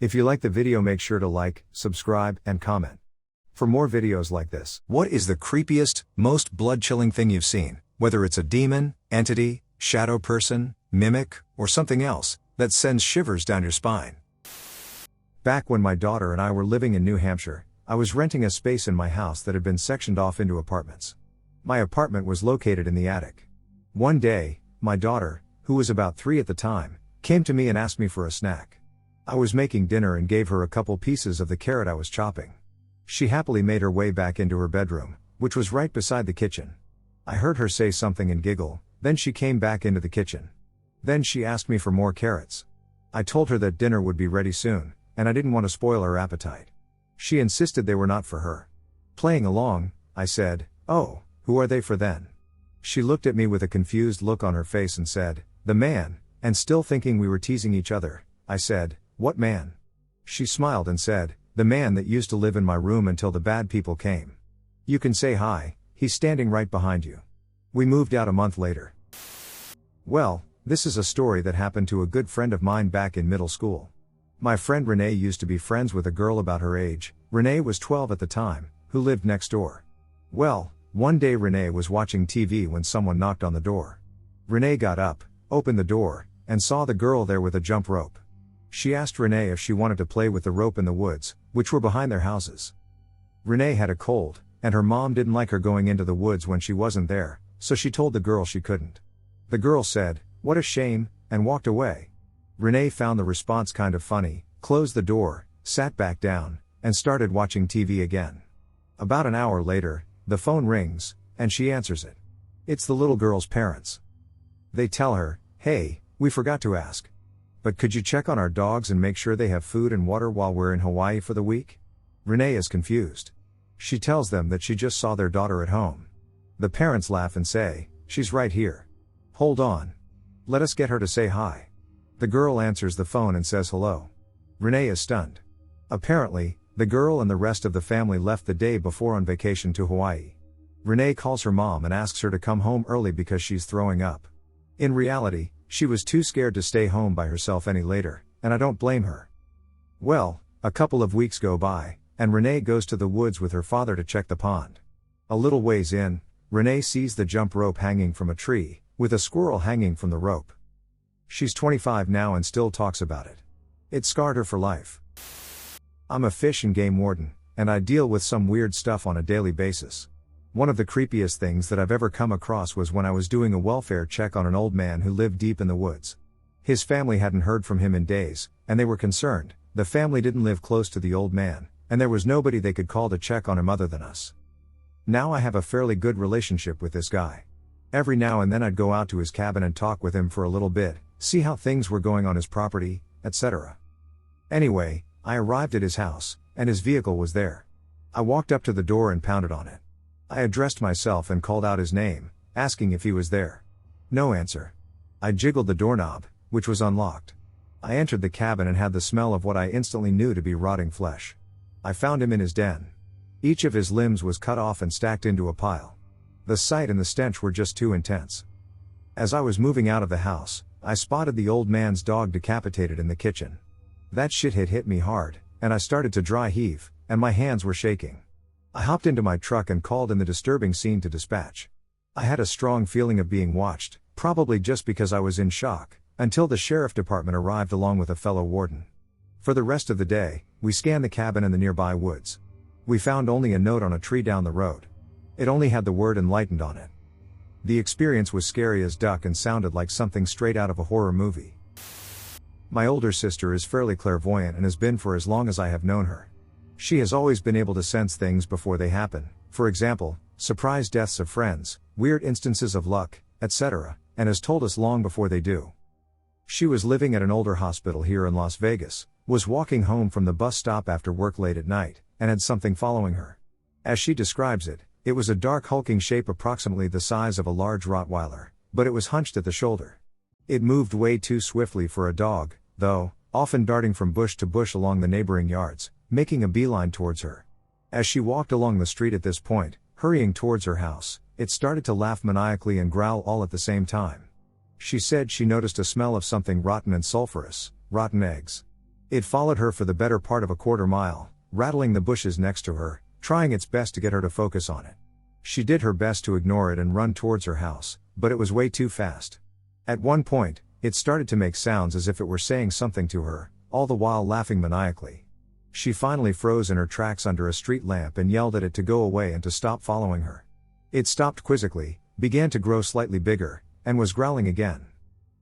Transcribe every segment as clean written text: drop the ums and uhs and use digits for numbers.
If you like the video, make sure to like, subscribe, and comment. For more videos like this. What is the creepiest, most blood-chilling thing you've seen? Whether it's a demon, entity, shadow person, mimic, or something else, that sends shivers down your spine. Back when my daughter and I were living in New Hampshire, I was renting a space in my house that had been sectioned off into apartments. My apartment was located in the attic. One day, my daughter, who was about 3 at the time, came to me and asked me for a snack. I was making dinner and gave her a couple pieces of the carrot I was chopping. She happily made her way back into her bedroom, which was right beside the kitchen. I heard her say something and giggle, then she came back into the kitchen. Then she asked me for more carrots. I told her that dinner would be ready soon, and I didn't want to spoil her appetite. She insisted they were not for her. Playing along, I said, "Oh, who are they for then?" She looked at me with a confused look on her face and said, "The man," and still thinking we were teasing each other, I said, "What man?" She smiled and said, "The man that used to live in my room until the bad people came. You can say hi, he's standing right behind you." We moved out a month later. Well, this is a story that happened to a good friend of mine back in middle school. My friend Renee used to be friends with a girl about her age. Renee was 12 at the time, who lived next door. Well, one day Renee was watching TV when someone knocked on the door. Renee got up, opened the door, and saw the girl there with a jump rope. She asked Renee if she wanted to play with the rope in the woods, which were behind their houses. Renee had a cold, and her mom didn't like her going into the woods when she wasn't there, so she told the girl she couldn't. The girl said, "What a shame," and walked away. Renee found the response kind of funny, closed the door, sat back down, and started watching TV again. About an hour later, the phone rings, and she answers it. It's the little girl's parents. They tell her, "Hey, we forgot to ask. But could you check on our dogs and make sure they have food and water while we're in Hawaii for the week?" Renee is confused. She tells them that she just saw their daughter at home. The parents laugh and say, "She's right here. Hold on. Let us get her to say hi." The girl answers the phone and says hello. Renee is stunned. Apparently, the girl and the rest of the family left the day before on vacation to Hawaii. Renee calls her mom and asks her to come home early because she's throwing up. In reality, she was too scared to stay home by herself any later, and I don't blame her. Well, a couple of weeks go by, and Renee goes to the woods with her father to check the pond. A little ways in, Renee sees the jump rope hanging from a tree, with a squirrel hanging from the rope. She's 25 now and still talks about it. It scarred her for life. I'm a fish and game warden, and I deal with some weird stuff on a daily basis. One of the creepiest things that I've ever come across was when I was doing a welfare check on an old man who lived deep in the woods. His family hadn't heard from him in days, and they were concerned. The family didn't live close to the old man, and there was nobody they could call to check on him other than us. Now I have a fairly good relationship with this guy. Every now and then I'd go out to his cabin and talk with him for a little bit, see how things were going on his property, etc. Anyway, I arrived at his house, and his vehicle was there. I walked up to the door and pounded on it. I addressed myself and called out his name, asking if he was there. No answer. I jiggled the doorknob, which was unlocked. I entered the cabin and had the smell of what I instantly knew to be rotting flesh. I found him in his den. Each of his limbs was cut off and stacked into a pile. The sight and the stench were just too intense. As I was moving out of the house, I spotted the old man's dog decapitated in the kitchen. That shit hit me hard, and I started to dry heave, and my hands were shaking. I hopped into my truck and called in the disturbing scene to dispatch. I had a strong feeling of being watched, probably just because I was in shock, until the sheriff department arrived along with a fellow warden. For the rest of the day, we scanned the cabin and the nearby woods. We found only a note on a tree down the road. It only had the word "enlightened" on it. The experience was scary as duck and sounded like something straight out of a horror movie. My older sister is fairly clairvoyant and has been for as long as I have known her. She has always been able to sense things before they happen, for example, surprise deaths of friends, weird instances of luck, etc., and has told us long before they do. She was living at an older hospital here in Las Vegas, was walking home from the bus stop after work late at night, and had something following her. As she describes it, it was a dark hulking shape approximately the size of a large Rottweiler, but it was hunched at the shoulder. It moved way too swiftly for a dog, though, often darting from bush to bush along the neighboring yards, making a beeline towards her. As she walked along the street at this point, hurrying towards her house, it started to laugh maniacally and growl all at the same time. She said she noticed a smell of something rotten and sulfurous, rotten eggs. It followed her for the better part of a quarter mile, rattling the bushes next to her, trying its best to get her to focus on it. She did her best to ignore it and run towards her house, but it was way too fast. At one point, it started to make sounds as if it were saying something to her, all the while laughing maniacally. She finally froze in her tracks under a street lamp and yelled at it to go away and to stop following her. It stopped quizzically, began to grow slightly bigger, and was growling again.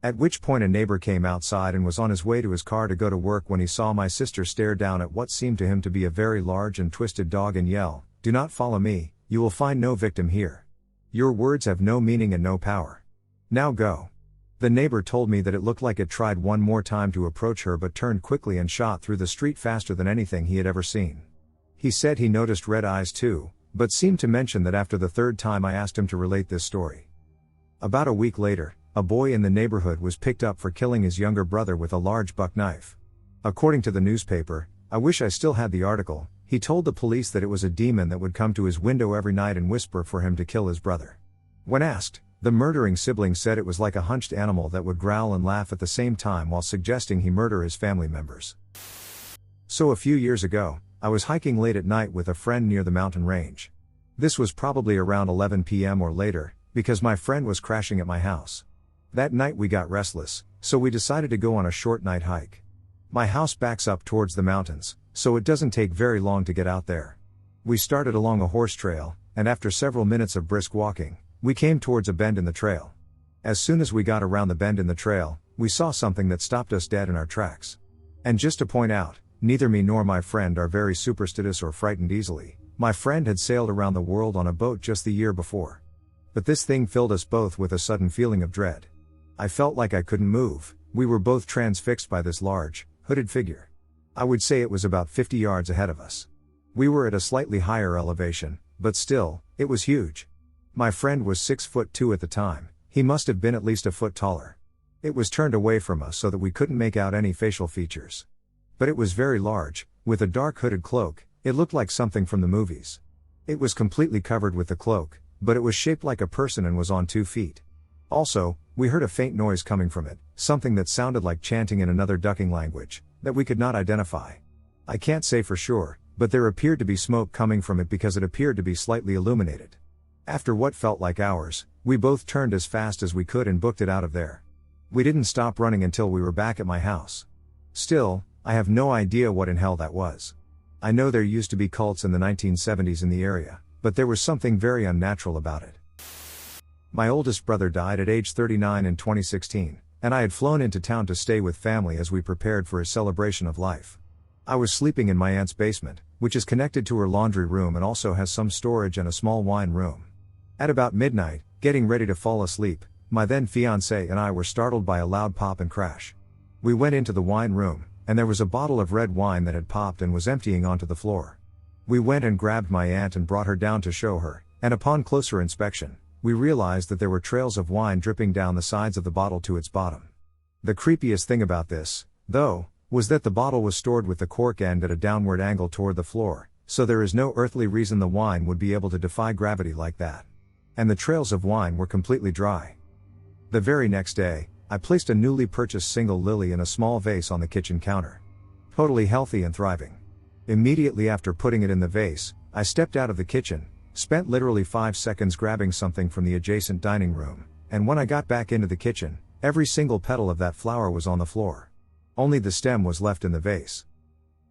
At which point a neighbor came outside and was on his way to his car to go to work when he saw my sister stare down at what seemed to him to be a very large and twisted dog and yell, "Do not follow me, you will find no victim here. Your words have no meaning and no power. Now go." The neighbor told me that it looked like it tried one more time to approach her but turned quickly and shot through the street faster than anything he had ever seen. He said he noticed red eyes too, but seemed to mention that after the third time I asked him to relate this story. About a week later, a boy in the neighborhood was picked up for killing his younger brother with a large buck knife. According to the newspaper, I wish I still had the article, he told the police that it was a demon that would come to his window every night and whisper for him to kill his brother. When asked, the murdering sibling said it was like a hunched animal that would growl and laugh at the same time while suggesting he murder his family members. So a few years ago, I was hiking late at night with a friend near the mountain range. This was probably around 11 p.m. or later, because my friend was crashing at my house. That night we got restless, so we decided to go on a short night hike. My house backs up towards the mountains, so it doesn't take very long to get out there. We started along a horse trail, and after several minutes of brisk walking, we came towards a bend in the trail. As soon as we got around the bend in the trail, we saw something that stopped us dead in our tracks. And just to point out, neither me nor my friend are very superstitious or frightened easily. My friend had sailed around the world on a boat just the year before. But this thing filled us both with a sudden feeling of dread. I felt like I couldn't move, we were both transfixed by this large, hooded figure. I would say it was about 50 yards ahead of us. We were at a slightly higher elevation, but still, it was huge. My friend was 6'2" at the time, he must have been at least a foot taller. It was turned away from us so that we couldn't make out any facial features. But it was very large, with a dark hooded cloak, it looked like something from the movies. It was completely covered with the cloak, but it was shaped like a person and was on 2 feet. Also, we heard a faint noise coming from it, something that sounded like chanting in another ducking language, that we could not identify. I can't say for sure, but there appeared to be smoke coming from it because it appeared to be slightly illuminated. After what felt like hours, we both turned as fast as we could and booked it out of there. We didn't stop running until we were back at my house. Still, I have no idea what in hell that was. I know there used to be cults in the 1970s in the area, but there was something very unnatural about it. My oldest brother died at age 39 in 2016, and I had flown into town to stay with family as we prepared for his celebration of life. I was sleeping in my aunt's basement, which is connected to her laundry room and also has some storage and a small wine room. At about midnight, getting ready to fall asleep, my then fiancé and I were startled by a loud pop and crash. We went into the wine room, and there was a bottle of red wine that had popped and was emptying onto the floor. We went and grabbed my aunt and brought her down to show her, and upon closer inspection, we realized that there were trails of wine dripping down the sides of the bottle to its bottom. The creepiest thing about this, though, was that the bottle was stored with the cork end at a downward angle toward the floor, so there is no earthly reason the wine would be able to defy gravity like that. And the trails of wine were completely dry. The very next day, I placed a newly purchased single lily in a small vase on the kitchen counter. Totally healthy and thriving. Immediately after putting it in the vase, I stepped out of the kitchen, spent literally 5 seconds grabbing something from the adjacent dining room, and when I got back into the kitchen, every single petal of that flower was on the floor. Only the stem was left in the vase.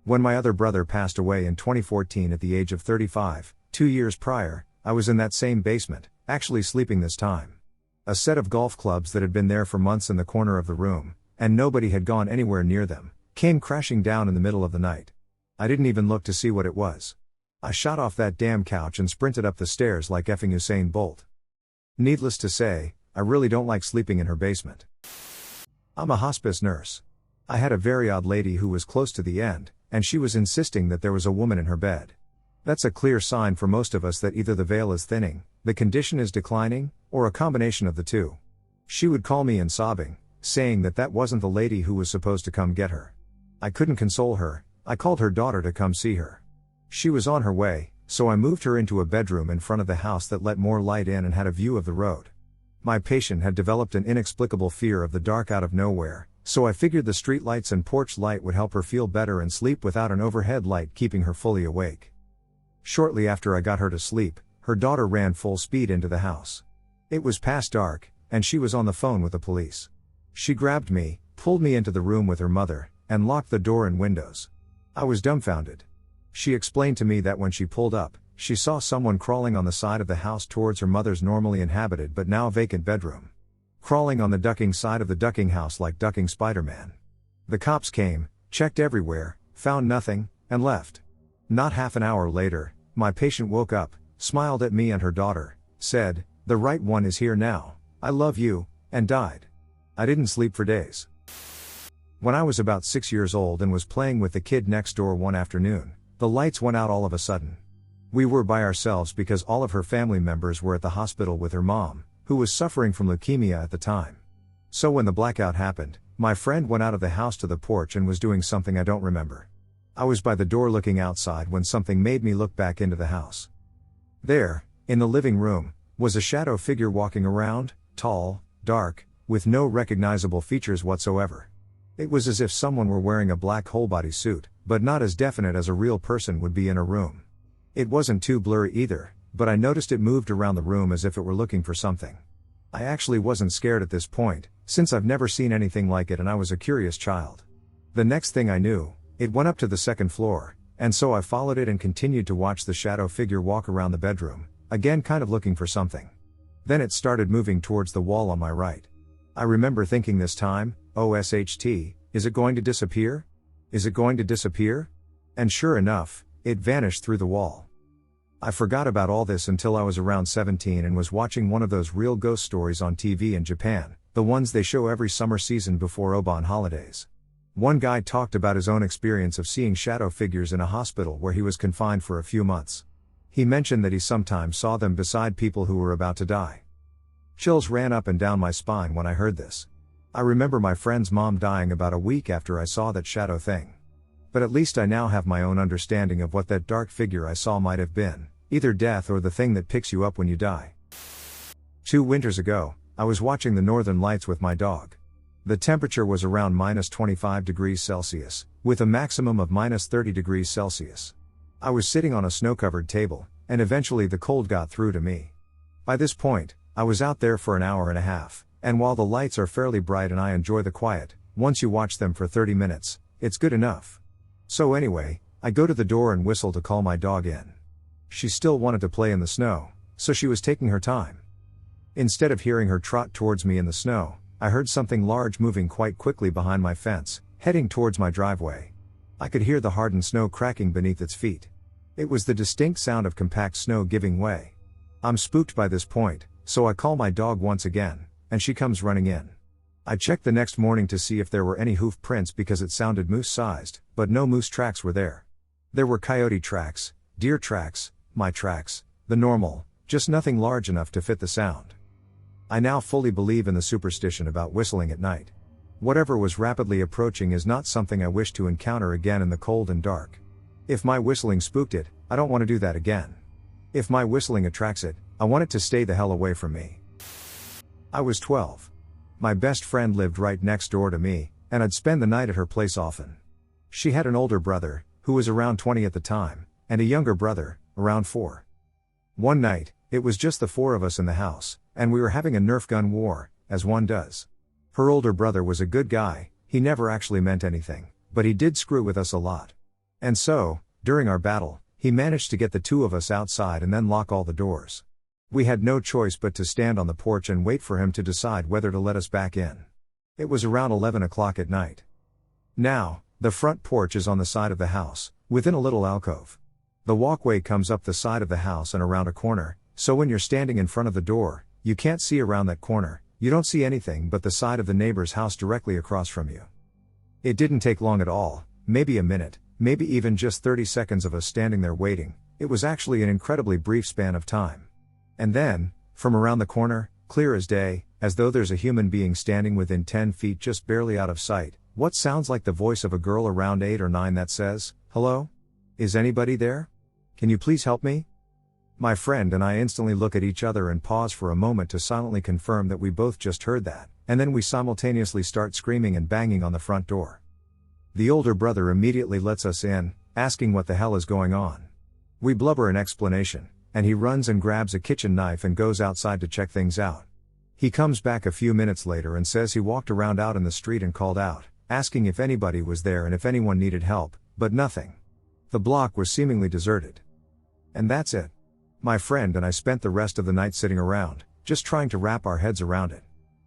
When my other brother passed away in 2014 at the age of 35, 2 years prior, I was in that same basement, actually sleeping this time. A set of golf clubs that had been there for months in the corner of the room, and nobody had gone anywhere near them, came crashing down in the middle of the night. I didn't even look to see what it was. I shot off that damn couch and sprinted up the stairs like effing Usain Bolt. Needless to say, I really don't like sleeping in her basement. I'm a hospice nurse. I had a very odd lady who was close to the end, and she was insisting that there was a woman in her bed. That's a clear sign for most of us that either the veil is thinning, the condition is declining, or a combination of the two. She would call me in sobbing, saying that that wasn't the lady who was supposed to come get her. I couldn't console her. I called her daughter to come see her. She was on her way, so I moved her into a bedroom in front of the house that let more light in and had a view of the road. My patient had developed an inexplicable fear of the dark out of nowhere, So I figured the street lights and porch light would help her feel better and sleep without an overhead light keeping her fully awake. Shortly after I got her to sleep, her daughter ran full speed into the house. It was past dark, and she was on the phone with the police. She grabbed me, pulled me into the room with her mother, and locked the door and windows. I was dumbfounded. She explained to me that when she pulled up, she saw someone crawling on the side of the house towards her mother's normally inhabited but now vacant bedroom. Crawling on the ducking side of the ducking house like ducking Spider-Man. The cops came, checked everywhere, found nothing, and left. Not half an hour later, my patient woke up, smiled at me and her daughter, said, "The right one is here now, I love you," and died. I didn't sleep for days. When I was about 6 years old and was playing with the kid next door one afternoon, the lights went out all of a sudden. We were by ourselves because all of her family members were at the hospital with her mom, who was suffering from leukemia at the time. So when the blackout happened, my friend went out of the house to the porch and was doing something I don't remember. I was by the door looking outside when something made me look back into the house. There, in the living room, was a shadow figure walking around, tall, dark, with no recognizable features whatsoever. It was as if someone were wearing a black whole-body suit, but not as definite as a real person would be in a room. It wasn't too blurry either, but I noticed it moved around the room as if it were looking for something. I actually wasn't scared at this point, since I've never seen anything like it and I was a curious child. The next thing I knew, it went up to the second floor, and so I followed it and continued to watch the shadow figure walk around the bedroom, again kind of looking for something. Then it started moving towards the wall on my right. I remember thinking this time, OSHT, is it going to disappear? Is it going to disappear? And sure enough, it vanished through the wall. I forgot about all this until I was around 17 and was watching one of those real ghost stories on TV in Japan, the ones they show every summer season before Obon holidays. One guy talked about his own experience of seeing shadow figures in a hospital where he was confined for a few months. He mentioned that he sometimes saw them beside people who were about to die. Chills ran up and down my spine when I heard this. I remember my friend's mom dying about a week after I saw that shadow thing. But at least I now have my own understanding of what that dark figure I saw might have been, either death or the thing that picks you up when you die. 2 winters ago, I was watching the northern lights with my dog. The temperature was around -25 degrees Celsius, with a maximum of -30 degrees Celsius. I was sitting on a snow-covered table, and eventually the cold got through to me. By this point, I was out there for an hour and a half, and while the lights are fairly bright and I enjoy the quiet, once you watch them for 30 minutes, it's good enough. So anyway, I go to the door and whistle to call my dog in. She still wanted to play in the snow, so she was taking her time. Instead of hearing her trot towards me in the snow, I heard something large moving quite quickly behind my fence, heading towards my driveway. I could hear the hardened snow cracking beneath its feet. It was the distinct sound of compact snow giving way. I'm spooked by this point, so I call my dog once again, and she comes running in. I checked the next morning to see if there were any hoof prints because it sounded moose-sized, but no moose tracks were there. There were coyote tracks, deer tracks, my tracks, the normal, just nothing large enough to fit the sound. I now fully believe in the superstition about whistling at night. Whatever was rapidly approaching is not something I wish to encounter again in the cold and dark. If my whistling spooked it, I don't want to do that again. If my whistling attracts it, I want it to stay the hell away from me. I was 12. My best friend lived right next door to me, and I'd spend the night at her place often. She had an older brother, who was around 20 at the time, and a younger brother, around 4. One night, it was just the 4 of us in the house, and we were having a Nerf gun war, as one does. Her older brother was a good guy, he never actually meant anything, but he did screw with us a lot. And so, during our battle, he managed to get the 2 of us outside and then lock all the doors. We had no choice but to stand on the porch and wait for him to decide whether to let us back in. It was around 11 o'clock at night. Now, the front porch is on the side of the house, within a little alcove. The walkway comes up the side of the house and around a corner, so when you're standing in front of the door, you can't see around that corner, you don't see anything but the side of the neighbor's house directly across from you. It didn't take long at all, maybe a minute, maybe even just 30 seconds of us standing there waiting. It was actually an incredibly brief span of time. And then, from around the corner, clear as day, as though there's a human being standing within 10 feet just barely out of sight, what sounds like the voice of a girl around 8 or 9 that says, "Hello? Is anybody there? Can you please help me?" My friend and I instantly look at each other and pause for a moment to silently confirm that we both just heard that, and then we simultaneously start screaming and banging on the front door. The older brother immediately lets us in, asking what the hell is going on. We blubber an explanation, and he runs and grabs a kitchen knife and goes outside to check things out. He comes back a few minutes later and says he walked around out in the street and called out, asking if anybody was there and if anyone needed help, but nothing. The block was seemingly deserted. And that's it. My friend and I spent the rest of the night sitting around, just trying to wrap our heads around it.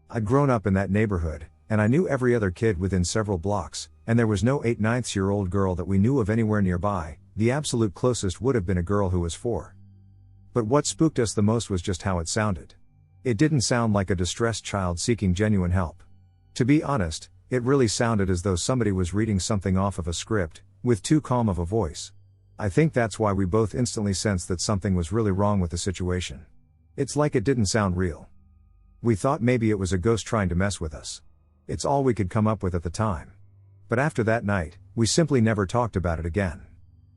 I'd grown up in that neighborhood, and I knew every other kid within several blocks, and there was no 8-9-year-old girl that we knew of anywhere nearby. The absolute closest would have been a girl who was 4. But what spooked us the most was just how it sounded. It didn't sound like a distressed child seeking genuine help. To be honest, it really sounded as though somebody was reading something off of a script, with too calm of a voice. I think that's why we both instantly sensed that something was really wrong with the situation. It's like it didn't sound real. We thought maybe it was a ghost trying to mess with us. It's all we could come up with at the time. But after that night, we simply never talked about it again.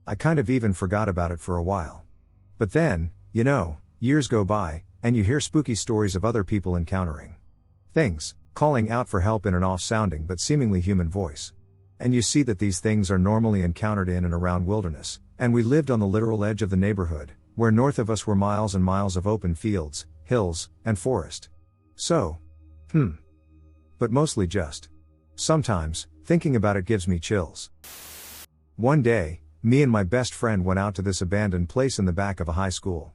I kind of even forgot about it for a while. But then, years go by, and you hear spooky stories of other people encountering things, calling out for help in an off-sounding but seemingly human voice. And you see that these things are normally encountered in and around wilderness, and we lived on the literal edge of the neighborhood, where north of us were miles and miles of open fields, hills, and forest. So, but mostly just. Sometimes, thinking about it gives me chills. One day, me and my best friend went out to this abandoned place in the back of a high school.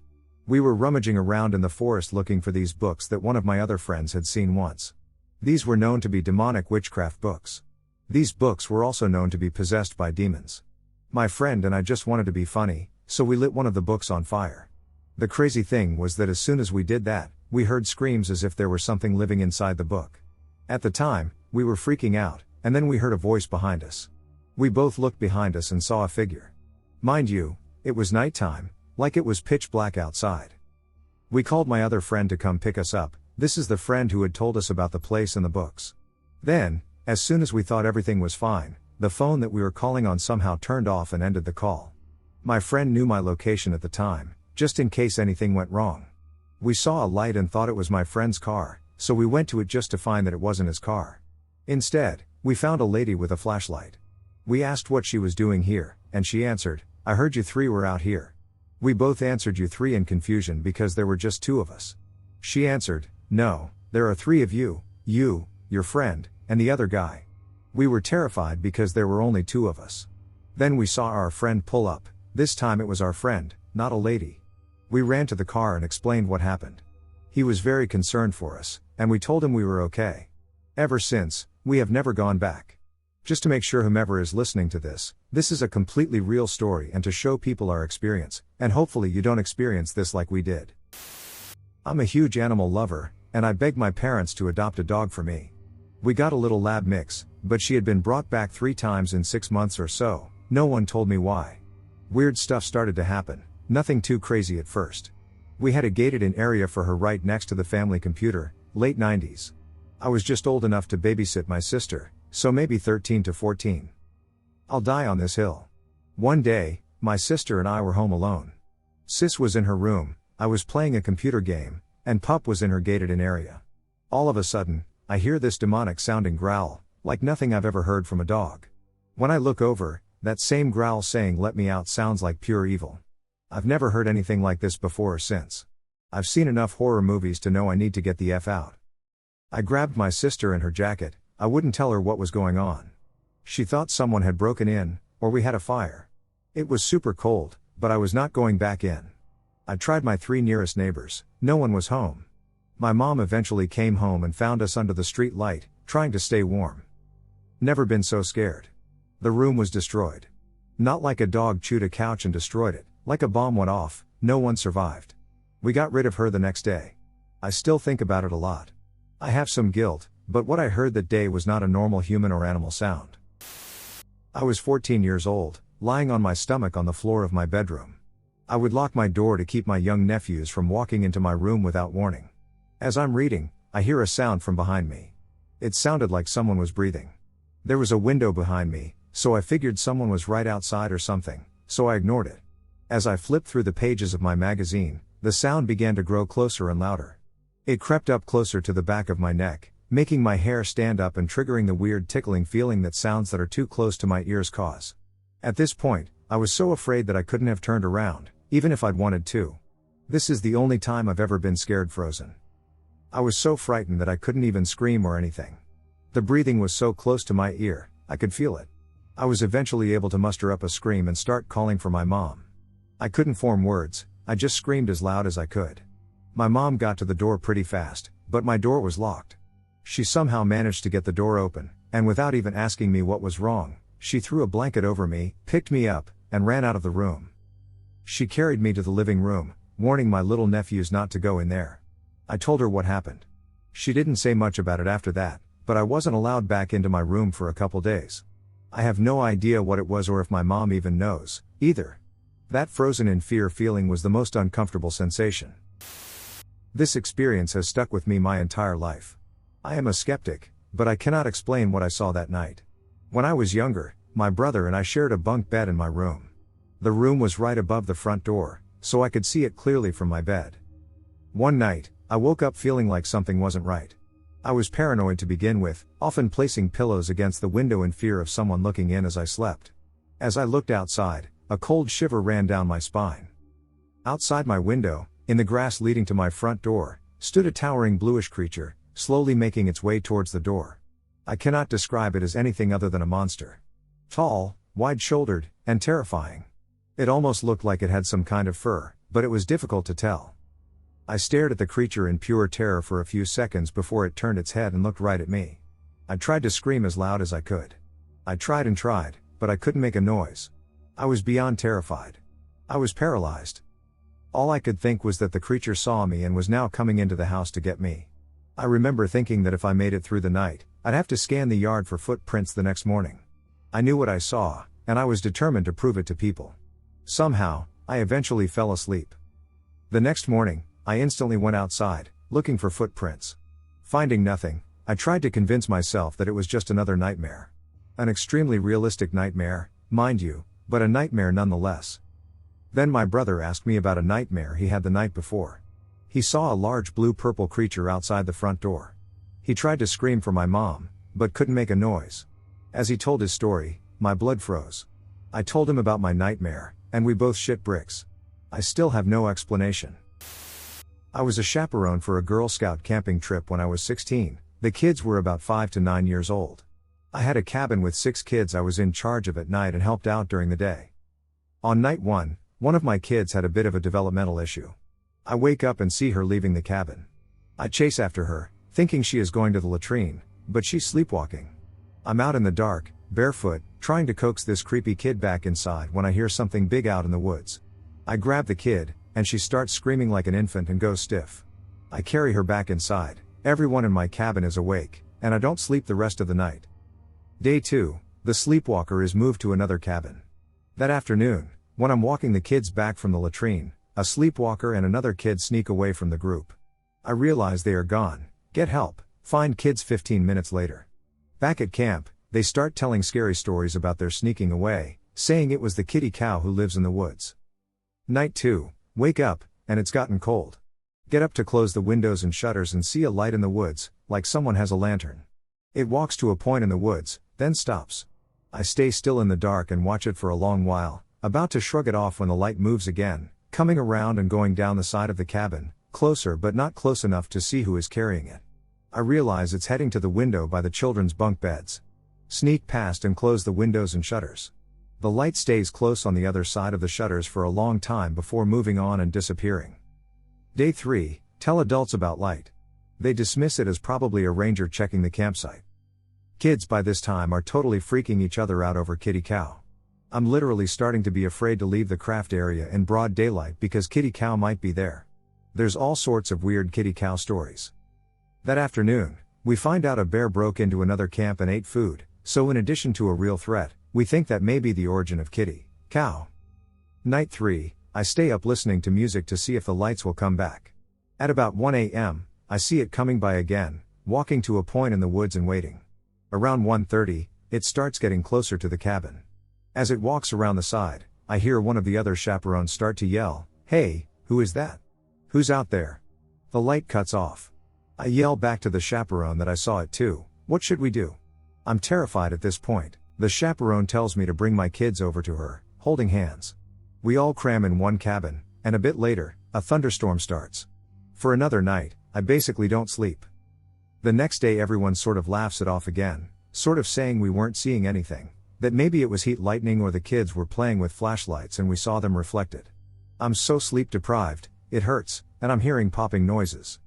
We were rummaging around in the forest looking for these books that one of my other friends had seen once. These were known to be demonic witchcraft books. These books were also known to be possessed by demons. My friend and I just wanted to be funny, so we lit one of the books on fire. The crazy thing was that as soon as we did that, we heard screams as if there was something living inside the book. At the time, we were freaking out, and then we heard a voice behind us. We both looked behind us and saw a figure. Mind you, it was nighttime, like it was pitch black outside. We called my other friend to come pick us up. This is the friend who had told us about the place and the books. Then, as soon as we thought everything was fine, the phone that we were calling on somehow turned off and ended the call. My friend knew my location at the time, just in case anything went wrong. We saw a light and thought it was my friend's car, so we went to it just to find that it wasn't his car. Instead, we found a lady with a flashlight. We asked what she was doing here, and she answered, "I heard you 3 were out here." We both answered you 3 in confusion because there were just 2 of us. She answered, "No, there are 3 of you, your friend, and the other guy." We were terrified because there were only 2 of us. Then we saw our friend pull up. This time it was our friend, not a lady. We ran to the car and explained what happened. He was very concerned for us, and we told him we were okay. Ever since, we have never gone back. Just to make sure whomever is listening to this is a completely real story and to show people our experience, and hopefully you don't experience this like we did. I'm a huge animal lover, and I begged my parents to adopt a dog for me. We got a little lab mix, but she had been brought back 3 times in 6 months or so. No one told me why. Weird stuff started to happen, nothing too crazy at first. We had a gated-in area for her right next to the family computer, late 90s. I was just old enough to babysit my sister, so maybe 13 to 14. I'll die on this hill. One day, my sister and I were home alone. Sis was in her room, I was playing a computer game, and Pup was in her gated-in area. All of a sudden, I hear this demonic-sounding growl, like nothing I've ever heard from a dog. When I look over, that same growl saying "let me out" sounds like pure evil. I've never heard anything like this before or since. I've seen enough horror movies to know I need to get the F out. I grabbed my sister and her jacket. I wouldn't tell her what was going on. She thought someone had broken in, or we had a fire. It was super cold, but I was not going back in. I tried my 3 nearest neighbors, no one was home. My mom eventually came home and found us under the street light, trying to stay warm. Never been so scared. The room was destroyed. Not like a dog chewed a couch and destroyed it, like a bomb went off, no one survived. We got rid of her the next day. I still think about it a lot. I have some guilt, but what I heard that day was not a normal human or animal sound. I was 14 years old, lying on my stomach on the floor of my bedroom. I would lock my door to keep my young nephews from walking into my room without warning. As I'm reading, I hear a sound from behind me. It sounded like someone was breathing. There was a window behind me, so I figured someone was right outside or something, so I ignored it. As I flipped through the pages of my magazine, the sound began to grow closer and louder. It crept up closer to the back of my neck, making my hair stand up and triggering the weird tickling feeling that sounds that are too close to my ears cause. At this point, I was so afraid that I couldn't have turned around, even if I'd wanted to. This is the only time I've ever been scared frozen. I was so frightened that I couldn't even scream or anything. The breathing was so close to my ear, I could feel it. I was eventually able to muster up a scream and start calling for my mom. I couldn't form words, I just screamed as loud as I could. My mom got to the door pretty fast, but my door was locked. She somehow managed to get the door open, and without even asking me what was wrong, she threw a blanket over me, picked me up, and ran out of the room. She carried me to the living room, warning my little nephews not to go in there. I told her what happened. She didn't say much about it after that, but I wasn't allowed back into my room for a couple days. I have no idea what it was or if my mom even knows, either. That frozen in fear feeling was the most uncomfortable sensation. This experience has stuck with me my entire life. I am a skeptic, but I cannot explain what I saw that night. When I was younger, my brother and I shared a bunk bed in my room. The room was right above the front door, so I could see it clearly from my bed. One night, I woke up feeling like something wasn't right. I was paranoid to begin with, often placing pillows against the window in fear of someone looking in as I slept. As I looked outside, a cold shiver ran down my spine. Outside my window, in the grass leading to my front door, stood a towering bluish creature, slowly making its way towards the door. I cannot describe it as anything other than a monster. Tall, wide-shouldered, and terrifying. It almost looked like it had some kind of fur, but it was difficult to tell. I stared at the creature in pure terror for a few seconds before it turned its head and looked right at me. I tried to scream as loud as I could. I tried and tried, but I couldn't make a noise. I was beyond terrified. I was paralyzed. All I could think was that the creature saw me and was now coming into the house to get me. I remember thinking that if I made it through the night, I'd have to scan the yard for footprints the next morning. I knew what I saw, and I was determined to prove it to people. Somehow, I eventually fell asleep. The next morning, I instantly went outside, looking for footprints. Finding nothing, I tried to convince myself that it was just another nightmare. An extremely realistic nightmare, mind you, but a nightmare nonetheless. Then my brother asked me about a nightmare he had the night before. He saw a large blue-purple creature outside the front door. He tried to scream for my mom, but couldn't make a noise. As he told his story, my blood froze. I told him about my nightmare, and we both shit bricks. I still have no explanation. I was a chaperone for a Girl Scout camping trip when I was 16, the kids were about 5 to 9 years old. I had a cabin with 6 kids I was in charge of at night and helped out during the day. On night one of my kids had a bit of a developmental issue. I wake up and see her leaving the cabin. I chase after her, thinking she is going to the latrine, but she's sleepwalking. I'm out in the dark, barefoot, trying to coax this creepy kid back inside when I hear something big out in the woods. I grab the kid, and she starts screaming like an infant and goes stiff. I carry her back inside, everyone in my cabin is awake, and I don't sleep the rest of the night. Day 2, the sleepwalker is moved to another cabin. That afternoon, when I'm walking the kids back from the latrine, a sleepwalker and another kid sneak away from the group. I realize they are gone, get help, find kids 15 minutes later. Back at camp, they start telling scary stories about their sneaking away, saying it was the KittyCow who lives in the woods. Night 2, wake up, and it's gotten cold. Get up to close the windows and shutters and see a light in the woods, like someone has a lantern. It walks to a point in the woods, then stops. I stay still in the dark and watch it for a long while, about to shrug it off when the light moves again, coming around and going down the side of the cabin, closer but not close enough to see who is carrying it. I realize it's heading to the window by the children's bunk beds. Sneak past and close the windows and shutters. The light stays close on the other side of the shutters for a long time before moving on and disappearing. Day 3, tell adults about light. They dismiss it as probably a ranger checking the campsite. Kids by this time are totally freaking each other out over KittyCow. I'm literally starting to be afraid to leave the craft area in broad daylight because KittyCow might be there. There's all sorts of weird KittyCow stories. That afternoon, we find out a bear broke into another camp and ate food, so in addition to a real threat, we think that may be the origin of KittyCow. Night 3, I stay up listening to music to see if the lights will come back. At about 1 a.m., I see it coming by again, walking to a point in the woods and waiting. Around 1:30, it starts getting closer to the cabin. As it walks around the side, I hear one of the other chaperones start to yell, "Hey, who is that? Who's out there?" The light cuts off. I yell back to the chaperone that I saw it too. What should we do? I'm terrified at this point. The chaperone tells me to bring my kids over to her, holding hands. We all cram in one cabin, and a bit later, a thunderstorm starts. For another night, I basically don't sleep. The next day everyone sort of laughs it off again, sort of saying we weren't seeing anything, that maybe it was heat lightning or the kids were playing with flashlights and we saw them reflected. I'm so sleep deprived, it hurts, and I'm hearing popping noises.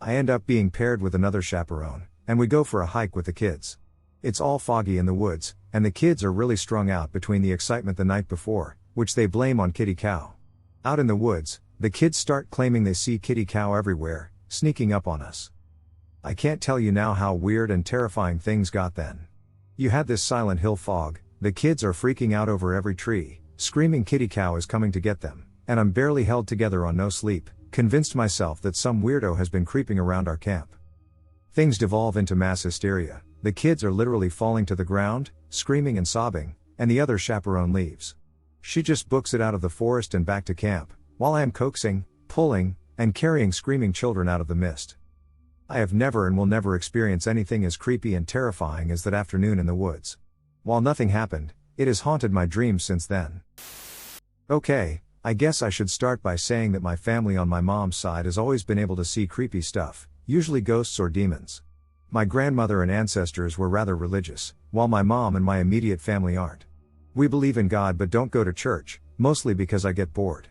I end up being paired with another chaperone, and we go for a hike with the kids. It's all foggy in the woods, and the kids are really strung out between the excitement the night before, which they blame on KittyCow. Out in the woods, the kids start claiming they see KittyCow everywhere, sneaking up on us. I can't tell you now how weird and terrifying things got then. You had this Silent Hill fog, the kids are freaking out over every tree, screaming KittyCow is coming to get them, and I'm barely held together on no sleep, convinced myself that some weirdo has been creeping around our camp. Things devolve into mass hysteria, the kids are literally falling to the ground, screaming and sobbing, and the other chaperone leaves. She just books it out of the forest and back to camp, while I am coaxing, pulling, and carrying screaming children out of the mist. I have never and will never experience anything as creepy and terrifying as that afternoon in the woods. While nothing happened, it has haunted my dreams since then. Okay, I guess I should start by saying that my family on my mom's side has always been able to see creepy stuff, usually ghosts or demons. My grandmother and ancestors were rather religious, while my mom and my immediate family aren't. We believe in God but don't go to church, mostly because I get bored.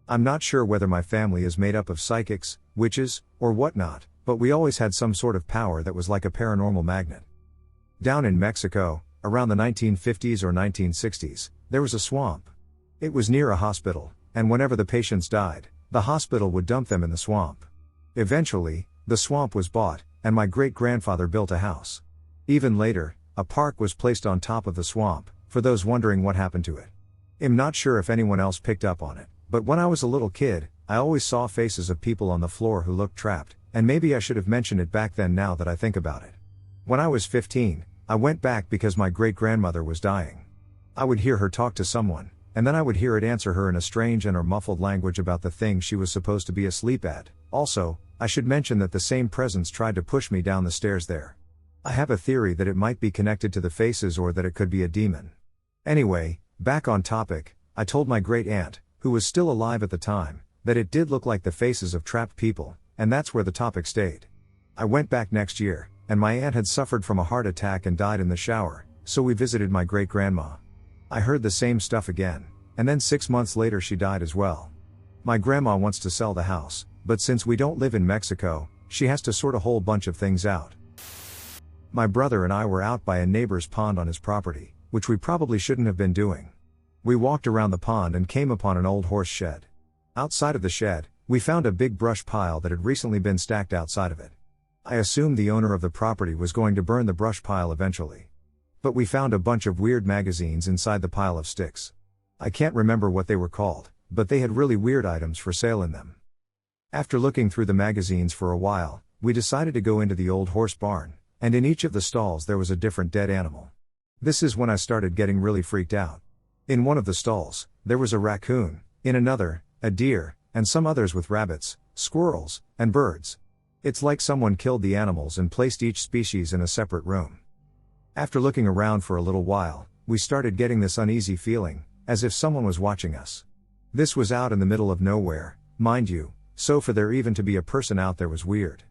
I'm not sure whether my family is made up of psychics, witches, or whatnot, but we always had some sort of power that was like a paranormal magnet. Down in Mexico, around the 1950s or 1960s, there was a swamp. It was near a hospital, and whenever the patients died, the hospital would dump them in the swamp. Eventually, the swamp was bought, and my great-grandfather built a house. Even later, a park was placed on top of the swamp, for those wondering what happened to it. I'm not sure if anyone else picked up on it, but when I was a little kid, I always saw faces of people on the floor who looked trapped, and maybe I should have mentioned it back then now that I think about it. When I was 15, I went back because my great-grandmother was dying. I would hear her talk to someone, and then I would hear it answer her in a strange and or muffled language about the thing she was supposed to be asleep at. Also, I should mention that the same presence tried to push me down the stairs there. I have a theory that it might be connected to the faces or that it could be a demon. Anyway, back on topic, I told my great-aunt, who was still alive at the time, that it did look like the faces of trapped people, and that's where the topic stayed. I went back next year, and my aunt had suffered from a heart attack and died in the shower, so we visited my great-grandma. I heard the same stuff again, and then 6 months later she died as well. My grandma wants to sell the house, but since we don't live in Mexico, she has to sort a whole bunch of things out. My brother and I were out by a neighbor's pond on his property, which we probably shouldn't have been doing. We walked around the pond and came upon an old horse shed. Outside of the shed, we found a big brush pile that had recently been stacked outside of it. I assumed the owner of the property was going to burn the brush pile eventually. But we found a bunch of weird magazines inside the pile of sticks. I can't remember what they were called, but they had really weird items for sale in them. After looking through the magazines for a while, we decided to go into the old horse barn, and in each of the stalls there was a different dead animal. This is when I started getting really freaked out. In one of the stalls, there was a raccoon, in another, a deer, and some others with rabbits, squirrels, and birds. It's like someone killed the animals and placed each species in a separate room. After looking around for a little while, we started getting this uneasy feeling, as if someone was watching us. This was out in the middle of nowhere, mind you, so for there even to be a person out there was weird.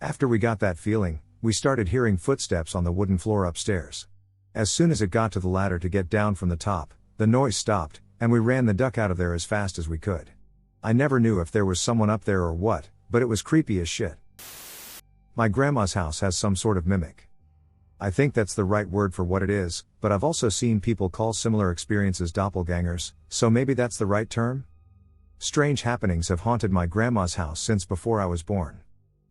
After we got that feeling, we started hearing footsteps on the wooden floor upstairs. As soon as it got to the ladder to get down from the top, the noise stopped, and we ran the duck out of there as fast as we could. I never knew if there was someone up there or what, but it was creepy as shit. My grandma's house has some sort of mimic. I think that's the right word for what it is, but I've also seen people call similar experiences doppelgangers, so maybe that's the right term? Strange happenings have haunted my grandma's house since before I was born.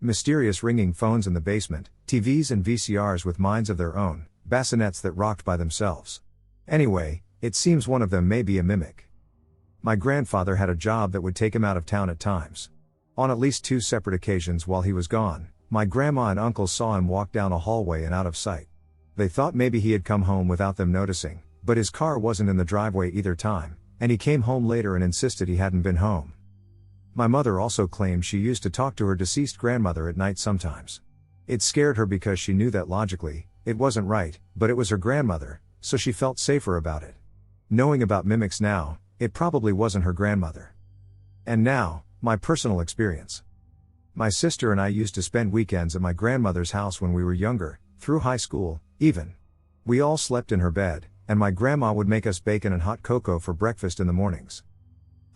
Mysterious ringing phones in the basement, TVs and VCRs with minds of their own, bassinets that rocked by themselves. Anyway, it seems one of them may be a mimic. My grandfather had a job that would take him out of town at times. On at least 2 separate occasions while he was gone, my grandma and uncle saw him walk down a hallway and out of sight. They thought maybe he had come home without them noticing, but his car wasn't in the driveway either time, and he came home later and insisted he hadn't been home. My mother also claimed she used to talk to her deceased grandmother at night sometimes. It scared her because she knew that logically, it wasn't right, but it was her grandmother, so she felt safer about it. Knowing about mimics now, it probably wasn't her grandmother. And now, my personal experience. My sister and I used to spend weekends at my grandmother's house when we were younger, through high school, even. We all slept in her bed, and my grandma would make us bacon and hot cocoa for breakfast in the mornings.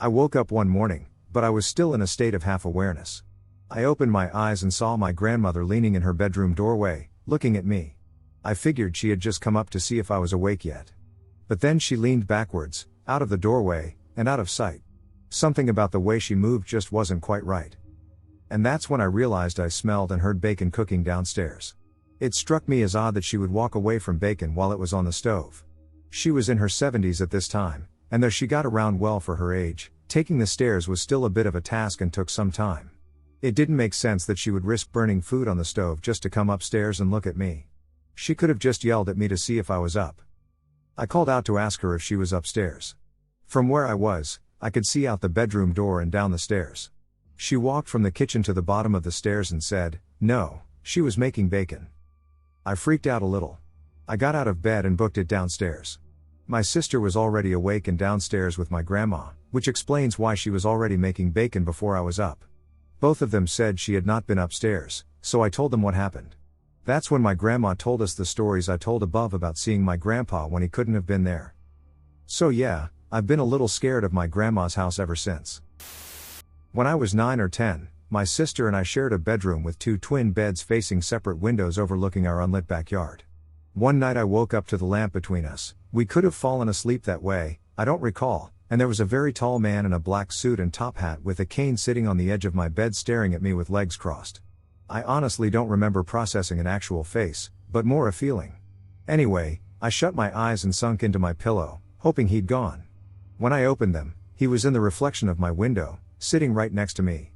I woke up one morning, but I was still in a state of half-awareness. I opened my eyes and saw my grandmother leaning in her bedroom doorway, looking at me. I figured she had just come up to see if I was awake yet. But then she leaned backwards, out of the doorway, and out of sight. Something about the way she moved just wasn't quite right. And that's when I realized I smelled and heard bacon cooking downstairs. It struck me as odd that she would walk away from bacon while it was on the stove. She was in her 70s at this time, and though she got around well for her age, taking the stairs was still a bit of a task and took some time. It didn't make sense that she would risk burning food on the stove just to come upstairs and look at me. She could have just yelled at me to see if I was up. I called out to ask her if she was upstairs. From where I was, I could see out the bedroom door and down the stairs. She walked from the kitchen to the bottom of the stairs and said, no, she was making bacon. I freaked out a little. I got out of bed and booked it downstairs. My sister was already awake and downstairs with my grandma, which explains why she was already making bacon before I was up. Both of them said she had not been upstairs, so I told them what happened. That's when my grandma told us the stories I told above about seeing my grandpa when he couldn't have been there. So yeah, I've been a little scared of my grandma's house ever since. When I was 9 or 10, my sister and I shared a bedroom with 2 twin beds facing separate windows overlooking our unlit backyard. One night I woke up to the lamp between us. We could have fallen asleep that way, I don't recall, and there was a very tall man in a black suit and top hat with a cane sitting on the edge of my bed staring at me with legs crossed. I honestly don't remember processing an actual face, but more a feeling. Anyway, I shut my eyes and sunk into my pillow, hoping he'd gone. When I opened them, he was in the reflection of my window, sitting right next to me.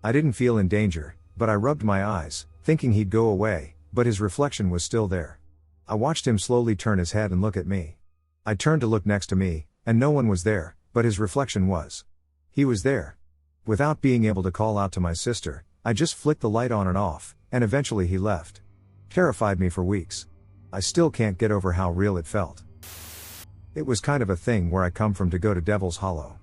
I didn't feel in danger, but I rubbed my eyes, thinking he'd go away, but his reflection was still there. I watched him slowly turn his head and look at me. I turned to look next to me, and no one was there, but his reflection was. He was there. Without being able to call out to my sister, I just flicked the light on and off, and eventually he left. Terrified me for weeks. I still can't get over how real it felt. It was kind of a thing where I come from to go to Devil's Hollow.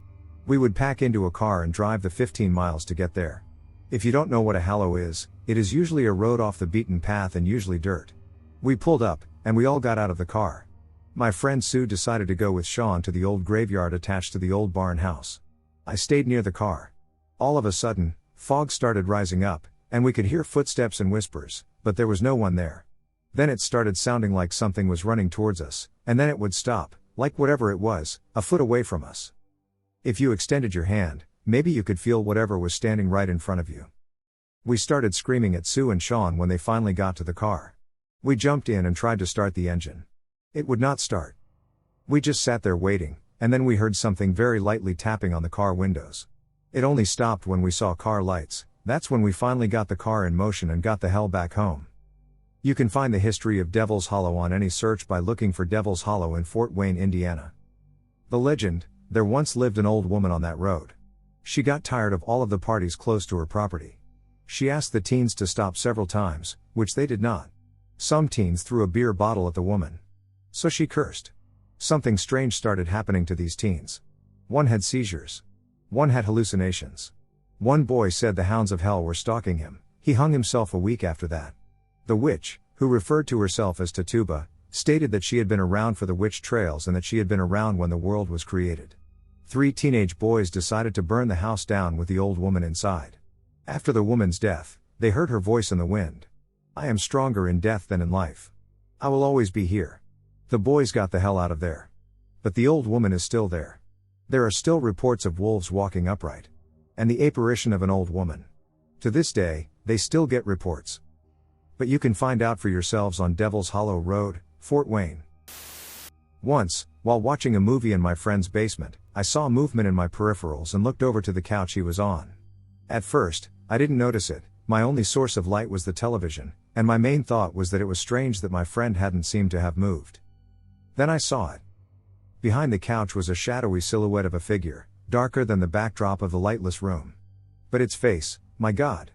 We would pack into a car and drive the 15 miles to get there. If you don't know what a hollow is, it is usually a road off the beaten path and usually dirt. We pulled up, and we all got out of the car. My friend Sue decided to go with Sean to the old graveyard attached to the old barn house. I stayed near the car. All of a sudden, fog started rising up, and we could hear footsteps and whispers, but there was no one there. Then it started sounding like something was running towards us, and then it would stop, like whatever it was, a foot away from us. If you extended your hand, maybe you could feel whatever was standing right in front of you. We started screaming at Sue and Sean when they finally got to the car. We jumped in and tried to start the engine. It would not start. We just sat there waiting, and then we heard something very lightly tapping on the car windows. It only stopped when we saw car lights. That's when we finally got the car in motion and got the hell back home. You can find the history of Devil's Hollow on any search by looking for Devil's Hollow in Fort Wayne, Indiana. The legend: there once lived an old woman on that road. She got tired of all of the parties close to her property. She asked the teens to stop several times, which they did not. Some teens threw a beer bottle at the woman. So she cursed. Something strange started happening to these teens. One had seizures. One had hallucinations. One boy said the hounds of hell were stalking him. He hung himself a week after that. The witch, who referred to herself as Tituba, stated that she had been around for the witch trails and that she had been around when the world was created. 3 teenage boys decided to burn the house down with the old woman inside. After the woman's death, they heard her voice in the wind. "I am stronger in death than in life. I will always be here." The boys got the hell out of there. But the old woman is still there. There are still reports of wolves walking upright. And the apparition of an old woman. To this day, they still get reports. But you can find out for yourselves on Devil's Hollow Road, Fort Wayne. Once, while watching a movie in my friend's basement, I saw movement in my peripherals and looked over to the couch he was on. At first, I didn't notice it. My only source of light was the television, and my main thought was that it was strange that my friend hadn't seemed to have moved. Then I saw it. Behind the couch was a shadowy silhouette of a figure, darker than the backdrop of the lightless room. But its face, my God.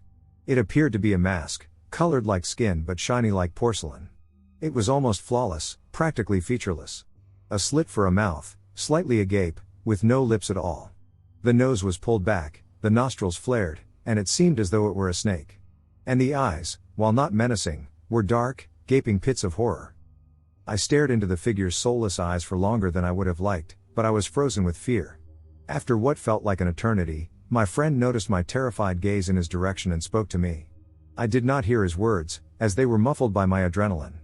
It appeared to be a mask, colored like skin but shiny like porcelain. It was almost flawless, practically featureless. A slit for a mouth, slightly agape, with no lips at all. The nose was pulled back, the nostrils flared, and it seemed as though it were a snake. And the eyes, while not menacing, were dark, gaping pits of horror. I stared into the figure's soulless eyes for longer than I would have liked, but I was frozen with fear. After what felt like an eternity, my friend noticed my terrified gaze in his direction and spoke to me. I did not hear his words, as they were muffled by my adrenaline.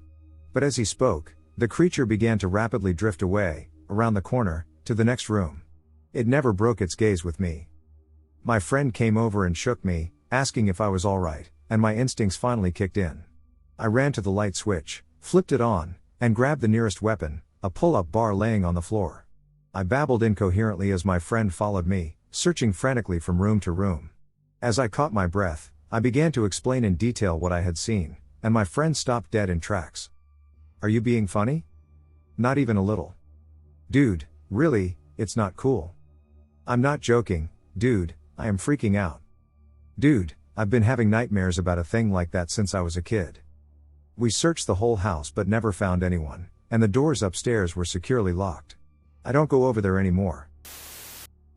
But as he spoke, the creature began to rapidly drift away, around the corner, to the next room. It never broke its gaze with me. My friend came over and shook me, asking if I was alright, and my instincts finally kicked in. I ran to the light switch, flipped it on, and grabbed the nearest weapon, a pull-up bar laying on the floor. I babbled incoherently as my friend followed me, searching frantically from room to room. As I caught my breath, I began to explain in detail what I had seen, and my friend stopped dead in tracks. Are you being funny? Not even a little. Dude, really, it's not cool. I'm not joking, dude, I am freaking out. Dude, I've been having nightmares about a thing like that since I was a kid. We searched the whole house but never found anyone, and the doors upstairs were securely locked. I don't go over there anymore.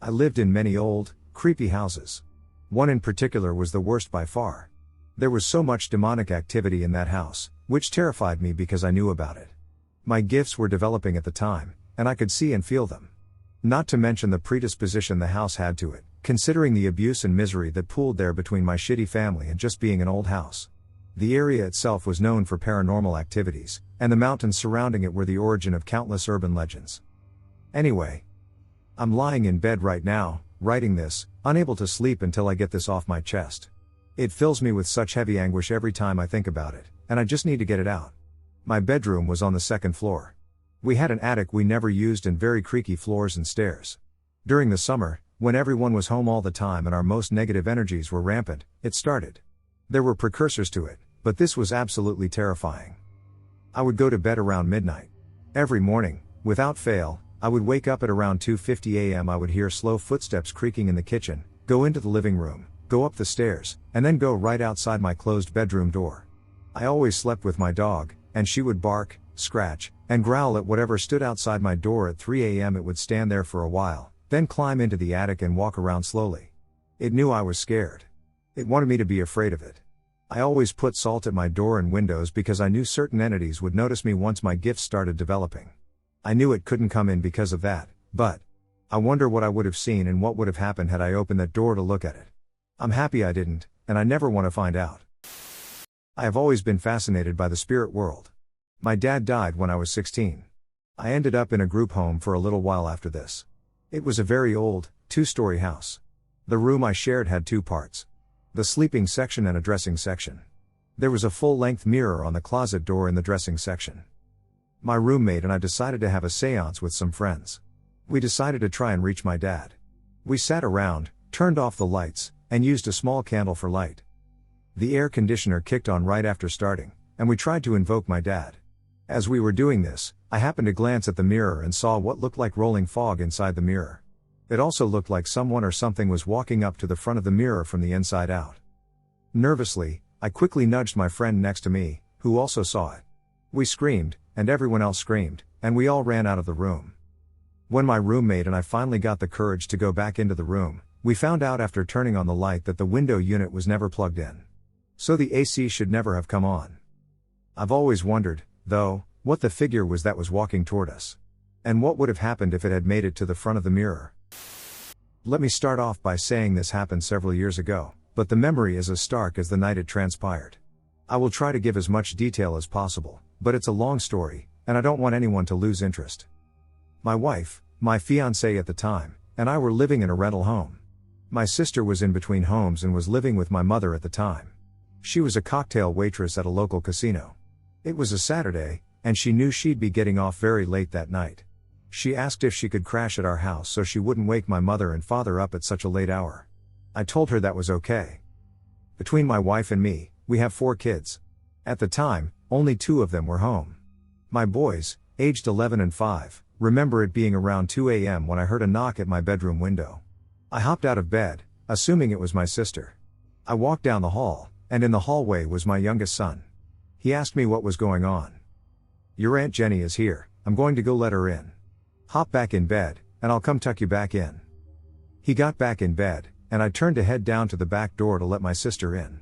I lived in many old, creepy houses. One in particular was the worst by far. There was so much demonic activity in that house, which terrified me because I knew about it. My gifts were developing at the time, and I could see and feel them. Not to mention the predisposition the house had to it, considering the abuse and misery that pooled there between my shitty family and just being an old house. The area itself was known for paranormal activities, and the mountains surrounding it were the origin of countless urban legends. Anyway, I'm lying in bed right now, writing this, unable to sleep until I get this off my chest. It fills me with such heavy anguish every time I think about it, and I just need to get it out. My bedroom was on the second floor. We had an attic we never used and very creaky floors and stairs. During the summer, when everyone was home all the time and our most negative energies were rampant, it started. There were precursors to it, but this was absolutely terrifying. I would go to bed around midnight. Every morning, without fail, I would wake up at around 2:50 a.m. I would hear slow footsteps creaking in the kitchen, go into the living room, go up the stairs, and then go right outside my closed bedroom door. I always slept with my dog, and she would bark, scratch, and growl at whatever stood outside my door at 3 a.m. It would stand there for a while, then climb into the attic and walk around slowly. It knew I was scared. It wanted me to be afraid of it. I always put salt at my door and windows because I knew certain entities would notice me once my gifts started developing. I knew it couldn't come in because of that, but I wonder what I would have seen and what would have happened had I opened that door to look at it. I'm happy I didn't, and I never want to find out. I have always been fascinated by the spirit world. My dad died when I was 16. I ended up in a group home for a little while after this. It was a very old, 2-story house. The room I shared had 2 parts. The sleeping section and a dressing section. There was a full-length mirror on the closet door in the dressing section. My roommate and I decided to have a seance with some friends. We decided to try and reach my dad. We sat around, turned off the lights, and used a small candle for light. The air conditioner kicked on right after starting, and we tried to invoke my dad. As we were doing this, I happened to glance at the mirror and saw what looked like rolling fog inside the mirror. It also looked like someone or something was walking up to the front of the mirror from the inside out. Nervously, I quickly nudged my friend next to me, who also saw it. We screamed, and everyone else screamed, and we all ran out of the room. When my roommate and I finally got the courage to go back into the room, we found out after turning on the light that the window unit was never plugged in. So the AC should never have come on. I've always wondered, though, what the figure was that was walking toward us. And what would have happened if it had made it to the front of the mirror. Let me start off by saying this happened several years ago, but the memory is as stark as the night it transpired. I will try to give as much detail as possible, but it's a long story, and I don't want anyone to lose interest. My wife, my fiancée at the time, and I were living in a rental home. My sister was in between homes and was living with my mother at the time. She was a cocktail waitress at a local casino. It was a Saturday, and she knew she'd be getting off very late that night. She asked if she could crash at our house so she wouldn't wake my mother and father up at such a late hour. I told her that was okay. Between my wife and me, we have 4 kids. At the time, only 2 of them were home. My boys, aged 11 and 5, remember it being around 2 a.m. when I heard a knock at my bedroom window. I hopped out of bed, assuming it was my sister. I walked down the hall, and in the hallway was my youngest son. He asked me what was going on. "Your Aunt Jenny is here, I'm going to go let her in. Hop back in bed, and I'll come tuck you back in." He got back in bed, and I turned to head down to the back door to let my sister in.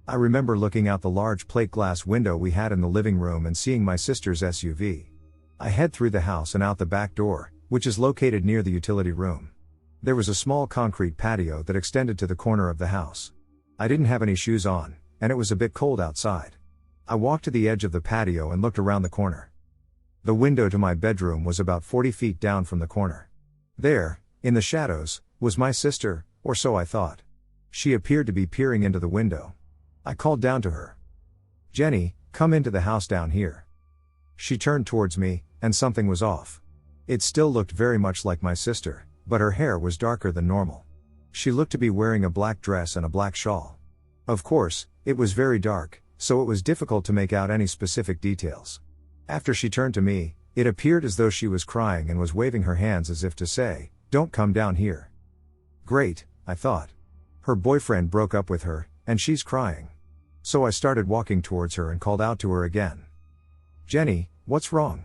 I remember looking out the large plate glass window we had in the living room and seeing my sister's SUV. I head through the house and out the back door, which is located near the utility room. There was a small concrete patio that extended to the corner of the house. I didn't have any shoes on, and it was a bit cold outside. I walked to the edge of the patio and looked around the corner. The window to my bedroom was about 40 feet down from the corner. There, in the shadows, was my sister, or so I thought. She appeared to be peering into the window. I called down to her. "Jenny, come into the house down here." She turned towards me, and something was off. It still looked very much like my sister, but her hair was darker than normal. She looked to be wearing a black dress and a black shawl. Of course, it was very dark, so it was difficult to make out any specific details. After she turned to me, it appeared as though she was crying and was waving her hands as if to say, "Don't come down here." Great, I thought. Her boyfriend broke up with her, and she's crying. So I started walking towards her and called out to her again. "Jenny, what's wrong?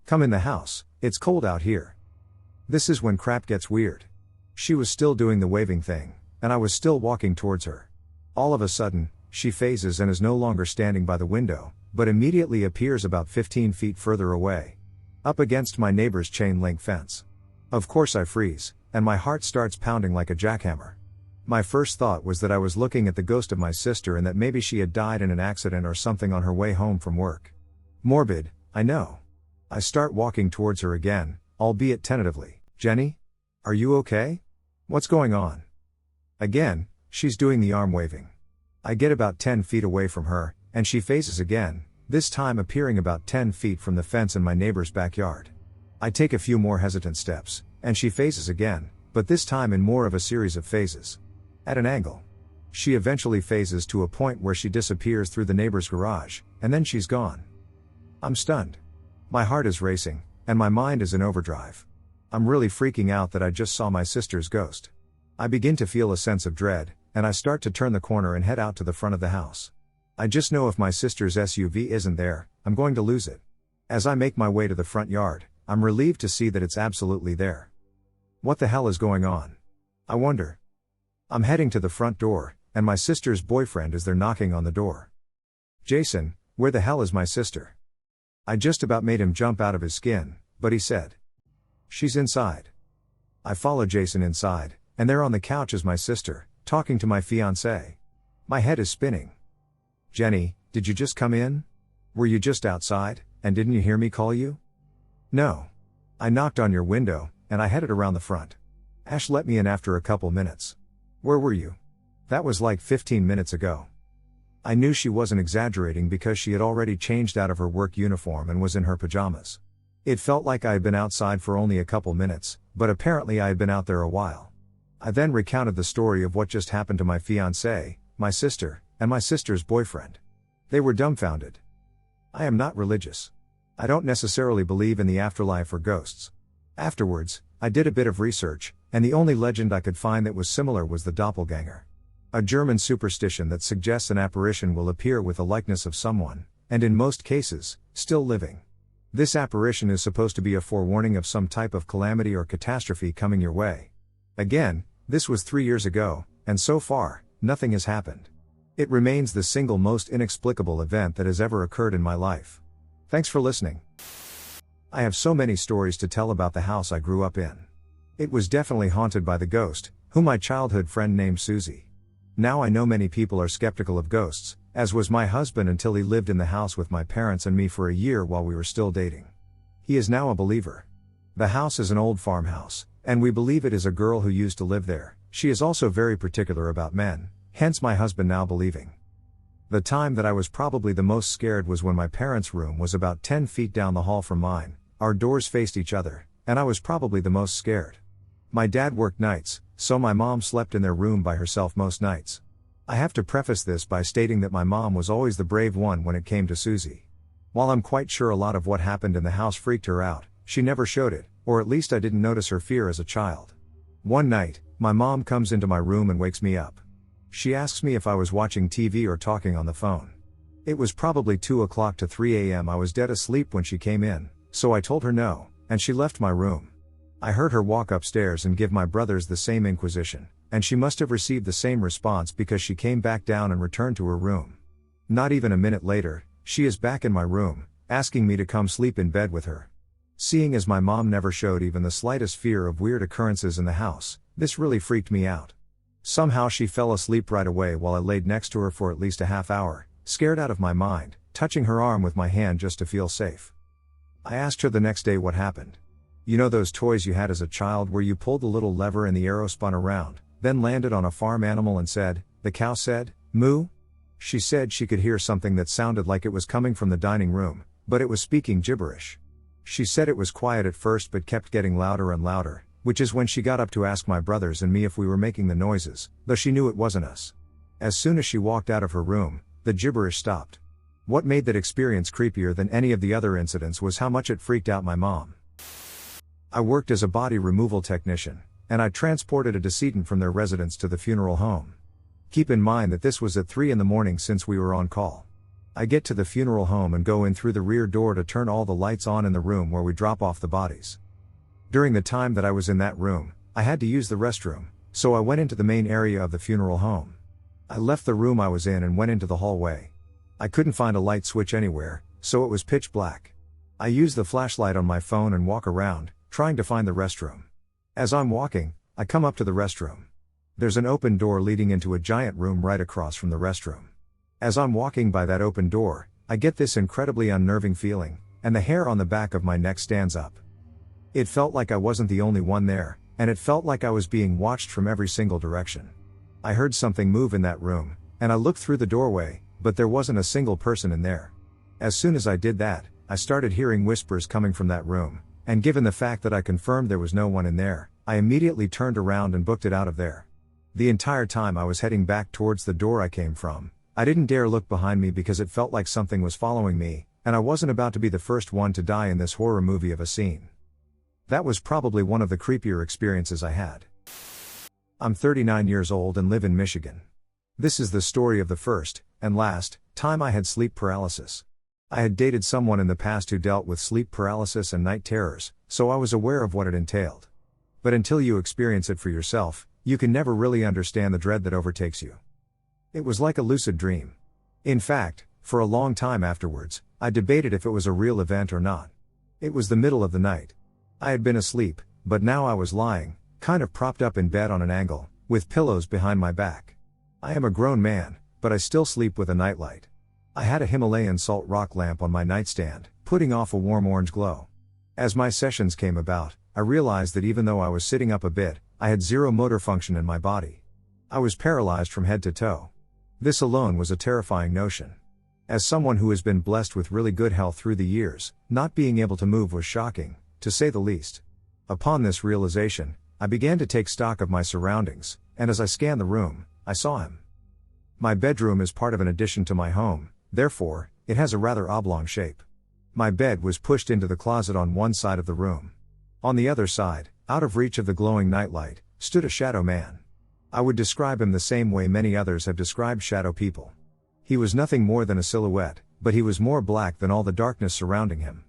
Come in the house, it's cold out here." This is when crap gets weird. She was still doing the waving thing, and I was still walking towards her. All of a sudden, she phases and is no longer standing by the window, but immediately appears about 15 feet further away, up against my neighbor's chain link fence. Of course I freeze, and my heart starts pounding like a jackhammer. My first thought was that I was looking at the ghost of my sister and that maybe she had died in an accident or something on her way home from work. Morbid, I know. I start walking towards her again, albeit tentatively. "Jenny? Are you okay? What's going on?" Again, she's doing the arm waving. I get about 10 feet away from her, and she phases again, this time appearing about 10 feet from the fence in my neighbor's backyard. I take a few more hesitant steps, and she phases again, but this time in more of a series of phases. At an angle. She eventually phases to a point where she disappears through the neighbor's garage, and then she's gone. I'm stunned. My heart is racing, and my mind is in overdrive. I'm really freaking out that I just saw my sister's ghost. I begin to feel a sense of dread, and I start to turn the corner and head out to the front of the house. I just know if my sister's SUV isn't there, I'm going to lose it. As I make my way to the front yard, I'm relieved to see that it's absolutely there. What the hell is going on? I wonder. I'm heading to the front door, and my sister's boyfriend is there knocking on the door. "Jason, where the hell is my sister?" I just about made him jump out of his skin, but he said, "She's inside." I follow Jason inside, and there on the couch is my sister, talking to my fiancé. My head is spinning. "Jenny, did you just come in? Were you just outside, and didn't you hear me call you?" "No. I knocked on your window, and I headed around the front. Ash let me in after a couple minutes." "Where were you?" "That was like 15 minutes ago." I knew she wasn't exaggerating because she had already changed out of her work uniform and was in her pajamas. It felt like I had been outside for only a couple minutes, but apparently I had been out there a while. I then recounted the story of what just happened to my fiancé, my sister, and my sister's boyfriend. They were dumbfounded. I am not religious. I don't necessarily believe in the afterlife or ghosts. Afterwards, I did a bit of research, and the only legend I could find that was similar was the Doppelgänger. A German superstition that suggests an apparition will appear with the likeness of someone, and in most cases, still living. This apparition is supposed to be a forewarning of some type of calamity or catastrophe coming your way. Again, this was 3 years ago, and so far, nothing has happened. It remains the single most inexplicable event that has ever occurred in my life. Thanks for listening. I have so many stories to tell about the house I grew up in. It was definitely haunted by the ghost, whom my childhood friend named Suzie. Now I know many people are skeptical of ghosts, as was my husband until he lived in the house with my parents and me for a year while we were still dating. He is now a believer. The house is an old farmhouse, and we believe it is a girl who used to live there. She is also very particular about men, hence my husband now believing. The time that I was probably the most scared was when my parents' room was about 10 feet down the hall from mine, our doors faced each other, and I was probably the most scared. My dad worked nights, so my mom slept in their room by herself most nights. I have to preface this by stating that my mom was always the brave one when it came to Suzie. While I'm quite sure a lot of what happened in the house freaked her out, she never showed it, or at least I didn't notice her fear as a child. One night, my mom comes into my room and wakes me up. She asks me if I was watching TV or talking on the phone. It was probably 2 o'clock to 3 a.m. I was dead asleep when she came in, so I told her no, and she left my room. I heard her walk upstairs and give my brothers the same inquisition, and she must have received the same response because she came back down and returned to her room. Not even a minute later, she is back in my room, asking me to come sleep in bed with her. Seeing as my mom never showed even the slightest fear of weird occurrences in the house, this really freaked me out. Somehow she fell asleep right away while I laid next to her for at least a half hour, scared out of my mind, touching her arm with my hand just to feel safe. I asked her the next day what happened. You know those toys you had as a child where you pulled the little lever and the arrow spun around, then landed on a farm animal and said, "The cow said, moo?" She said she could hear something that sounded like it was coming from the dining room, but it was speaking gibberish. She said it was quiet at first but kept getting louder and louder, which is when she got up to ask my brothers and me if we were making the noises, though she knew it wasn't us. As soon as she walked out of her room, the gibberish stopped. What made that experience creepier than any of the other incidents was how much it freaked out my mom. I worked as a body removal technician, and I transported a decedent from their residence to the funeral home. Keep in mind that this was at 3 in the morning since we were on call. I get to the funeral home and go in through the rear door to turn all the lights on in the room where we drop off the bodies. During the time that I was in that room, I had to use the restroom, so I went into the main area of the funeral home. I left the room I was in and went into the hallway. I couldn't find a light switch anywhere, so it was pitch black. I used the flashlight on my phone and walk around, trying to find the restroom. As I'm walking, I come up to the restroom. There's an open door leading into a giant room right across from the restroom. As I'm walking by that open door, I get this incredibly unnerving feeling, and the hair on the back of my neck stands up. It felt like I wasn't the only one there, and it felt like I was being watched from every single direction. I heard something move in that room, and I looked through the doorway, but there wasn't a single person in there. As soon as I did that, I started hearing whispers coming from that room, and given the fact that I confirmed there was no one in there, I immediately turned around and booked it out of there. The entire time I was heading back towards the door I came from, I didn't dare look behind me because it felt like something was following me, and I wasn't about to be the first one to die in this horror movie of a scene. That was probably one of the creepier experiences I had. I'm 39 years old and live in Michigan. This is the story of the first, and last, time I had sleep paralysis. I had dated someone in the past who dealt with sleep paralysis and night terrors, so I was aware of what it entailed. But until you experience it for yourself, you can never really understand the dread that overtakes you. It was like a lucid dream. In fact, for a long time afterwards, I debated if it was a real event or not. It was the middle of the night. I had been asleep, but now I was lying, kind of propped up in bed on an angle, with pillows behind my back. I am a grown man, but I still sleep with a nightlight. I had a Himalayan salt rock lamp on my nightstand, putting off a warm orange glow. As my sessions came about, I realized that even though I was sitting up a bit, I had zero motor function in my body. I was paralyzed from head to toe. This alone was a terrifying notion. As someone who has been blessed with really good health through the years, not being able to move was shocking, to say the least. Upon this realization, I began to take stock of my surroundings, and as I scanned the room, I saw him. My bedroom is part of an addition to my home, therefore, it has a rather oblong shape. My bed was pushed into the closet on one side of the room. On the other side, out of reach of the glowing nightlight, stood a shadow man. I would describe him the same way many others have described shadow people. He was nothing more than a silhouette, but he was more black than all the darkness surrounding him.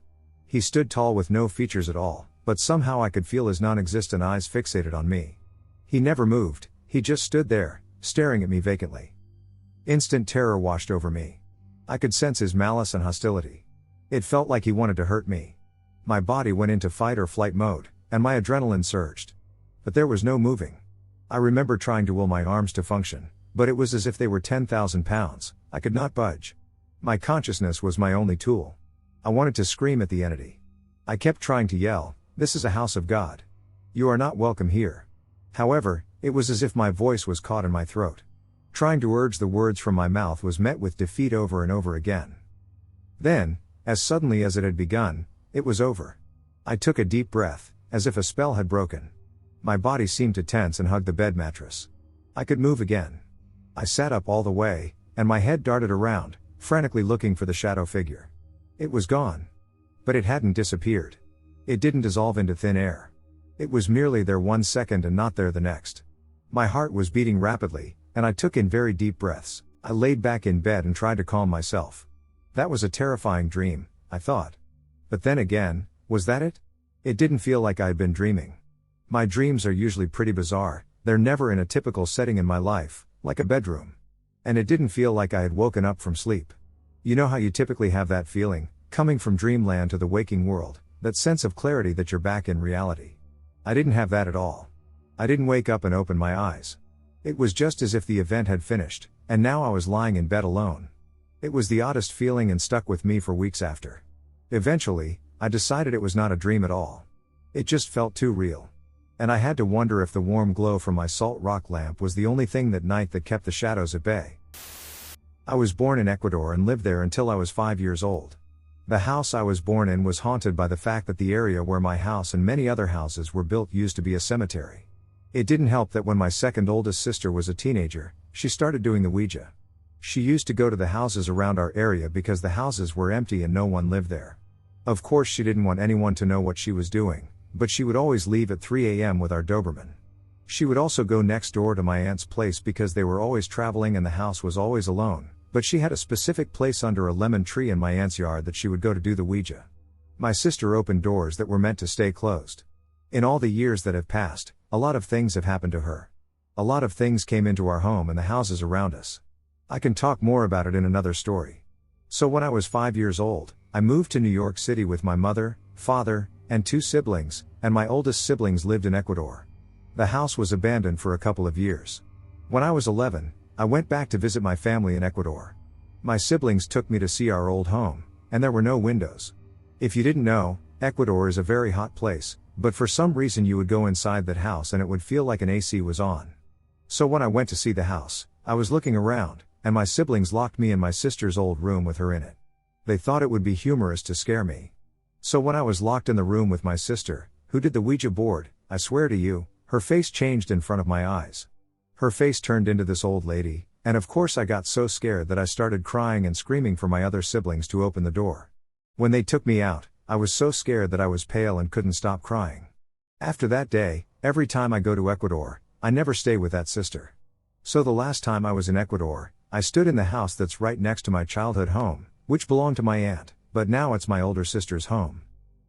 He stood tall with no features at all, but somehow I could feel his non-existent eyes fixated on me. He never moved, he just stood there, staring at me vacantly. Instant terror washed over me. I could sense his malice and hostility. It felt like he wanted to hurt me. My body went into fight or flight mode, and my adrenaline surged. But there was no moving. I remember trying to will my arms to function, but it was as if they were 10,000 pounds, I could not budge. My consciousness was my only tool. I wanted to scream at the entity. I kept trying to yell, "This is a house of God. You are not welcome here." However, it was as if my voice was caught in my throat. Trying to urge the words from my mouth was met with defeat over and over again. Then, as suddenly as it had begun, it was over. I took a deep breath, as if a spell had broken. My body seemed to tense and hug the bed mattress. I could move again. I sat up all the way, and my head darted around, frantically looking for the shadow figure. It was gone. But it hadn't disappeared. It didn't dissolve into thin air. It was merely there 1 second and not there the next. My heart was beating rapidly, and I took in very deep breaths. I laid back in bed and tried to calm myself. That was a terrifying dream, I thought. But then again, was that it? It didn't feel like I had been dreaming. My dreams are usually pretty bizarre, they're never in a typical setting in my life, like a bedroom. And it didn't feel like I had woken up from sleep. You know how you typically have that feeling, coming from dreamland to the waking world, that sense of clarity that you're back in reality. I didn't have that at all. I didn't wake up and open my eyes. It was just as if the event had finished, and now I was lying in bed alone. It was the oddest feeling and stuck with me for weeks after. Eventually, I decided it was not a dream at all. It just felt too real. And I had to wonder if the warm glow from my salt rock lamp was the only thing that night that kept the shadows at bay. I was born in Ecuador and lived there until I was 5 years old. The house I was born in was haunted by the fact that the area where my house and many other houses were built used to be a cemetery. It didn't help that when my second oldest sister was a teenager, she started doing the Ouija. She used to go to the houses around our area because the houses were empty and no one lived there. Of course she didn't want anyone to know what she was doing, but she would always leave at 3 a.m. with our Doberman. She would also go next door to my aunt's place because they were always traveling and the house was always alone, but she had a specific place under a lemon tree in my aunt's yard that she would go to do the Ouija. My sister opened doors that were meant to stay closed. In all the years that have passed, a lot of things have happened to her. A lot of things came into our home and the houses around us. I can talk more about it in another story. So when I was 5 years old, I moved to New York City with my mother, father, and 2 siblings, and my oldest siblings lived in Ecuador. The house was abandoned for a couple of years. When I was 11, I went back to visit my family in Ecuador. My siblings took me to see our old home, and there were no windows. If you didn't know, Ecuador is a very hot place, but for some reason you would go inside that house and it would feel like an AC was on. So when I went to see the house, I was looking around, and my siblings locked me in my sister's old room with her in it. They thought it would be humorous to scare me. So when I was locked in the room with my sister, who did the Ouija board, I swear to you, her face changed in front of my eyes. Her face turned into this old lady, and of course I got so scared that I started crying and screaming for my other siblings to open the door. When they took me out, I was so scared that I was pale and couldn't stop crying. After that day, every time I go to Ecuador, I never stay with that sister. So the last time I was in Ecuador, I stood in the house that's right next to my childhood home, which belonged to my aunt, but now it's my older sister's home.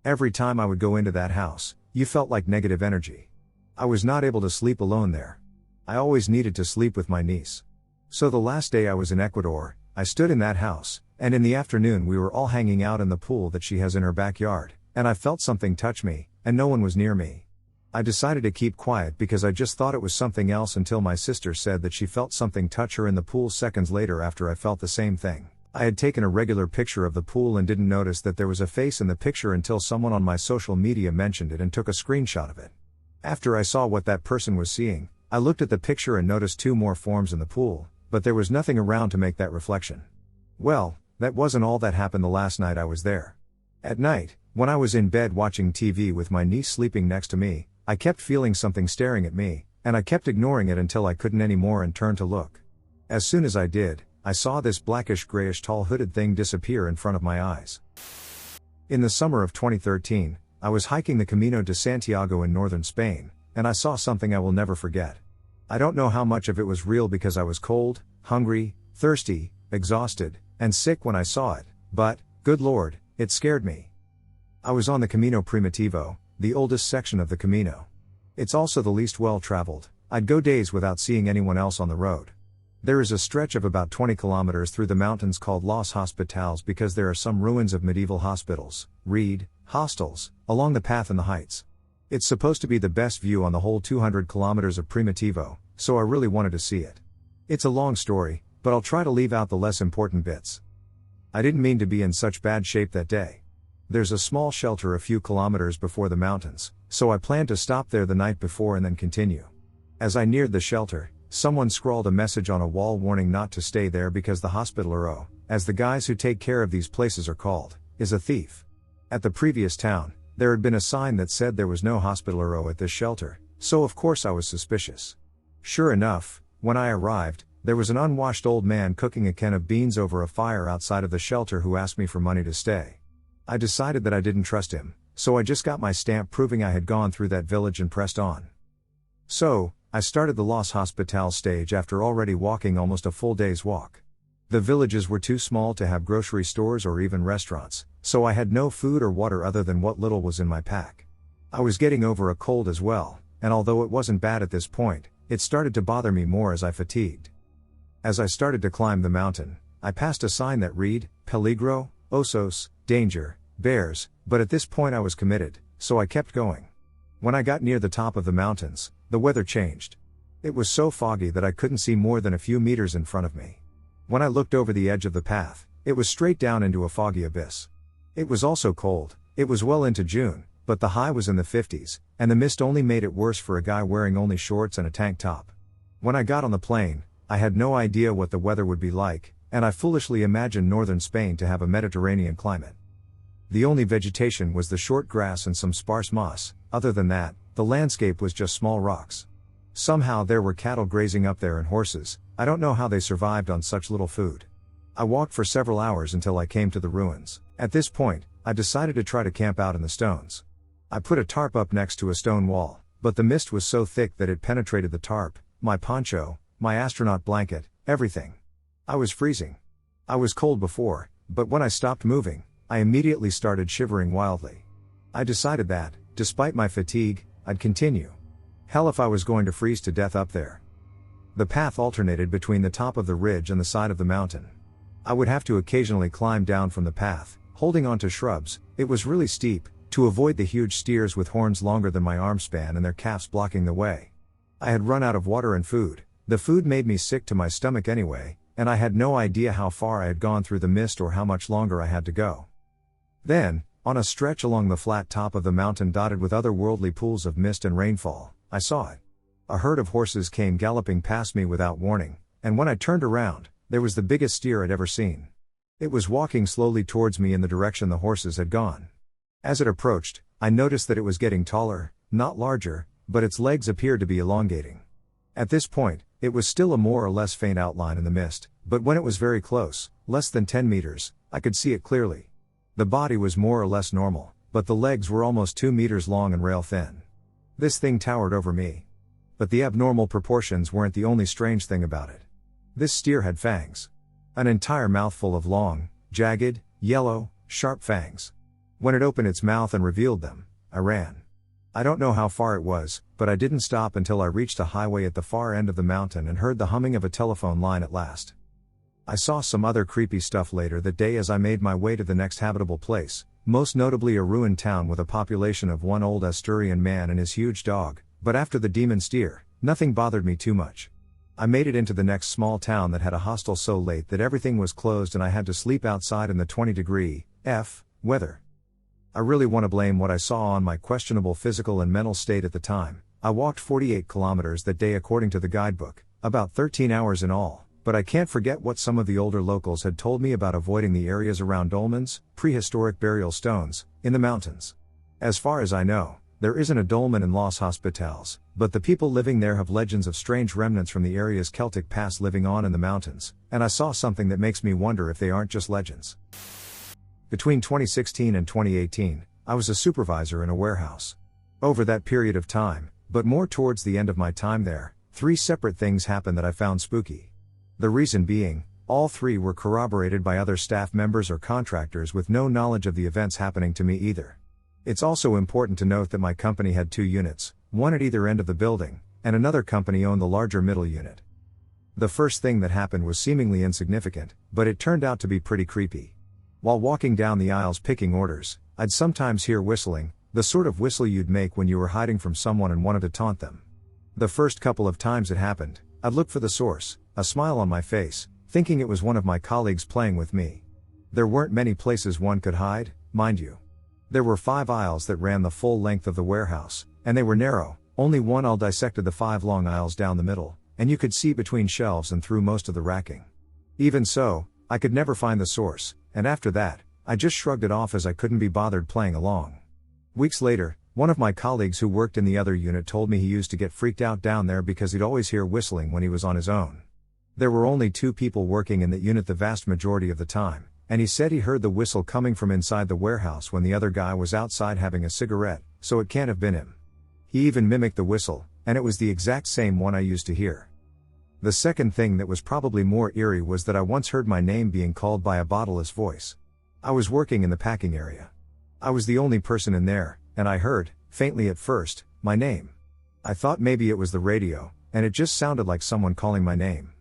Every time I would go into that house, you felt like negative energy. I was not able to sleep alone there. I always needed to sleep with my niece. So the last day I was in Ecuador, I stood in that house, and in the afternoon we were all hanging out in the pool that she has in her backyard, and I felt something touch me, and no one was near me. I decided to keep quiet because I just thought it was something else until my sister said that she felt something touch her in the pool seconds later after I felt the same thing. I had taken a regular picture of the pool and didn't notice that there was a face in the picture until someone on my social media mentioned it and took a screenshot of it. After I saw what that person was seeing, I looked at the picture and noticed 2 more forms in the pool, but there was nothing around to make that reflection. Well, that wasn't all that happened the last night I was there. At night, when I was in bed watching TV with my niece sleeping next to me, I kept feeling something staring at me, and I kept ignoring it until I couldn't anymore and turned to look. As soon as I did, I saw this blackish-grayish tall hooded thing disappear in front of my eyes. In the summer of 2013, I was hiking the Camino de Santiago in northern Spain, and I saw something I will never forget. I don't know how much of it was real because I was cold, hungry, thirsty, exhausted, and sick when I saw it, but, good Lord, it scared me. I was on the Camino Primitivo, the oldest section of the Camino. It's also the least well-traveled. I'd go days without seeing anyone else on the road. There is a stretch of about 20 kilometers through the mountains called Los Hospitales because there are some ruins of medieval hospitals, hostels, along the path in the heights. It's supposed to be the best view on the whole 200 kilometers of Primitivo, so I really wanted to see it. It's a long story, but I'll try to leave out the less important bits. I didn't mean to be in such bad shape that day. There's a small shelter a few kilometers before the mountains, so I planned to stop there the night before and then continue. As I neared the shelter, someone scrawled a message on a wall warning not to stay there because the hospitalero, as the guys who take care of these places are called, is a thief. At the previous town, there had been a sign that said there was no hospitalero at this shelter, so of course I was suspicious. Sure enough, when I arrived, there was an unwashed old man cooking a can of beans over a fire outside of the shelter who asked me for money to stay. I decided that I didn't trust him, so I just got my stamp proving I had gone through that village and pressed on. So, I started the Los Hospitales stage after already walking almost a full day's walk. The villages were too small to have grocery stores or even restaurants, so I had no food or water other than what little was in my pack. I was getting over a cold as well, and although it wasn't bad at this point, it started to bother me more as I fatigued. As I started to climb the mountain, I passed a sign that read, "Peligro, osos, danger, bears," but at this point I was committed, so I kept going. When I got near the top of the mountains, the weather changed. It was so foggy that I couldn't see more than a few meters in front of me. When I looked over the edge of the path, it was straight down into a foggy abyss. It was also cold. It was well into June, but the high was in the 50s, and the mist only made it worse for a guy wearing only shorts and a tank top. When I got on the plane, I had no idea what the weather would be like, and I foolishly imagined northern Spain to have a Mediterranean climate. The only vegetation was the short grass and some sparse moss. Other than that, the landscape was just small rocks. Somehow there were cattle grazing up there and horses. I don't know how they survived on such little food. I walked for several hours until I came to the ruins. At this point, I decided to try to camp out in the stones. I put a tarp up next to a stone wall, but the mist was so thick that it penetrated the tarp, my poncho, my astronaut blanket, everything. I was freezing. I was cold before, but when I stopped moving, I immediately started shivering wildly. I decided that, despite my fatigue, I'd continue. Hell if I was going to freeze to death up there. The path alternated between the top of the ridge and the side of the mountain. I would have to occasionally climb down from the path, holding onto shrubs. It was really steep, to avoid the huge steers with horns longer than my arm span and their calves blocking the way. I had run out of water and food. The food made me sick to my stomach anyway, and I had no idea how far I had gone through the mist or how much longer I had to go. Then, on a stretch along the flat top of the mountain dotted with otherworldly pools of mist and rainfall, I saw it. A herd of horses came galloping past me without warning, and when I turned around, there was the biggest steer I'd ever seen. It was walking slowly towards me in the direction the horses had gone. As it approached, I noticed that it was getting taller, not larger, but its legs appeared to be elongating. At this point, it was still a more or less faint outline in the mist, but when it was very close, less than 10 meters, I could see it clearly. The body was more or less normal, but the legs were almost 2 meters long and rail thin. This thing towered over me. But the abnormal proportions weren't the only strange thing about it. This steer had fangs. An entire mouthful of long, jagged, yellow, sharp fangs. When it opened its mouth and revealed them, I ran. I don't know how far it was, but I didn't stop until I reached a highway at the far end of the mountain and heard the humming of a telephone line at last. I saw some other creepy stuff later that day as I made my way to the next habitable place, most notably a ruined town with a population of one old Asturian man and his huge dog, but after the demon steer, nothing bothered me too much. I made it into the next small town that had a hostel so late that everything was closed and I had to sleep outside in the 20-degree weather. I really want to blame what I saw on my questionable physical and mental state at the time. I walked 48 kilometers that day according to the guidebook, about 13 hours in all, but I can't forget what some of the older locals had told me about avoiding the areas around dolmens, prehistoric burial stones, in the mountains. As far as I know, there isn't a dolmen in Los Hospitales, but the people living there have legends of strange remnants from the area's Celtic past living on in the mountains, and I saw something that makes me wonder if they aren't just legends. Between 2016 and 2018, I was a supervisor in a warehouse. Over that period of time, but more towards the end of my time there, 3 separate things happened that I found spooky. The reason being, all 3 were corroborated by other staff members or contractors with no knowledge of the events happening to me either. It's also important to note that my company had 2 units, one at either end of the building, and another company owned the larger middle unit. The first thing that happened was seemingly insignificant, but it turned out to be pretty creepy. While walking down the aisles picking orders, I'd sometimes hear whistling, the sort of whistle you'd make when you were hiding from someone and wanted to taunt them. The first couple of times it happened, I'd look for the source, a smile on my face, thinking it was one of my colleagues playing with me. There weren't many places one could hide, mind you. There were 5 aisles that ran the full length of the warehouse, and they were narrow, only one aisle dissected the 5 long aisles down the middle, and you could see between shelves and through most of the racking. Even so, I could never find the source, and after that, I just shrugged it off as I couldn't be bothered playing along. Weeks later, one of my colleagues who worked in the other unit told me he used to get freaked out down there because he'd always hear whistling when he was on his own. There were only 2 people working in that unit the vast majority of the time, and he said he heard the whistle coming from inside the warehouse when the other guy was outside having a cigarette, so it can't have been him. He even mimicked the whistle, and it was the exact same one I used to hear. The second thing that was probably more eerie was that I once heard my name being called by a bodiless voice. I was working in the packing area. I was the only person in there, and I heard, faintly at first, my name. I thought maybe it was the radio, and it just sounded like someone calling my name.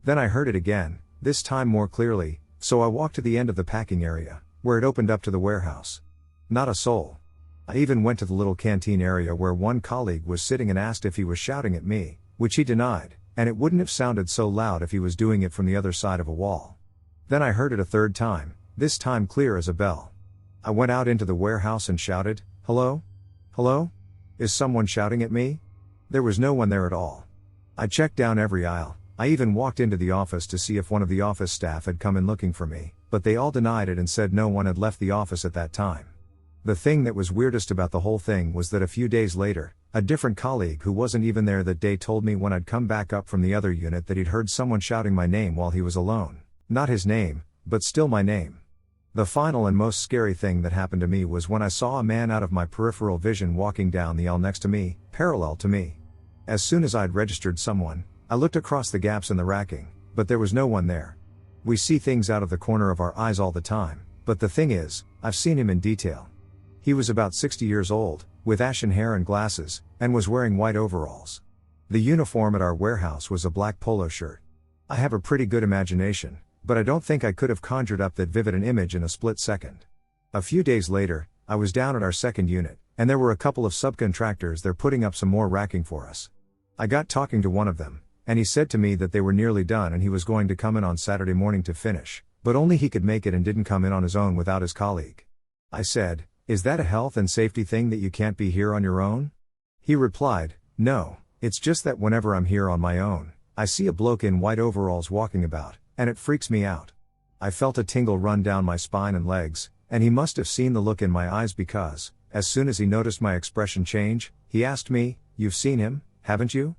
Then I heard it again, this time more clearly, so I walked to the end of the packing area, where it opened up to the warehouse. Not a soul. I even went to the little canteen area where one colleague was sitting and asked if he was shouting at me, which he denied, and it wouldn't have sounded so loud if he was doing it from the other side of a wall. Then I heard it a third time, this time clear as a bell. I went out into the warehouse and shouted, "Hello? Hello? Is someone shouting at me?" There was no one there at all. I checked down every aisle. I even walked into the office to see if one of the office staff had come in looking for me, but they all denied it and said no one had left the office at that time. The thing that was weirdest about the whole thing was that a few days later, a different colleague who wasn't even there that day told me when I'd come back up from the other unit that he'd heard someone shouting my name while he was alone. Not his name, but still my name. The final and most scary thing that happened to me was when I saw a man out of my peripheral vision walking down the aisle next to me, parallel to me. As soon as I'd registered someone, I looked across the gaps in the racking, but there was no one there. We see things out of the corner of our eyes all the time, but the thing is, I've seen him in detail. He was about 60 years old, with ashen hair and glasses, and was wearing white overalls. The uniform at our warehouse was a black polo shirt. I have a pretty good imagination, but I don't think I could have conjured up that vivid an image in a split second. A few days later, I was down at our second unit, and there were a couple of subcontractors there putting up some more racking for us. I got talking to one of them, and he said to me that they were nearly done and he was going to come in on Saturday morning to finish, but only he could make it and didn't come in on his own without his colleague. I said, "Is that a health and safety thing that you can't be here on your own?" He replied, "No, it's just that whenever I'm here on my own, I see a bloke in white overalls walking about, and it freaks me out." I felt a tingle run down my spine and legs, and he must have seen the look in my eyes because, as soon as he noticed my expression change, he asked me, "You've seen him, haven't you?"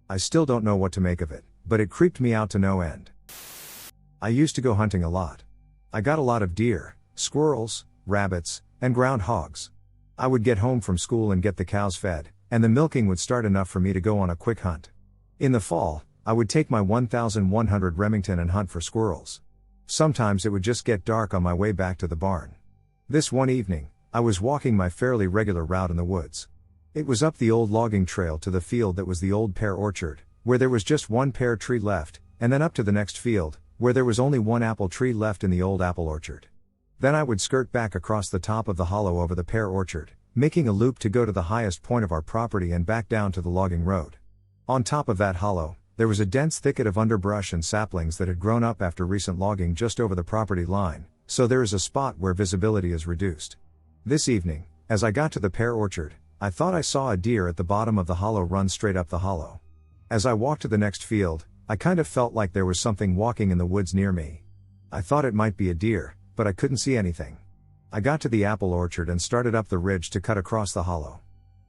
I still don't know what to make of it, but it creeped me out to no end. I used to go hunting a lot. I got a lot of deer, squirrels, rabbits, and groundhogs. I would get home from school and get the cows fed, and the milking would start enough for me to go on a quick hunt. In the fall, I would take my 1100 Remington and hunt for squirrels. Sometimes it would just get dark on my way back to the barn. This one evening, I was walking my fairly regular route in the woods. It was up the old logging trail to the field that was the old pear orchard, where there was just one pear tree left, and then up to the next field, where there was only one apple tree left in the old apple orchard. Then I would skirt back across the top of the hollow over the pear orchard, making a loop to go to the highest point of our property and back down to the logging road. On top of that hollow, there was a dense thicket of underbrush and saplings that had grown up after recent logging just over the property line, so there is a spot where visibility is reduced. This evening, as I got to the pear orchard, I thought I saw a deer at the bottom of the hollow run straight up the hollow. As I walked to the next field, I kind of felt like there was something walking in the woods near me. I thought it might be a deer, but I couldn't see anything. I got to the apple orchard and started up the ridge to cut across the hollow.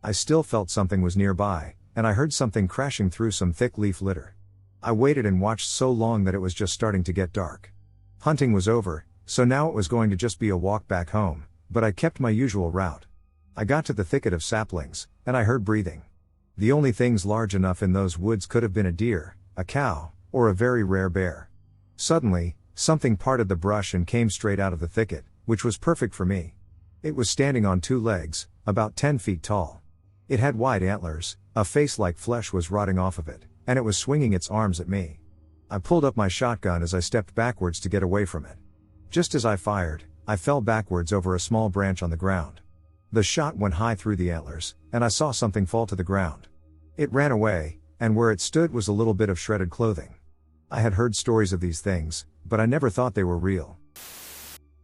I still felt something was nearby, and I heard something crashing through some thick leaf litter. I waited and watched so long that it was just starting to get dark. Hunting was over, so now it was going to just be a walk back home, but I kept my usual route. I got to the thicket of saplings, and I heard breathing. The only things large enough in those woods could have been a deer, a cow, or a very rare bear. Suddenly, something parted the brush and came straight out of the thicket, which was perfect for me. It was standing on two legs, about 10 feet tall. It had wide antlers, a face like flesh was rotting off of it, and it was swinging its arms at me. I pulled up my shotgun as I stepped backwards to get away from it. Just as I fired, I fell backwards over a small branch on the ground. The shot went high through the antlers, and I saw something fall to the ground. It ran away, and where it stood was a little bit of shredded clothing. I had heard stories of these things, but I never thought they were real.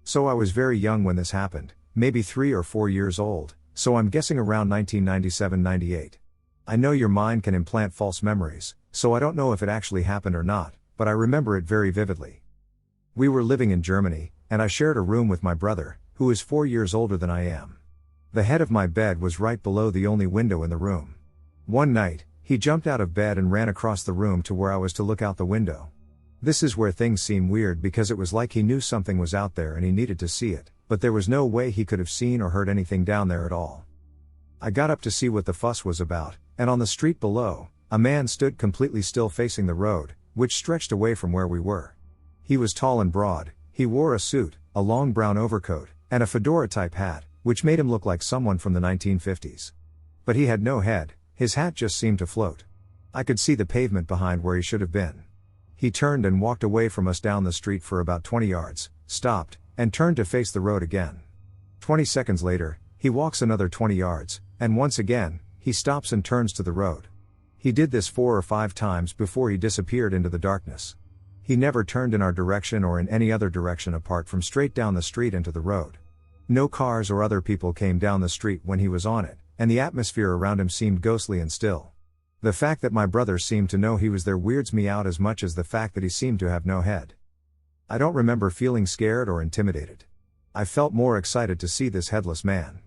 So I was very young when this happened, maybe 3 or 4 years old, so I'm guessing around 1997-98. I know your mind can implant false memories, so I don't know if it actually happened or not, but I remember it very vividly. We were living in Germany, and I shared a room with my brother, who is 4 years older than I am. The head of my bed was right below the only window in the room. One night, he jumped out of bed and ran across the room to where I was to look out the window. This is where things seem weird because it was like he knew something was out there and he needed to see it, but there was no way he could have seen or heard anything down there at all. I got up to see what the fuss was about, and on the street below, a man stood completely still facing the road, which stretched away from where we were. He was tall and broad, he wore a suit, a long brown overcoat, and a fedora-type hat, which made him look like someone from the 1950s. But he had no head, his hat just seemed to float. I could see the pavement behind where he should have been. He turned and walked away from us down the street for about 20 yards, stopped, and turned to face the road again. 20 seconds later, he walks another 20 yards, and once again, he stops and turns to the road. He did this 4 or 5 times before he disappeared into the darkness. He never turned in our direction or in any other direction apart from straight down the street into the road. No cars or other people came down the street when he was on it, and the atmosphere around him seemed ghostly and still. The fact that my brother seemed to know he was there weirds me out as much as the fact that he seemed to have no head. I don't remember feeling scared or intimidated. I felt more excited to see this headless man.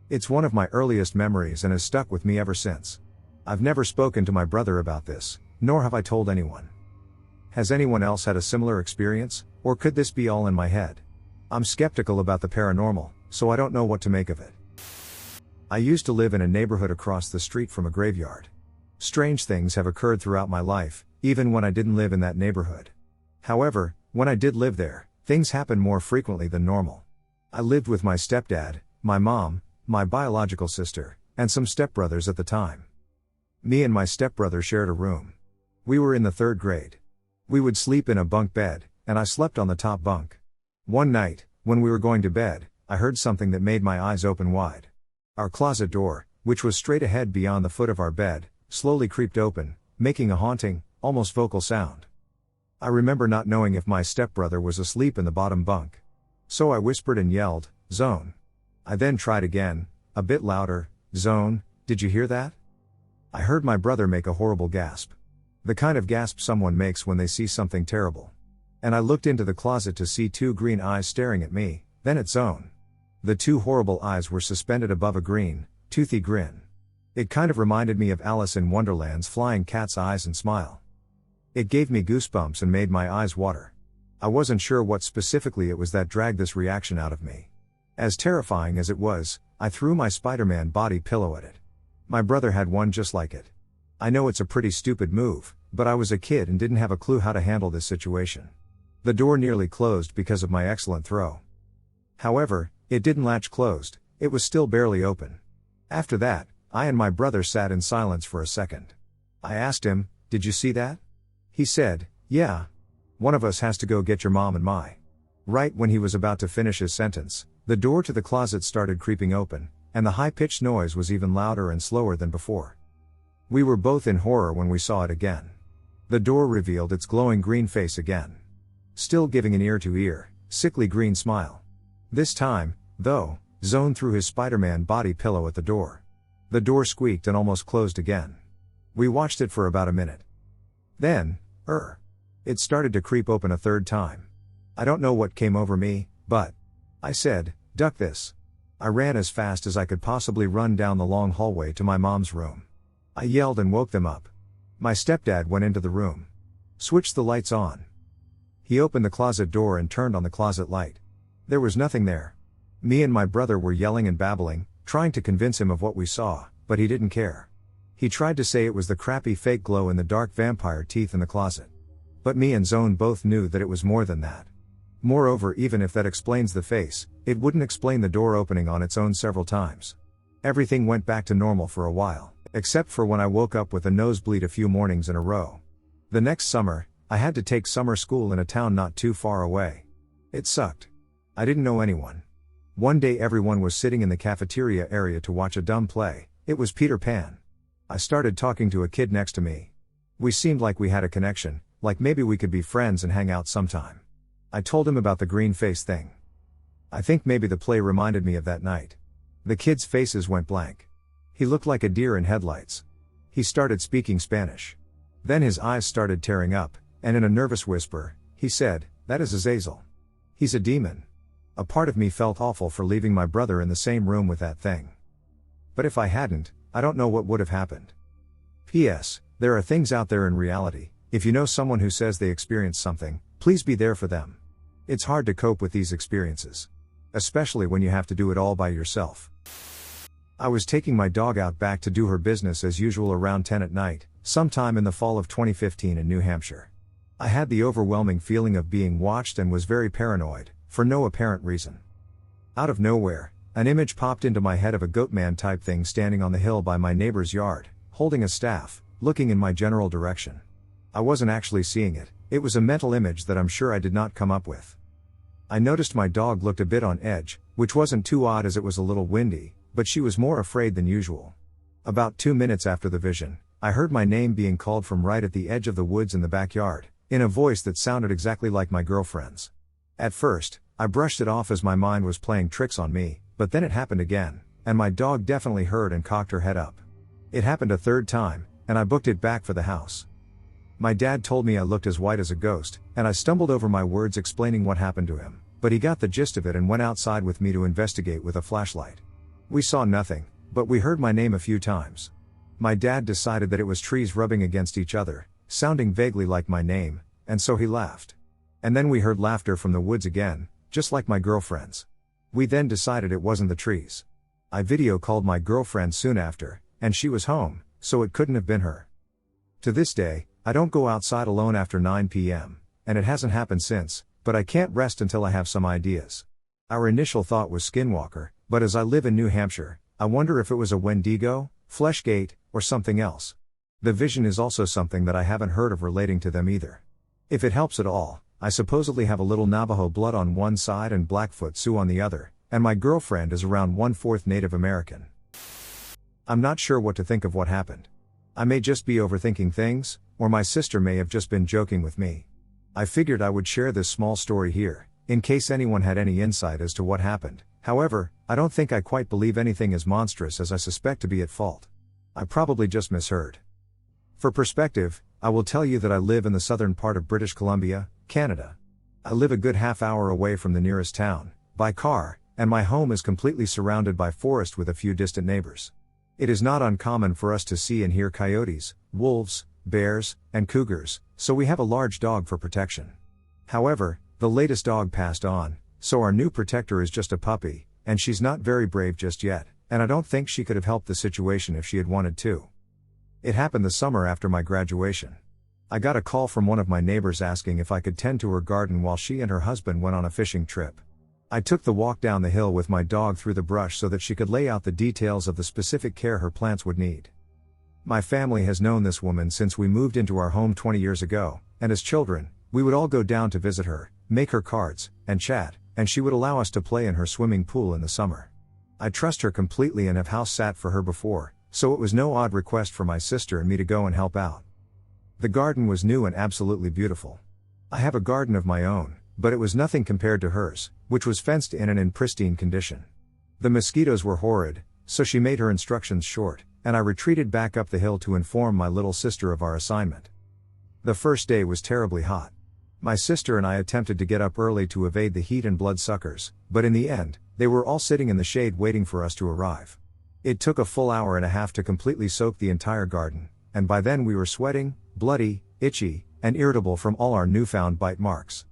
It's one of my earliest memories and has stuck with me ever since. I've never spoken to my brother about this, nor have I told anyone. Has anyone else had a similar experience, or could this be all in my head? I'm skeptical about the paranormal, so I don't know what to make of it. I used to live in a neighborhood across the street from a graveyard. Strange things have occurred throughout my life, even when I didn't live in that neighborhood. However, when I did live there, things happened more frequently than normal. I lived with my stepdad, my mom, my biological sister, and some stepbrothers at the time. Me and my stepbrother shared a room. We were in the 3rd grade. We would sleep in a bunk bed, and I slept on the top bunk. One night, when we were going to bed, I heard something that made my eyes open wide. Our closet door, which was straight ahead beyond the foot of our bed, slowly creaked open, making a haunting, almost vocal sound. I remember not knowing if my stepbrother was asleep in the bottom bunk. So I whispered and yelled, "Zone." I then tried again, a bit louder, "Zone, did you hear that?" I heard my brother make a horrible gasp. The kind of gasp someone makes when they see something terrible. And I looked into the closet to see 2 green eyes staring at me, then at Zone. The 2 horrible eyes were suspended above a green, toothy grin. It kind of reminded me of Alice in Wonderland's flying cat's eyes and smile. It gave me goosebumps and made my eyes water. I wasn't sure what specifically it was that dragged this reaction out of me. As terrifying as it was, I threw my Spider-Man body pillow at it. My brother had one just like it. I know it's a pretty stupid move, but I was a kid and didn't have a clue how to handle this situation. The door nearly closed because of my excellent throw. However, it didn't latch closed, it was still barely open. After that, I and my brother sat in silence for a second. I asked him, "Did you see that?" He said, "Yeah. One of us has to go get your mom and my." Right when he was about to finish his sentence, the door to the closet started creeping open, and the high-pitched noise was even louder and slower than before. We were both in horror when we saw it again. The door revealed its glowing green face again. Still giving an ear-to-ear, sickly green smile. This time, though, Zone threw his Spider-Man body pillow at the door. The door squeaked and almost closed again. We watched it for about a minute. Then, it started to creep open a 3rd time. I don't know what came over me, but I said, "Duck this." I ran as fast as I could possibly run down the long hallway to my mom's room. I yelled and woke them up. My stepdad went into the room. Switched the lights on. He opened the closet door and turned on the closet light. There was nothing there. Me and my brother were yelling and babbling, trying to convince him of what we saw, but he didn't care. He tried to say it was the crappy fake glow in the dark vampire teeth in the closet. But me and Zone both knew that it was more than that. Moreover, even if that explains the face, it wouldn't explain the door opening on its own several times. Everything went back to normal for a while, except for when I woke up with a nosebleed a few mornings in a row. The next summer, I had to take summer school in a town not too far away. It sucked. I didn't know anyone. One day everyone was sitting in the cafeteria area to watch a dumb play. It was Peter Pan. I started talking to a kid next to me. We seemed like we had a connection, like maybe we could be friends and hang out sometime. I told him about the green face thing. I think maybe the play reminded me of that night. The kids' faces went blank. He looked like a deer in headlights. He started speaking Spanish. Then his eyes started tearing up, and in a nervous whisper, he said, "That is Zazil. He's a demon." A part of me felt awful for leaving my brother in the same room with that thing. But if I hadn't, I don't know what would have happened. P.S. There are things out there in reality. If you know someone who says they experienced something, please be there for them. It's hard to cope with these experiences. Especially when you have to do it all by yourself. I was taking my dog out back to do her business as usual around 10 at night, sometime in the fall of 2015 in New Hampshire. I had the overwhelming feeling of being watched and was very paranoid, for no apparent reason. Out of nowhere, an image popped into my head of a Goatman type thing standing on the hill by my neighbor's yard, holding a staff, looking in my general direction. I wasn't actually seeing it, it was a mental image that I'm sure I did not come up with. I noticed my dog looked a bit on edge, which wasn't too odd as it was a little windy, but she was more afraid than usual. About 2 minutes after the vision, I heard my name being called from right at the edge of the woods in the backyard, in a voice that sounded exactly like my girlfriend's. At first, I brushed it off as my mind was playing tricks on me, but then it happened again, and my dog definitely heard and cocked her head up. It happened a third time, and I booked it back for the house. My dad told me I looked as white as a ghost, and I stumbled over my words explaining what happened to him, but he got the gist of it and went outside with me to investigate with a flashlight. We saw nothing, but we heard my name a few times. My dad decided that it was trees rubbing against each other, sounding vaguely like my name, and so he laughed. And then we heard laughter from the woods again, just like my girlfriend's. We then decided it wasn't the trees. I video called my girlfriend soon after, and she was home, so it couldn't have been her. To this day, I don't go outside alone after 9 p.m., and it hasn't happened since, but I can't rest until I have some ideas. Our initial thought was Skinwalker, but as I live in New Hampshire, I wonder if it was a Wendigo, Fleshgate, or something else. The vision is also something that I haven't heard of relating to them either. If it helps at all, I supposedly have a little Navajo blood on one side and Blackfoot Sioux on the other, and my girlfriend is around 1/4 Native American. I'm not sure what to think of what happened. I may just be overthinking things, or my sister may have just been joking with me. I figured I would share this small story here, in case anyone had any insight as to what happened. However, I don't think I quite believe anything as monstrous as I suspect to be at fault. I probably just misheard. For perspective, I will tell you that I live in the southern part of British Columbia, Canada. I live a good half-hour away from the nearest town, by car, and my home is completely surrounded by forest with a few distant neighbors. It is not uncommon for us to see and hear coyotes, wolves, bears, and cougars, so we have a large dog for protection. However, the latest dog passed on, so our new protector is just a puppy, and she's not very brave just yet, and I don't think she could have helped the situation if she had wanted to. It happened the summer after my graduation. I got a call from one of my neighbors asking if I could tend to her garden while she and her husband went on a fishing trip. I took the walk down the hill with my dog through the brush so that she could lay out the details of the specific care her plants would need. My family has known this woman since we moved into our home 20 years ago, and as children, we would all go down to visit her, make her cards, and chat, and she would allow us to play in her swimming pool in the summer. I trust her completely and have house sat for her before, so it was no odd request for my sister and me to go and help out. The garden was new and absolutely beautiful. I have a garden of my own, but it was nothing compared to hers, which was fenced in and in pristine condition. The mosquitoes were horrid, so she made her instructions short, and I retreated back up the hill to inform my little sister of our assignment. The first day was terribly hot. My sister and I attempted to get up early to evade the heat and bloodsuckers, but in the end, they were all sitting in the shade waiting for us to arrive. It took a full hour and a half to completely soak the entire garden, and by then we were sweating, bloody, itchy, and irritable from all our newfound bite marks.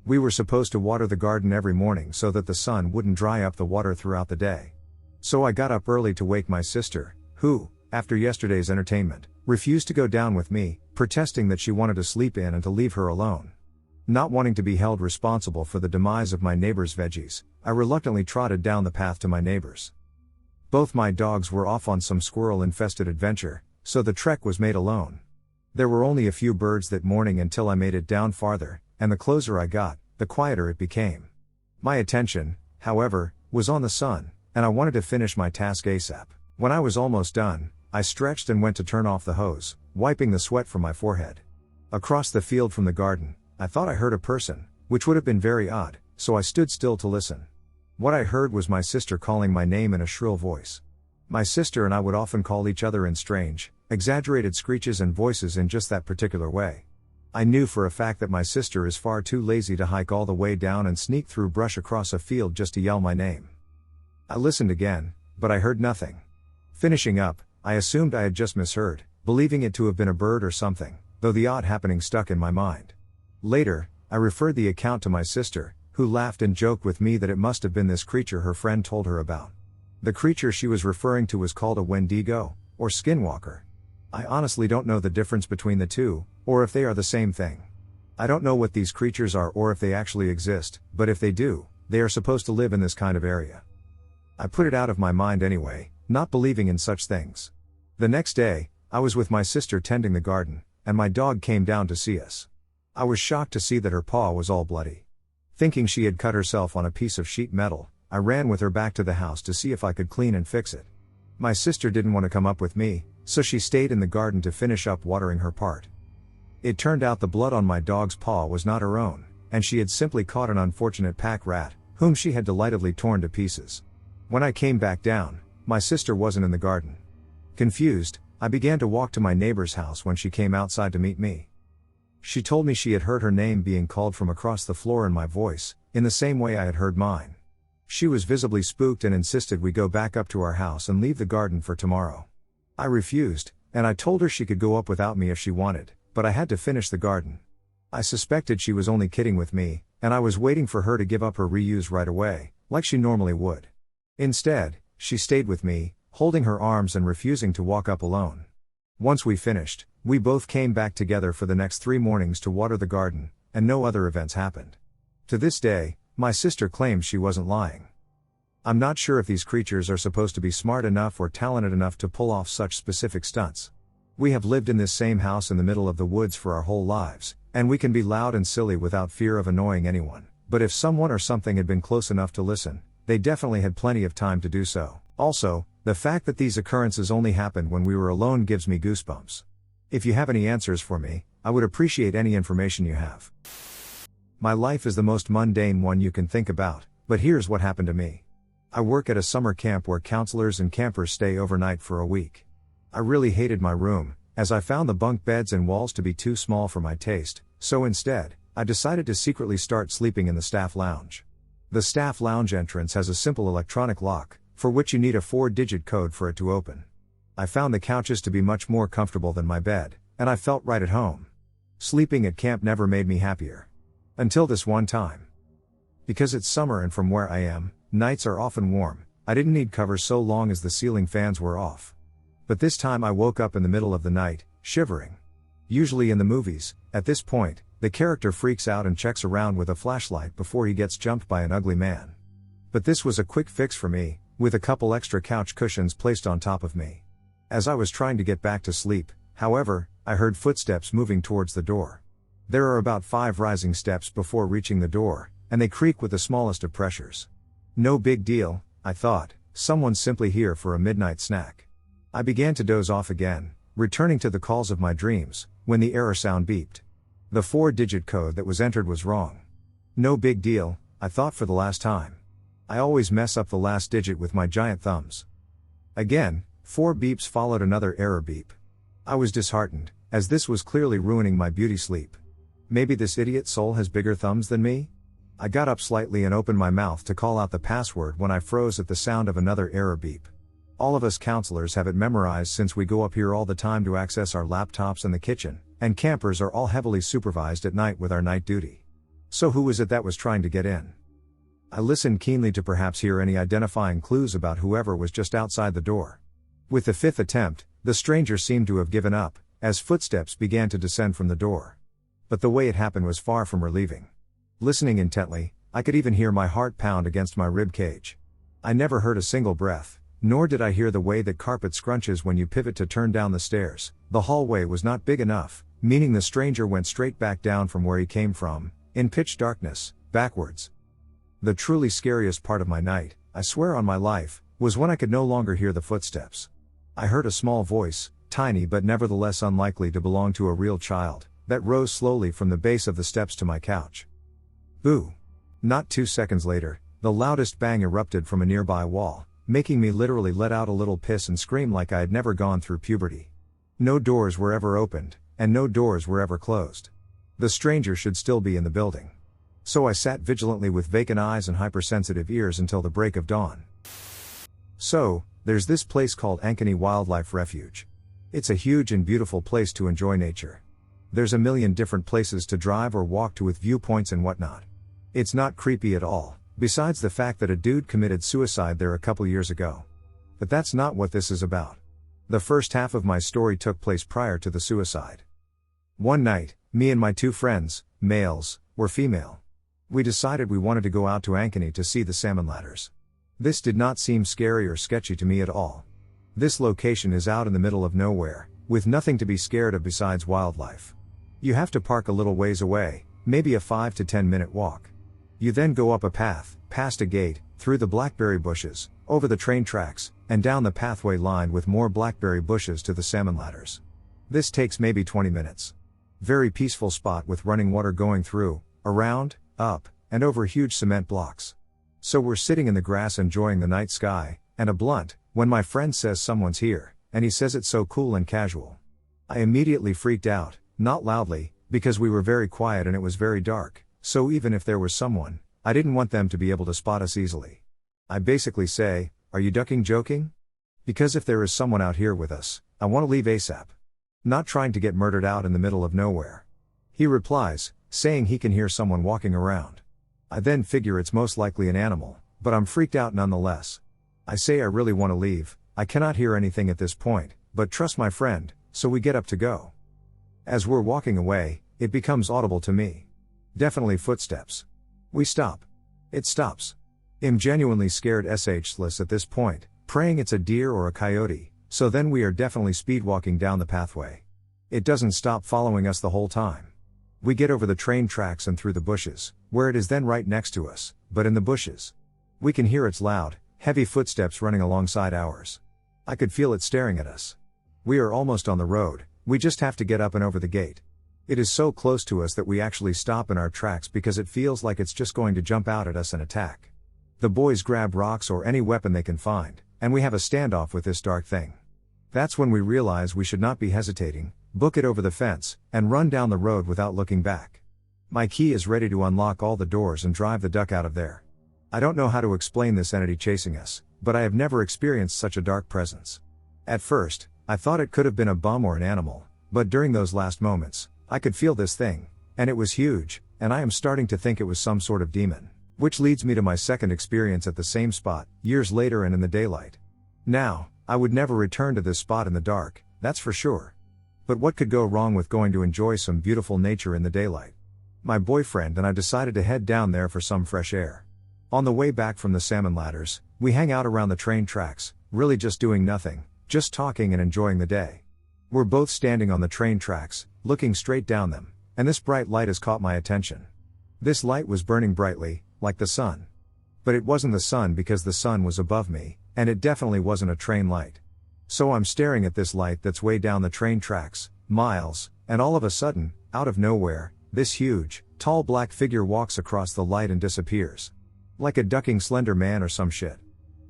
We were supposed to water the garden every morning so that the sun wouldn't dry up the water throughout the day. So I got up early to wake my sister, who, after yesterday's entertainment, refused to go down with me, protesting that she wanted to sleep in and to leave her alone. Not wanting to be held responsible for the demise of my neighbor's veggies, I reluctantly trotted down the path to my neighbor's. Both my dogs were off on some squirrel-infested adventure, so the trek was made alone. There were only a few birds that morning until I made it down farther, and the closer I got, the quieter it became. My attention, however, was on the sun, and I wanted to finish my task ASAP. When I was almost done, I stretched and went to turn off the hose, wiping the sweat from my forehead. Across the field from the garden, I thought I heard a person, which would have been very odd, so I stood still to listen. What I heard was my sister calling my name in a shrill voice. My sister and I would often call each other in strange, exaggerated screeches and voices in just that particular way. I knew for a fact that my sister is far too lazy to hike all the way down and sneak through brush across a field just to yell my name. I listened again, but I heard nothing. Finishing up, I assumed I had just misheard, believing it to have been a bird or something, though the odd happening stuck in my mind. Later, I referred the account to my sister, who laughed and joked with me that it must have been this creature her friend told her about. The creature she was referring to was called a Wendigo, or Skinwalker. I honestly don't know the difference between the two, or if they are the same thing. I don't know what these creatures are or if they actually exist, but if they do, they are supposed to live in this kind of area. I put it out of my mind anyway, not believing in such things. The next day, I was with my sister tending the garden, and my dog came down to see us. I was shocked to see that her paw was all bloody. Thinking she had cut herself on a piece of sheet metal, I ran with her back to the house to see if I could clean and fix it. My sister didn't want to come up with me, so she stayed in the garden to finish up watering her part. It turned out the blood on my dog's paw was not her own, and she had simply caught an unfortunate pack rat, whom she had delightedly torn to pieces. When I came back down, my sister wasn't in the garden. Confused, I began to walk to my neighbor's house when she came outside to meet me. She told me she had heard her name being called from across the floor in my voice, in the same way I had heard mine. She was visibly spooked and insisted we go back up to our house and leave the garden for tomorrow. I refused, and I told her she could go up without me if she wanted, but I had to finish the garden. I suspected she was only kidding with me, and I was waiting for her to give up her reuse right away, like she normally would. Instead, she stayed with me, holding her arms and refusing to walk up alone. Once we finished, we both came back together for the next 3 mornings to water the garden, and no other events happened. To this day, my sister claims she wasn't lying. I'm not sure if these creatures are supposed to be smart enough or talented enough to pull off such specific stunts. We have lived in this same house in the middle of the woods for our whole lives, and we can be loud and silly without fear of annoying anyone, but if someone or something had been close enough to listen, they definitely had plenty of time to do so. Also, the fact that these occurrences only happened when we were alone gives me goosebumps. If you have any answers for me, I would appreciate any information you have. My life is the most mundane one you can think about, but here's what happened to me. I work at a summer camp where counselors and campers stay overnight for a week. I really hated my room, as I found the bunk beds and walls to be too small for my taste, so instead, I decided to secretly start sleeping in the staff lounge. The staff lounge entrance has a simple electronic lock, for which you need a 4-digit code for it to open. I found the couches to be much more comfortable than my bed, and I felt right at home. Sleeping at camp never made me happier. Until this one time. Because it's summer and from where I am, nights are often warm, I didn't need covers so long as the ceiling fans were off. But this time I woke up in the middle of the night, shivering. Usually in the movies, at this point, the character freaks out and checks around with a flashlight before he gets jumped by an ugly man. But this was a quick fix for me, with a couple extra couch cushions placed on top of me. As I was trying to get back to sleep, however, I heard footsteps moving towards the door. There are about 5 rising steps before reaching the door, and they creak with the smallest of pressures. No big deal, I thought, someone's simply here for a midnight snack. I began to doze off again, returning to the calls of my dreams, when the error sound beeped. The 4-digit code that was entered was wrong. No big deal, I thought for the last time. I always mess up the last digit with my giant thumbs. Again, 4 beeps followed another error beep. I was disheartened, as this was clearly ruining my beauty sleep. Maybe this idiot soul has bigger thumbs than me? I got up slightly and opened my mouth to call out the password when I froze at the sound of another error beep. All of us counselors have it memorized since we go up here all the time to access our laptops and the kitchen, and campers are all heavily supervised at night with our night duty. So who was it that was trying to get in? I listened keenly to perhaps hear any identifying clues about whoever was just outside the door. With the 5th attempt, the stranger seemed to have given up, as footsteps began to descend from the door. But the way it happened was far from relieving. Listening intently, I could even hear my heart pound against my rib cage. I never heard a single breath, nor did I hear the way that carpet scrunches when you pivot to turn down the stairs. The hallway was not big enough, meaning the stranger went straight back down from where he came from, in pitch darkness, backwards. The truly scariest part of my night, I swear on my life, was when I could no longer hear the footsteps. I heard a small voice, tiny but nevertheless unlikely to belong to a real child, that rose slowly from the base of the steps to my couch. Boo! Not 2 seconds later, the loudest bang erupted from a nearby wall, making me literally let out a little piss and scream like I had never gone through puberty. No doors were ever opened, and no doors were ever closed. The stranger should still be in the building. So I sat vigilantly with vacant eyes and hypersensitive ears until the break of dawn. So, there's this place called Ankeny Wildlife Refuge. It's a huge and beautiful place to enjoy nature. There's a million different places to drive or walk to with viewpoints and whatnot. It's not creepy at all, besides the fact that a dude committed suicide there a couple years ago. But that's not what this is about. The first half of my story took place prior to the suicide. One night, me and my two friends, males, were female. We decided we wanted to go out to Ankeny to see the salmon ladders. This did not seem scary or sketchy to me at all. This location is out in the middle of nowhere, with nothing to be scared of besides wildlife. You have to park a little ways away, maybe a 5 to 10 minute walk. You then go up a path, past a gate, through the blackberry bushes, over the train tracks, and down the pathway lined with more blackberry bushes to the salmon ladders. This takes maybe 20 minutes. Very peaceful spot with running water going through, around, up, and over huge cement blocks. So we're sitting in the grass enjoying the night sky, and a blunt, when my friend says someone's here, and he says it so cool and casual. I immediately freaked out, not loudly, because we were very quiet and it was very dark, so even if there was someone, I didn't want them to be able to spot us easily. I basically say, "Are you ducking joking? Because if there is someone out here with us, I want to leave ASAP. Not trying to get murdered out in the middle of nowhere." He replies, saying he can hear someone walking around. I then figure it's most likely an animal, but I'm freaked out nonetheless. I say I really want to leave, I cannot hear anything at this point, but trust my friend, so we get up to go. As we're walking away, it becomes audible to me. Definitely footsteps. We stop. It stops. I'm genuinely scared shitless at this point, praying it's a deer or a coyote, so then we are definitely speed walking down the pathway. It doesn't stop following us the whole time. We get over the train tracks and through the bushes, where it is then right next to us, but in the bushes. We can hear its loud, heavy footsteps running alongside ours. I could feel it staring at us. We are almost on the road, we just have to get up and over the gate. It is so close to us that we actually stop in our tracks because it feels like it's just going to jump out at us and attack. The boys grab rocks or any weapon they can find, and we have a standoff with this dark thing. That's when we realize we should not be hesitating, book it over the fence, and run down the road without looking back. My key is ready to unlock all the doors and drive the duck out of there. I don't know how to explain this entity chasing us, but I have never experienced such a dark presence. At first, I thought it could have been a bum or an animal, but during those last moments, I could feel this thing, and it was huge, and I am starting to think it was some sort of demon. Which leads me to my second experience at the same spot, years later and in the daylight. Now, I would never return to this spot in the dark, that's for sure. But what could go wrong with going to enjoy some beautiful nature in the daylight? My boyfriend and I decided to head down there for some fresh air. On the way back from the salmon ladders, we hang out around the train tracks, really just doing nothing, just talking and enjoying the day. We're both standing on the train tracks, looking straight down them, and this bright light has caught my attention. This light was burning brightly, like the sun. But it wasn't the sun because the sun was above me, and it definitely wasn't a train light. So I'm staring at this light that's way down the train tracks, miles, and all of a sudden, out of nowhere, this huge, tall black figure walks across the light and disappears. Like a ducking slender man or some shit.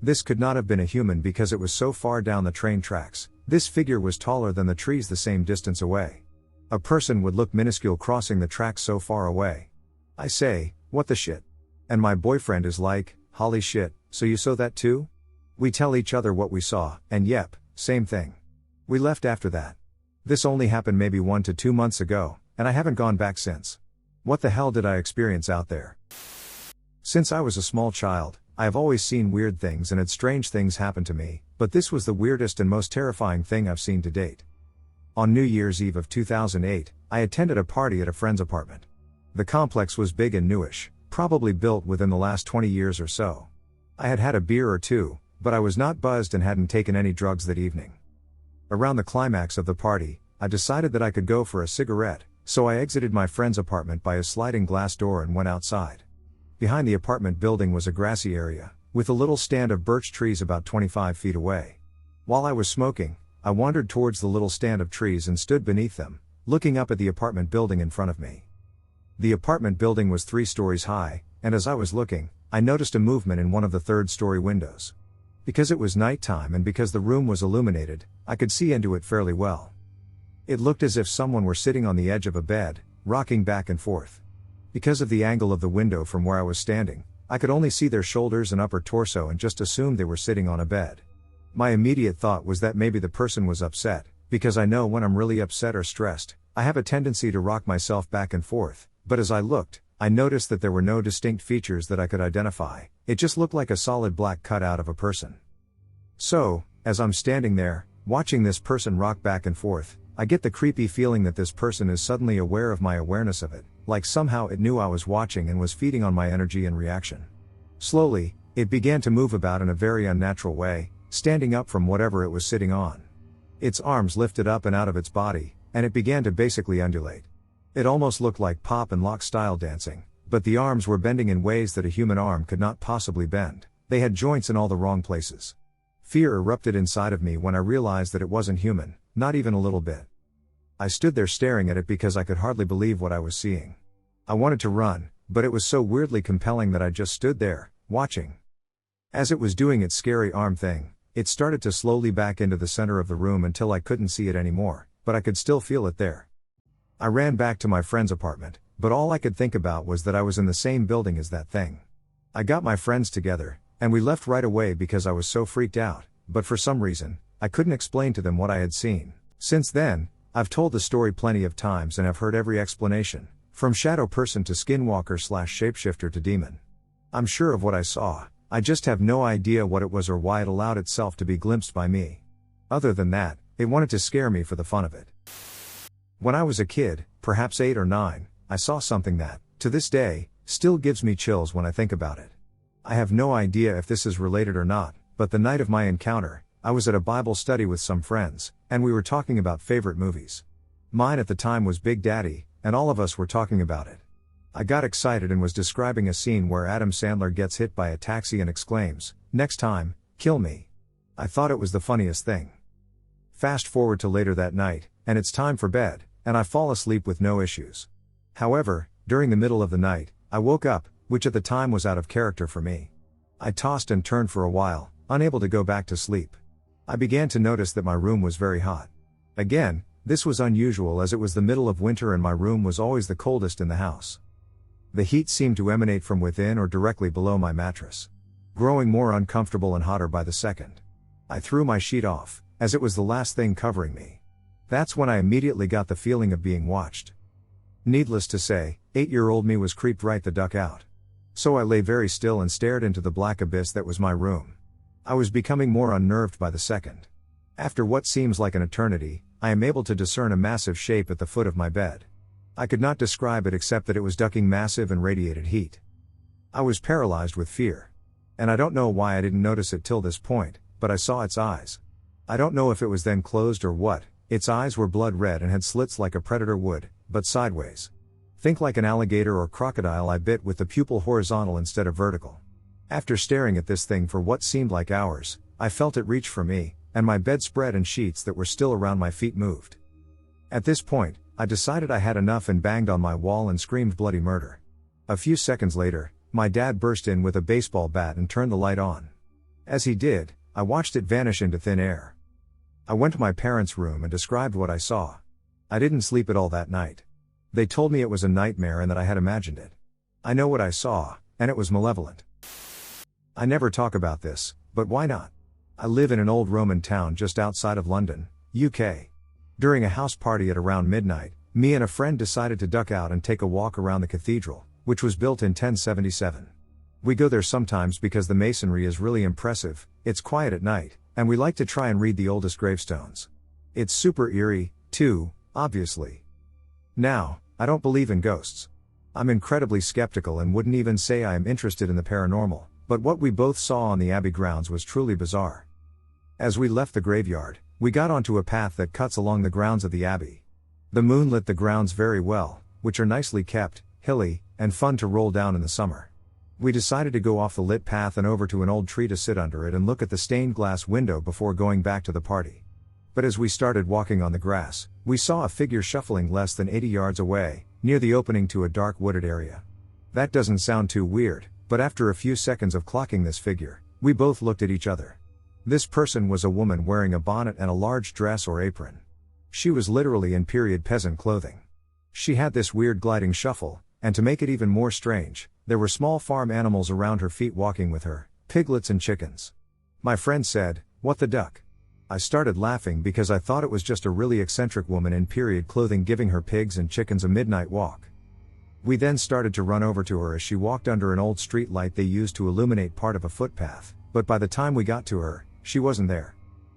This could not have been a human because it was so far down the train tracks. This figure was taller than the trees the same distance away. A person would look minuscule crossing the tracks so far away. I say, what the shit? And my boyfriend is like, holy shit, so you saw that too? We tell each other what we saw, and yep, same thing. We left after that. This only happened maybe 1 to 2 months ago, and I haven't gone back since. What the hell did I experience out there? Since I was a small child, I have always seen weird things and had strange things happen to me, but this was the weirdest and most terrifying thing I've seen to date. On New Year's Eve of 2008, I attended a party at a friend's apartment. The complex was big and newish, probably built within the last 20 years or so. I had had a beer or two, but I was not buzzed and hadn't taken any drugs that evening. Around the climax of the party, I decided that I could go for a cigarette, so I exited my friend's apartment by a sliding glass door and went outside. Behind the apartment building was a grassy area, with a little stand of birch trees about 25 feet away. While I was smoking, I wandered towards the little stand of trees and stood beneath them, looking up at the apartment building in front of me. The apartment building was 3 stories high, and as I was looking, I noticed a movement in one of the 3rd-story windows. Because it was nighttime and because the room was illuminated, I could see into it fairly well. It looked as if someone were sitting on the edge of a bed, rocking back and forth. Because of the angle of the window from where I was standing, I could only see their shoulders and upper torso and just assumed they were sitting on a bed. My immediate thought was that maybe the person was upset, because I know when I'm really upset or stressed, I have a tendency to rock myself back and forth, but as I looked, I noticed that there were no distinct features that I could identify, it just looked like a solid black cutout of a person. So, as I'm standing there, watching this person rock back and forth, I get the creepy feeling that this person is suddenly aware of my awareness of it, like somehow it knew I was watching and was feeding on my energy and reaction. Slowly, it began to move about in a very unnatural way, standing up from whatever it was sitting on. Its arms lifted up and out of its body, and it began to basically undulate. It almost looked like pop and lock style dancing, but the arms were bending in ways that a human arm could not possibly bend. They had joints in all the wrong places. Fear erupted inside of me when I realized that it wasn't human, not even a little bit. I stood there staring at it because I could hardly believe what I was seeing. I wanted to run, but it was so weirdly compelling that I just stood there, watching. As it was doing its scary arm thing, it started to slowly back into the center of the room until I couldn't see it anymore, but I could still feel it there. I ran back to my friend's apartment, but all I could think about was that I was in the same building as that thing. I got my friends together, and we left right away because I was so freaked out, but for some reason, I couldn't explain to them what I had seen. Since then, I've told the story plenty of times and have heard every explanation, from shadow person to skinwalker/shapeshifter to demon. I'm sure of what I saw, I just have no idea what it was or why it allowed itself to be glimpsed by me. Other than that, it wanted to scare me for the fun of it. When I was a kid, perhaps 8 or 9, I saw something that, to this day, still gives me chills when I think about it. I have no idea if this is related or not, but the night of my encounter, I was at a Bible study with some friends, and we were talking about favorite movies. Mine at the time was Big Daddy, and all of us were talking about it. I got excited and was describing a scene where Adam Sandler gets hit by a taxi and exclaims, "Next time, kill me." I thought it was the funniest thing. Fast forward to later that night, and it's time for bed, and I fall asleep with no issues. However, during the middle of the night, I woke up, which at the time was out of character for me. I tossed and turned for a while, unable to go back to sleep. I began to notice that my room was very hot. Again, this was unusual as it was the middle of winter and my room was always the coldest in the house. The heat seemed to emanate from within or directly below my mattress. Growing more uncomfortable and hotter by the second. I threw my sheet off, as it was the last thing covering me. That's when I immediately got the feeling of being watched. Needless to say, 8-year-old me was creeped right the duck out. So I lay very still and stared into the black abyss that was my room. I was becoming more unnerved by the second. After what seems like an eternity, I am able to discern a massive shape at the foot of my bed. I could not describe it except that it was ducking massive and radiated heat. I was paralyzed with fear. And I don't know why I didn't notice it till this point, but I saw its eyes. I don't know if it was then closed or what, its eyes were blood red and had slits like a predator would, but sideways. Think like an alligator or crocodile I bit with the pupil horizontal instead of vertical. After staring at this thing for what seemed like hours, I felt it reach for me, and my bedspread and sheets that were still around my feet moved. At this point, I decided I had enough and banged on my wall and screamed bloody murder. A few seconds later, my dad burst in with a baseball bat and turned the light on. As he did, I watched it vanish into thin air. I went to my parents' room and described what I saw. I didn't sleep at all that night. They told me it was a nightmare and that I had imagined it. I know what I saw, and it was malevolent. I never talk about this, but why not? I live in an old Roman town just outside of London, UK. During a house party at around midnight, me and a friend decided to duck out and take a walk around the cathedral, which was built in 1077. We go there sometimes because the masonry is really impressive, it's quiet at night, and we like to try and read the oldest gravestones. It's super eerie, too, obviously. Now, I don't believe in ghosts. I'm incredibly skeptical and wouldn't even say I am interested in the paranormal, but what we both saw on the Abbey grounds was truly bizarre. As we left the graveyard, we got onto a path that cuts along the grounds of the Abbey. The moon lit the grounds very well, which are nicely kept, hilly, and fun to roll down in the summer. We decided to go off the lit path and over to an old tree to sit under it and look at the stained glass window before going back to the party. But as we started walking on the grass, we saw a figure shuffling less than 80 yards away, near the opening to a dark wooded area. That doesn't sound too weird, but after a few seconds of clocking this figure, we both looked at each other. This person was a woman wearing a bonnet and a large dress or apron. She was literally in period peasant clothing. She had this weird gliding shuffle, and to make it even more strange, there were small farm animals around her feet walking with her, piglets and chickens. My friend said, "What the duck?" I started laughing because I thought it was just a really eccentric woman in period clothing giving her pigs and chickens a midnight walk. We then started to run over to her as she walked under an old street light they used to illuminate part of a footpath, but by the time we got to her, She wasn't there.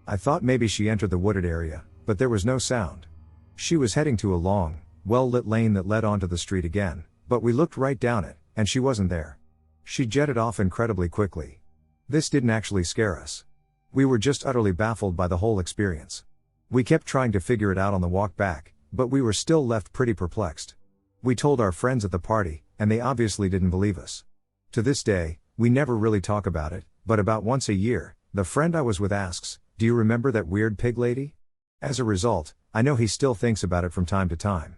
I thought maybe she entered the wooded area, but there was no sound. She was heading to a long, well-lit lane that led onto the street again, but we looked right down it, and she wasn't there. She jetted off incredibly quickly. This didn't actually scare us. We were just utterly baffled by the whole experience. We kept trying to figure it out on the walk back, but we were still left pretty perplexed. We told our friends at the party, and they obviously didn't believe us. To this day, we never really talk about it, but about once a year, the friend I was with asks, "Do you remember that weird pig lady?" As a result, I know he still thinks about it from time to time.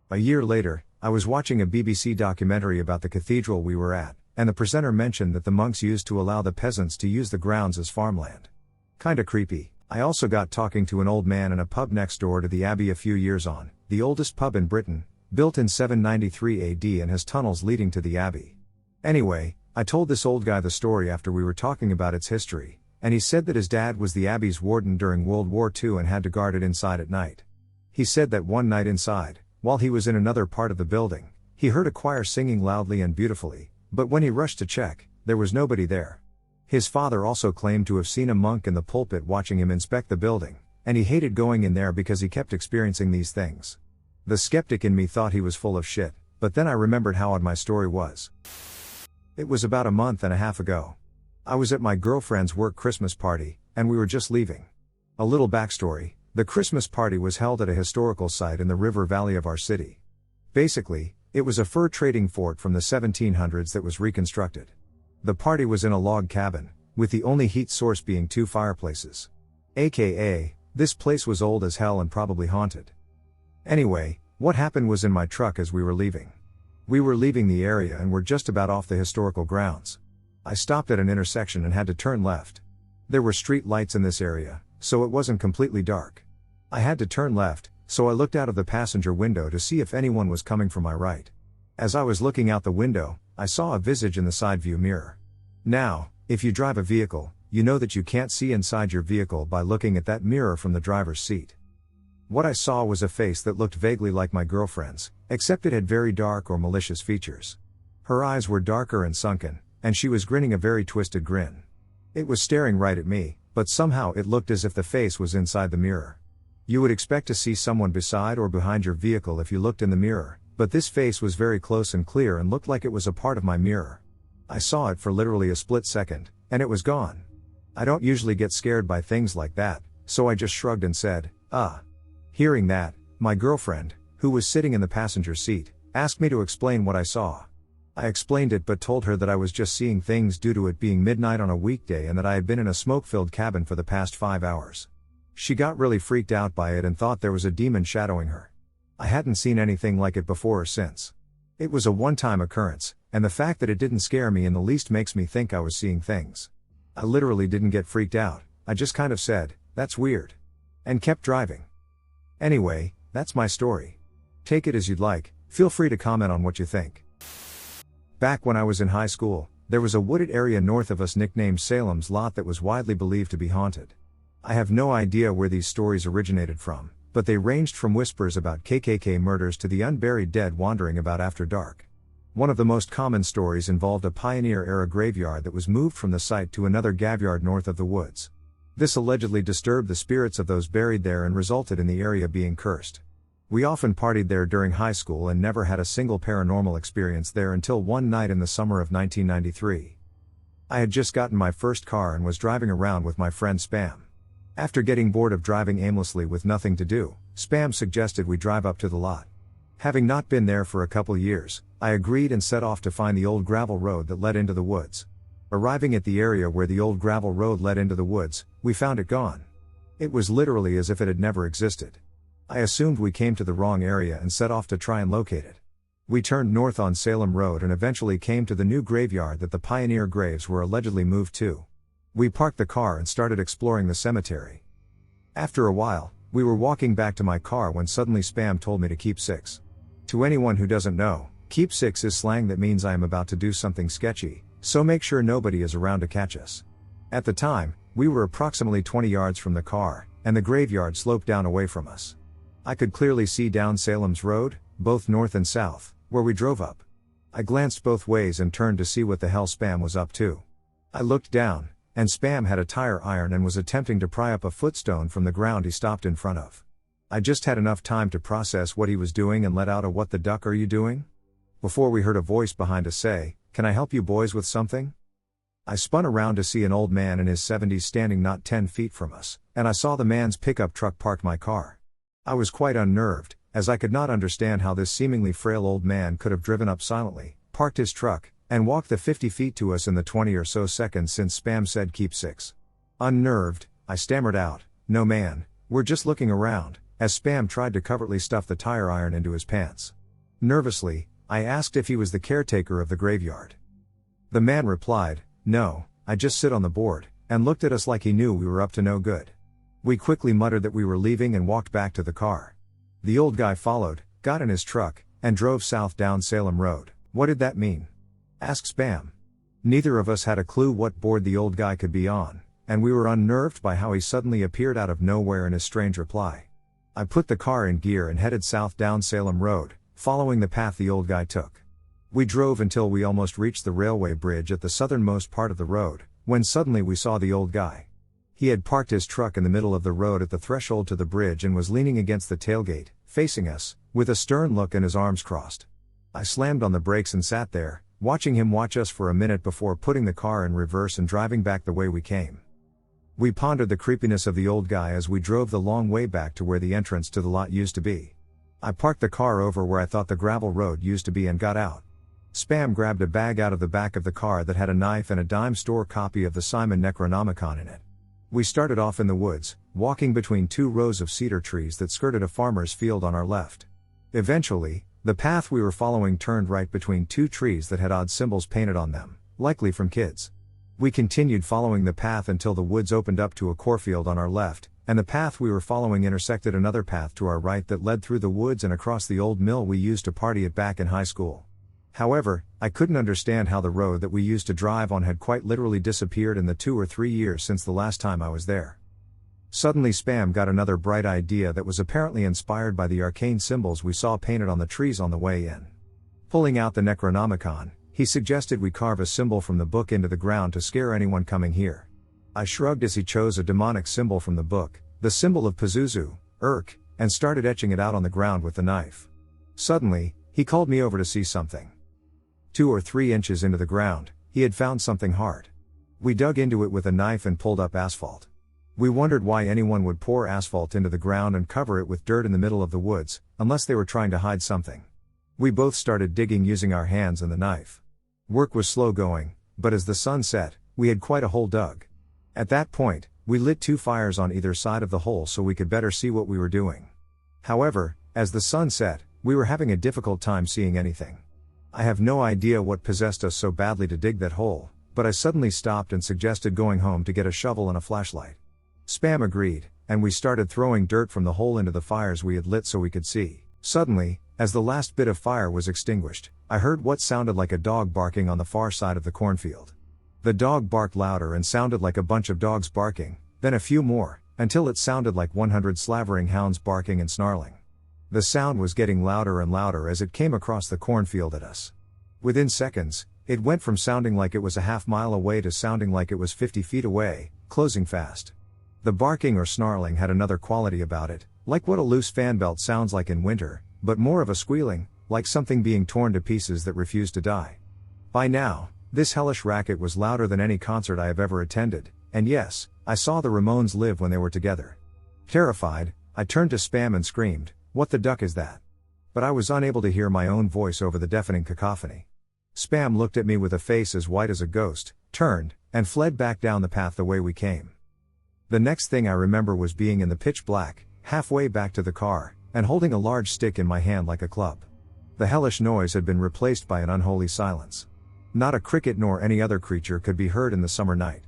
A year later, I was watching a BBC documentary about the cathedral we were at, and the presenter mentioned that the monks used to allow the peasants to use the grounds as farmland. Kinda creepy. I also got talking to an old man in a pub next door to the Abbey a few years on, the oldest pub in Britain, built in 793 AD and has tunnels leading to the Abbey. Anyway, I told this old guy the story after we were talking about its history, and he said that his dad was the Abbey's warden during World War II and had to guard it inside at night. He said that one night inside, while he was in another part of the building, he heard a choir singing loudly and beautifully, but when he rushed to check, there was nobody there. His father also claimed to have seen a monk in the pulpit watching him inspect the building, and he hated going in there because he kept experiencing these things. The skeptic in me thought he was full of shit, but then I remembered how odd my story was. It was about a month and a half ago. I was at my girlfriend's work Christmas party, and we were just leaving. A little backstory, the Christmas party was held at a historical site in the river valley of our city. Basically, it was a fur trading fort from the 1700s that was reconstructed. The party was in a log cabin, with the only heat source being 2 fireplaces. AKA, this place was old as hell and probably haunted. Anyway, what happened was in my truck as we were leaving. We were leaving the area and were just about off the historical grounds. I stopped at an intersection and had to turn left. There were street lights in this area, so it wasn't completely dark. I had to turn left, so I looked out of the passenger window to see if anyone was coming from my right. As I was looking out the window, I saw a visage in the side view mirror. Now, if you drive a vehicle, you know that you can't see inside your vehicle by looking at that mirror from the driver's seat. What I saw was a face that looked vaguely like my girlfriend's, except it had very dark or malicious features. Her eyes were darker and sunken, and she was grinning a very twisted grin. It was staring right at me, but somehow it looked as if the face was inside the mirror. You would expect to see someone beside or behind your vehicle if you looked in the mirror, but this face was very close and clear and looked like it was a part of my mirror. I saw it for literally a split second, and it was gone. I don't usually get scared by things like that, so I just shrugged and said, Hearing that, my girlfriend, who was sitting in the passenger seat, asked me to explain what I saw. I explained it but told her that I was just seeing things due to it being midnight on a weekday and that I had been in a smoke-filled cabin for the past 5 hours. She got really freaked out by it and thought there was a demon shadowing her. I hadn't seen anything like it before or since. It was a one-time occurrence, and the fact that it didn't scare me in the least makes me think I was seeing things. I literally didn't get freaked out, I just kind of said, "That's weird," and kept driving. Anyway, that's my story. Take it as you'd like, feel free to comment on what you think. Back when I was in high school, there was a wooded area north of us nicknamed Salem's Lot that was widely believed to be haunted. I have no idea where these stories originated from, but they ranged from whispers about KKK murders to the unburied dead wandering about after dark. One of the most common stories involved a pioneer-era graveyard that was moved from the site to another graveyard north of the woods. This allegedly disturbed the spirits of those buried there and resulted in the area being cursed. We often partied there during high school and never had a single paranormal experience there until one night in the summer of 1993. I had just gotten my first car and was driving around with my friend Spam. After getting bored of driving aimlessly with nothing to do, Spam suggested we drive up to the lot. Having not been there for a couple years, I agreed and set off to find the old gravel road that led into the woods. Arriving at the area where the old gravel road led into the woods, we found it gone. It was literally as if it had never existed. I assumed we came to the wrong area and set off to try and locate it. We turned north on Salem Road and eventually came to the new graveyard that the pioneer graves were allegedly moved to. We parked the car and started exploring the cemetery. After a while, we were walking back to my car when suddenly Spam told me to keep 6. To anyone who doesn't know, keep 6 is slang that means I am about to do something sketchy, so make sure nobody is around to catch us. At the time, we were approximately 20 yards from the car, and the graveyard sloped down away from us. I could clearly see down Salem's Road, both north and south, where we drove up. I glanced both ways and turned to see what the hell Spam was up to. I looked down, and Spam had a tire iron and was attempting to pry up a footstone from the ground he stopped in front of. I just had enough time to process what he was doing and let out a "What the duck are you doing?" before we heard a voice behind us say, "Can I help you boys with something?" I spun around to see an old man in his 70s standing not 10 feet from us, and I saw the man's pickup truck park my car. I was quite unnerved, as I could not understand how this seemingly frail old man could have driven up silently, parked his truck, and walked the 50 feet to us in the 20 or so seconds since Spam said keep 6. Unnerved, I stammered out, "No man, we're just looking around," as Spam tried to covertly stuff the tire iron into his pants. Nervously, I asked if he was the caretaker of the graveyard. The man replied, "No, I just sit on the board," and looked at us like he knew we were up to no good. We quickly muttered that we were leaving and walked back to the car. The old guy followed, got in his truck, and drove south down Salem Road. "What did that mean?" asked Spam. Neither of us had a clue what board the old guy could be on, and we were unnerved by how he suddenly appeared out of nowhere in his strange reply. I put the car in gear and headed south down Salem Road, following the path the old guy took. We drove until we almost reached the railway bridge at the southernmost part of the road, when suddenly we saw the old guy. He had parked his truck in the middle of the road at the threshold to the bridge and was leaning against the tailgate, facing us, with a stern look and his arms crossed. I slammed on the brakes and sat there, watching him watch us for a minute before putting the car in reverse and driving back the way we came. We pondered the creepiness of the old guy as we drove the long way back to where the entrance to the lot used to be. I parked the car over where I thought the gravel road used to be and got out. Spam grabbed a bag out of the back of the car that had a knife and a dime store copy of the Simon Necronomicon in it. We started off in the woods, walking between 2 rows of cedar trees that skirted a farmer's field on our left. Eventually, the path we were following turned right between 2 trees that had odd symbols painted on them, likely from kids. We continued following the path until the woods opened up to a cornfield on our left, and the path we were following intersected another path to our right that led through the woods and across the old mill we used to party at back in high school. However, I couldn't understand how the road that we used to drive on had quite literally disappeared in the 2 or 3 years since the last time I was there. Suddenly Spam got another bright idea that was apparently inspired by the arcane symbols we saw painted on the trees on the way in. Pulling out the Necronomicon, he suggested we carve a symbol from the book into the ground to scare anyone coming here. I shrugged as he chose a demonic symbol from the book, the symbol of Pazuzu, Urk, and started etching it out on the ground with the knife. Suddenly, he called me over to see something. 2 or 3 inches into the ground, he had found something hard. We dug into it with a knife and pulled up asphalt. We wondered why anyone would pour asphalt into the ground and cover it with dirt in the middle of the woods, unless they were trying to hide something. We both started digging using our hands and the knife. Work was slow going, but as the sun set, we had quite a hole dug. At that point, we lit 2 fires on either side of the hole so we could better see what we were doing. However, as the sun set, we were having a difficult time seeing anything. I have no idea what possessed us so badly to dig that hole, but I suddenly stopped and suggested going home to get a shovel and a flashlight. Spam agreed, and we started throwing dirt from the hole into the fires we had lit so we could see. Suddenly, as the last bit of fire was extinguished, I heard what sounded like a dog barking on the far side of the cornfield. The dog barked louder and sounded like a bunch of dogs barking, then a few more, until it sounded like 100 slavering hounds barking and snarling. The sound was getting louder and louder as it came across the cornfield at us. Within seconds, it went from sounding like it was a half-mile away to sounding like it was 50 feet away, closing fast. The barking or snarling had another quality about it, like what a loose fan belt sounds like in winter, but more of a squealing, like something being torn to pieces that refused to die. By now, this hellish racket was louder than any concert I have ever attended, and yes, I saw the Ramones live when they were together. Terrified, I turned to Spam and screamed, "What the duck is that?" But I was unable to hear my own voice over the deafening cacophony. Spam looked at me with a face as white as a ghost, turned, and fled back down the path the way we came. The next thing I remember was being in the pitch black, halfway back to the car, and holding a large stick in my hand like a club. The hellish noise had been replaced by an unholy silence. Not a cricket nor any other creature could be heard in the summer night.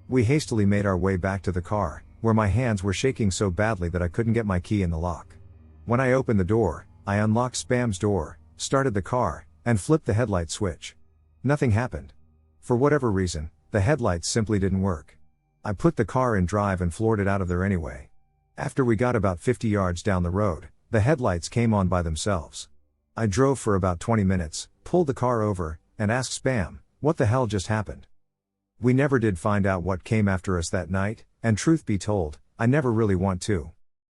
We hastily made our way back to the car, where my hands were shaking so badly that I couldn't get my key in the lock. When I opened the door, I unlocked Spam's door, started the car, and flipped the headlight switch. Nothing happened. For whatever reason, the headlights simply didn't work. I put the car in drive and floored it out of there anyway. After we got about 50 yards down the road, the headlights came on by themselves. I drove for about 20 minutes, pulled the car over, and asked Spam, "What the hell just happened?" We never did find out what came after us that night, and truth be told, I never really want to.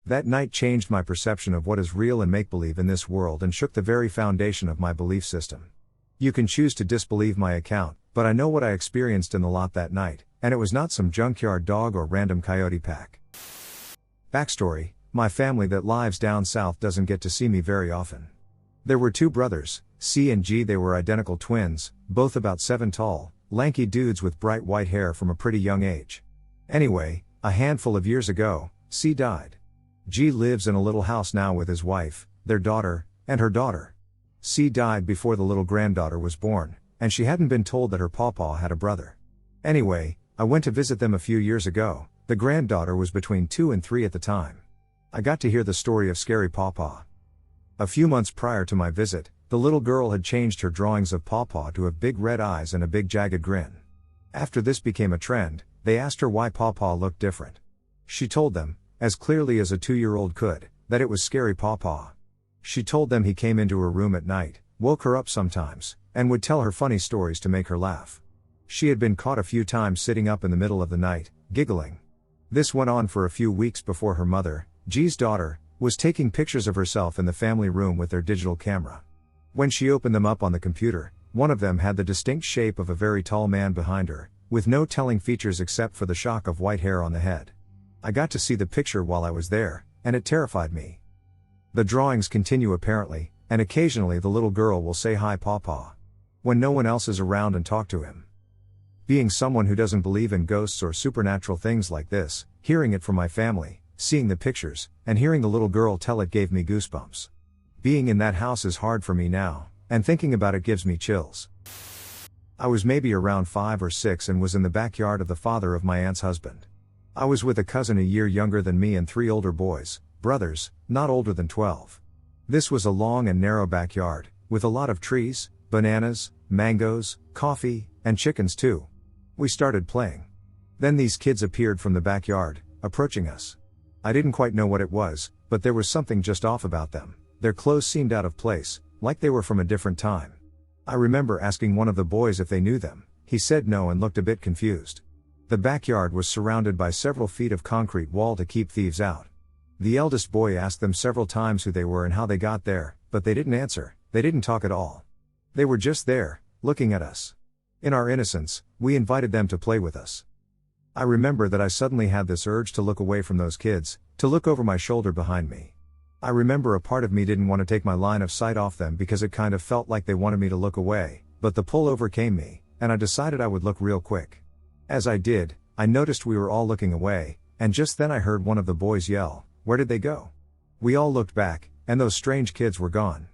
That night changed my perception of what is real and make-believe in this world and shook the very foundation of my belief system. You can choose to disbelieve my account, but I know what I experienced in the lot that night, and it was not some junkyard dog or random coyote pack. Backstory: my family that lives down south doesn't get to see me very often. There were two brothers, C and G. They were identical twins, both about 7 tall, lanky dudes with bright white hair from a pretty young age. Anyway, a handful of years ago, C died. G lives in a little house now with his wife, their daughter, and her daughter. C died before the little granddaughter was born, and she hadn't been told that her pawpaw had a brother. Anyway, I went to visit them a few years ago. The granddaughter was between 2 and 3 at the time. I got to hear the story of Scary Pawpaw. A few months prior to my visit, the little girl had changed her drawings of Pawpaw to have big red eyes and a big jagged grin. After this became a trend, they asked her why Pawpaw looked different. She told them, as clearly as a 2-year-old could, that it was Scary Pawpaw. She told them he came into her room at night, woke her up sometimes, and would tell her funny stories to make her laugh. She had been caught a few times sitting up in the middle of the night, giggling. This went on for a few weeks before her mother, G's daughter, was taking pictures of herself in the family room with their digital camera. When she opened them up on the computer, one of them had the distinct shape of a very tall man behind her, with no telling features except for the shock of white hair on the head. I got to see the picture while I was there, and it terrified me. The drawings continue apparently, and occasionally the little girl will say hi Pawpaw when no one else is around and talk to him. Being someone who doesn't believe in ghosts or supernatural things like this, hearing it from my family, seeing the pictures, and hearing the little girl tell it gave me goosebumps. Being in that house is hard for me now, and thinking about it gives me chills. I was maybe around 5 or 6 and was in the backyard of the father of my aunt's husband. I was with a cousin a year younger than me and 3 older boys, brothers, not older than 12. This was a long and narrow backyard, with a lot of trees, bananas, mangoes, coffee, and chickens too. We started playing. Then these kids appeared from the backyard, approaching us. I didn't quite know what it was, but there was something just off about them. Their clothes seemed out of place, like they were from a different time. I remember asking one of the boys if they knew them. He said no and looked a bit confused. The backyard was surrounded by several feet of concrete wall to keep thieves out. The eldest boy asked them several times who they were and how they got there, but they didn't answer. They didn't talk at all. They were just there, looking at us. In our innocence, we invited them to play with us. I remember that I suddenly had this urge to look away from those kids, to look over my shoulder behind me. I remember a part of me didn't want to take my line of sight off them because it kind of felt like they wanted me to look away, but the pull overcame me, and I decided I would look real quick. As I did, I noticed we were all looking away, and just then I heard one of the boys yell, "Where did they go?" We all looked back, and those strange kids were gone.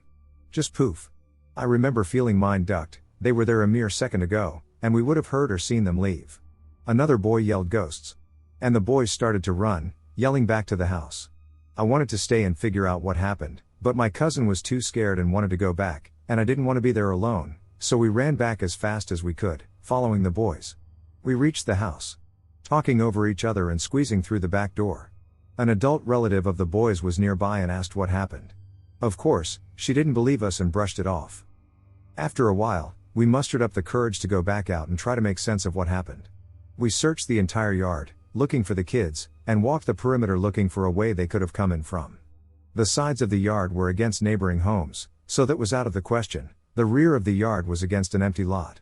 Just poof. I remember feeling mine ducked. They were there a mere second ago, and we would have heard or seen them leave. Another boy yelled ghosts. And the boys started to run, yelling back to the house. I wanted to stay and figure out what happened, but my cousin was too scared and wanted to go back, and I didn't want to be there alone, so we ran back as fast as we could, following the boys. We reached the house, talking over each other and squeezing through the back door. An adult relative of the boys was nearby and asked what happened. Of course, she didn't believe us and brushed it off. After a while, we mustered up the courage to go back out and try to make sense of what happened. We searched the entire yard, looking for the kids, and walked the perimeter looking for a way they could have come in from. The sides of the yard were against neighboring homes, so that was out of the question. The rear of the yard was against an empty lot.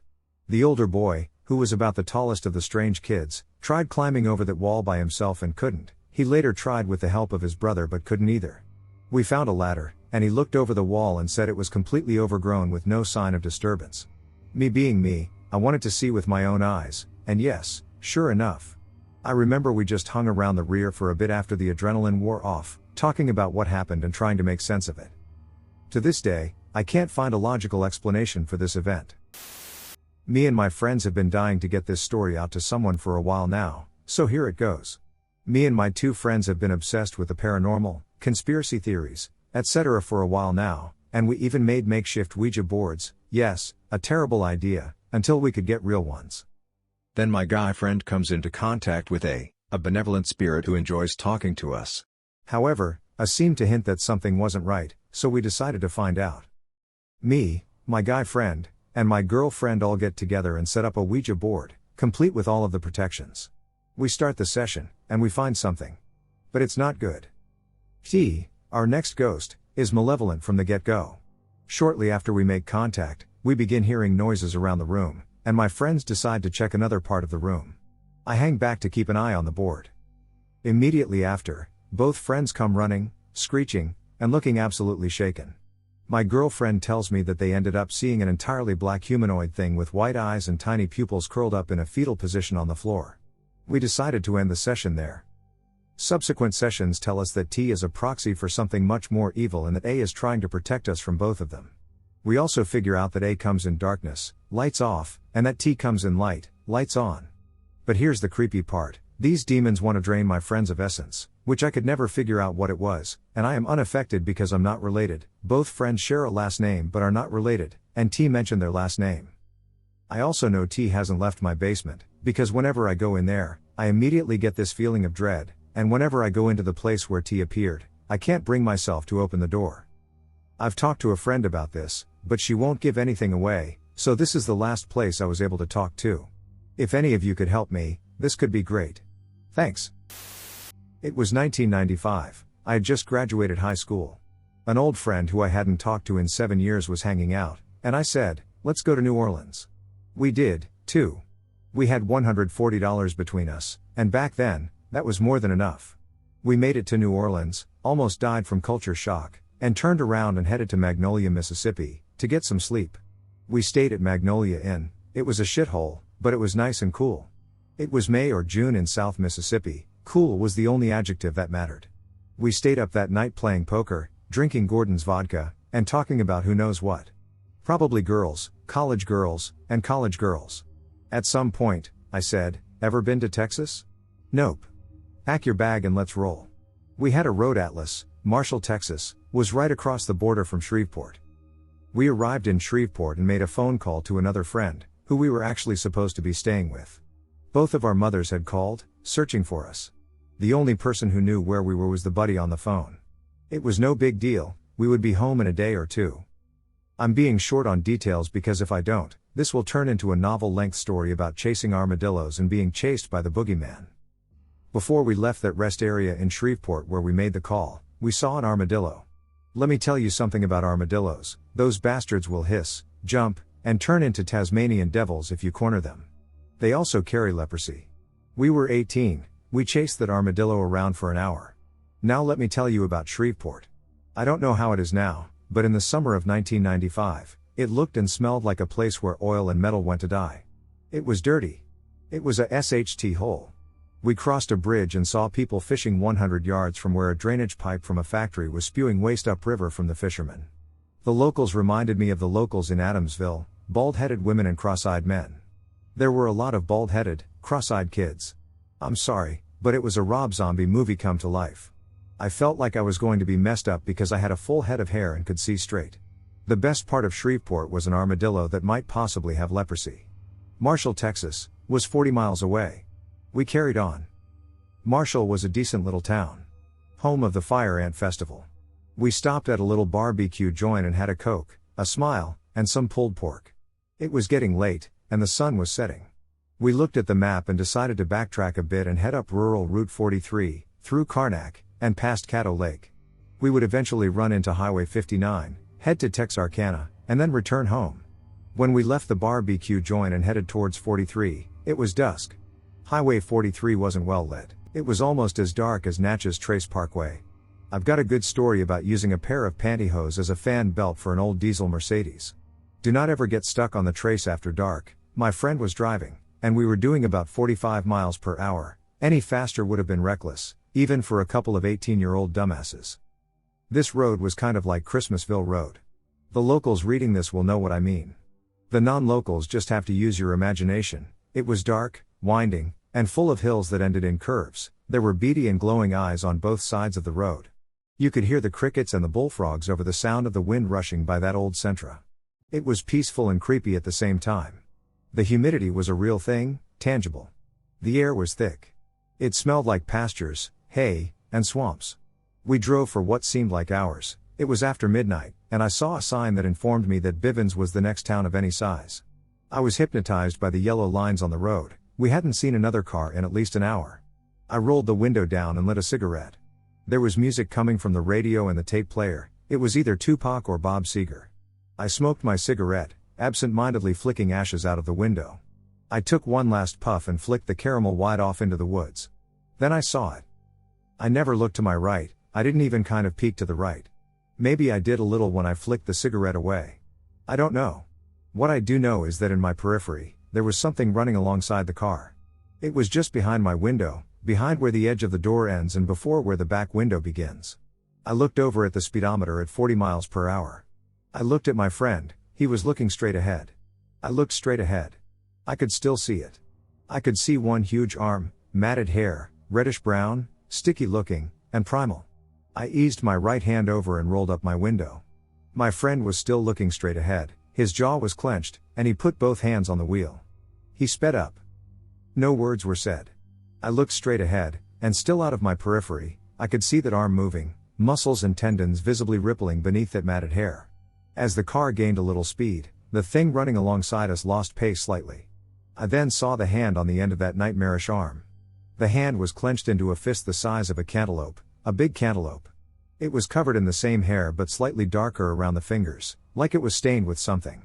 The older boy, who was about the tallest of the strange kids, tried climbing over that wall by himself and couldn't. He later tried with the help of his brother but couldn't either. We found a ladder, and he looked over the wall and said it was completely overgrown with no sign of disturbance. Me being me, I wanted to see with my own eyes, and yes, sure enough. I remember we just hung around the rear for a bit after the adrenaline wore off, talking about what happened and trying to make sense of it. To this day, I can't find a logical explanation for this event. Me and my friends have been dying to get this story out to someone for a while now, so here it goes. Me and my 2 friends have been obsessed with the paranormal, conspiracy theories, etc. for a while now, and we even made makeshift Ouija boards. Yes, a terrible idea, until we could get real ones. Then my guy friend comes into contact with a benevolent spirit who enjoys talking to us. However, seemed to hint that something wasn't right, so we decided to find out. Me, my guy friend, and my girlfriend all get together and set up a Ouija board, complete with all of the protections. We start the session, and we find something. But it's not good. T, our next ghost, is malevolent from the get-go. Shortly after we make contact, we begin hearing noises around the room, and my friends decide to check another part of the room. I hang back to keep an eye on the board. Immediately after, both friends come running, screeching, and looking absolutely shaken. My girlfriend tells me that they ended up seeing an entirely black humanoid thing with white eyes and tiny pupils curled up in a fetal position on the floor. We decided to end the session there. Subsequent sessions tell us that T is a proxy for something much more evil and that A is trying to protect us from both of them. We also figure out that A comes in darkness, lights off, and that T comes in light, lights on. But here's the creepy part, these demons want to drain my friends of essence, which I could never figure out what it was, and I am unaffected because I'm not related. Both friends share a last name but are not related, and T mentioned their last name. I also know T hasn't left my basement, because whenever I go in there, I immediately get this feeling of dread, and whenever I go into the place where T appeared, I can't bring myself to open the door. I've talked to a friend about this, but she won't give anything away, so this is the last place I was able to talk to. If any of you could help me, this could be great. Thanks. It was 1995, I had just graduated high school. An old friend who I hadn't talked to in 7 years was hanging out, and I said, let's go to New Orleans. We did, too. We had $140 between us, and back then, that was more than enough. We made it to New Orleans, almost died from culture shock, and turned around and headed to Magnolia, Mississippi, to get some sleep. We stayed at Magnolia Inn. It was a shithole, but it was nice and cool. It was May or June in South Mississippi, cool was the only adjective that mattered. We stayed up that night playing poker, drinking Gordon's vodka, and talking about who knows what. Probably girls, and college girls. At some point, I said, ever been to Texas? Nope. Pack your bag and let's roll. We had a road atlas. Marshall, Texas, was right across the border from Shreveport. We arrived in Shreveport and made a phone call to another friend, who we were actually supposed to be staying with. Both of our mothers had called, searching for us. The only person who knew where we were was the buddy on the phone. It was no big deal, we would be home in a day or two. I'm being short on details because if I don't, this will turn into a novel-length story about chasing armadillos and being chased by the boogeyman. Before we left that rest area in Shreveport where we made the call, we saw an armadillo. Let me tell you something about armadillos, those bastards will hiss, jump, and turn into Tasmanian devils if you corner them. They also carry leprosy. We were 18, we chased that armadillo around for an hour. Now let me tell you about Shreveport. I don't know how it is now, but in the summer of 1995, it looked and smelled like a place where oil and metal went to die. It was dirty. It was a SHT hole. We crossed a bridge and saw people fishing 100 yards from where a drainage pipe from a factory was spewing waste upriver from the fishermen. The locals reminded me of the locals in Adamsville, bald-headed women and cross-eyed men. There were a lot of bald-headed, cross-eyed kids. I'm sorry, but it was a Rob Zombie movie come to life. I felt like I was going to be messed up because I had a full head of hair and could see straight. The best part of Shreveport was an armadillo that might possibly have leprosy. Marshall, Texas, was 40 miles away. We carried on. Marshall was a decent little town. Home of the Fire Ant Festival. We stopped at a little barbecue joint and had a Coke, a Smile, and some pulled pork. It was getting late, and the sun was setting. We looked at the map and decided to backtrack a bit and head up rural Route 43, through Karnak, and past Caddo Lake. We would eventually run into Highway 59, head to Texarkana, and then return home. When we left the barbecue joint and headed towards 43, it was dusk. Highway 43 wasn't well lit. It was almost as dark as Natchez Trace Parkway. I've got a good story about using a pair of pantyhose as a fan belt for an old diesel Mercedes. Do not ever get stuck on the trace after dark. My friend was driving, and we were doing about 45 miles per hour. Any faster would have been reckless, even for a couple of 18-year-old dumbasses. This road was kind of like Christmasville Road. The locals reading this will know what I mean. The non-locals just have to use your imagination. It was dark, winding, and full of hills that ended in curves. There were beady and glowing eyes on both sides of the road. You could hear the crickets and the bullfrogs over the sound of the wind rushing by that old Sentra. It was peaceful and creepy at the same time. The humidity was a real thing, tangible. The air was thick. It smelled like pastures, hay, and swamps. We drove for what seemed like hours. It was after midnight, and I saw a sign that informed me that Bivens was the next town of any size. I was hypnotized by the yellow lines on the road, We hadn't seen another car in at least an hour. I rolled the window down and lit a cigarette. There was music coming from the radio and the tape player. It was either Tupac or Bob Seger. I smoked my cigarette, absent-mindedly flicking ashes out of the window. I took one last puff and flicked the caramel white off into the woods. Then I saw it. I never looked to my right, I didn't even kind of peek to the right. Maybe I did a little when I flicked the cigarette away. I don't know. What I do know is that in my periphery, there was something running alongside the car. It was just behind my window, behind where the edge of the door ends and before where the back window begins. I looked over at the speedometer at 40 miles per hour. I looked at my friend, he was looking straight ahead. I looked straight ahead. I could still see it. I could see one huge arm, matted hair, reddish brown, sticky looking, and primal. I eased my right hand over and rolled up my window. My friend was still looking straight ahead, his jaw was clenched, and he put both hands on the wheel. He sped up. No words were said. I looked straight ahead, and still out of my periphery, I could see that arm moving, muscles and tendons visibly rippling beneath that matted hair. As the car gained a little speed, the thing running alongside us lost pace slightly. I then saw the hand on the end of that nightmarish arm. The hand was clenched into a fist the size of a cantaloupe, a big cantaloupe. It was covered in the same hair but slightly darker around the fingers, like it was stained with something.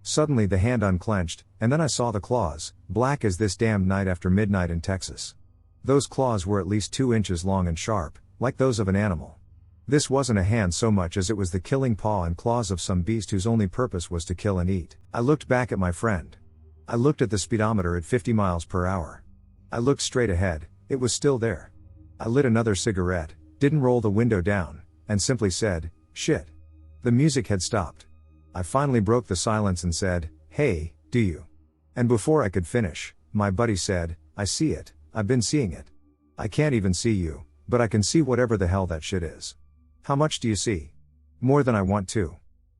Suddenly the hand unclenched, and then I saw the claws, black as this damned night after midnight in Texas. Those claws were at least 2 inches long and sharp, like those of an animal. This wasn't a hand so much as it was the killing paw and claws of some beast whose only purpose was to kill and eat. I looked back at my friend. I looked at the speedometer at 50 miles per hour. I looked straight ahead, it was still there. I lit another cigarette, didn't roll the window down, and simply said, "Shit." The music had stopped. I finally broke the silence and said, "Hey, do you?" And before I could finish, my buddy said, "I see it, I've been seeing it. I can't even see you, but I can see whatever the hell that shit is." "How much do you see?" "More than I want to."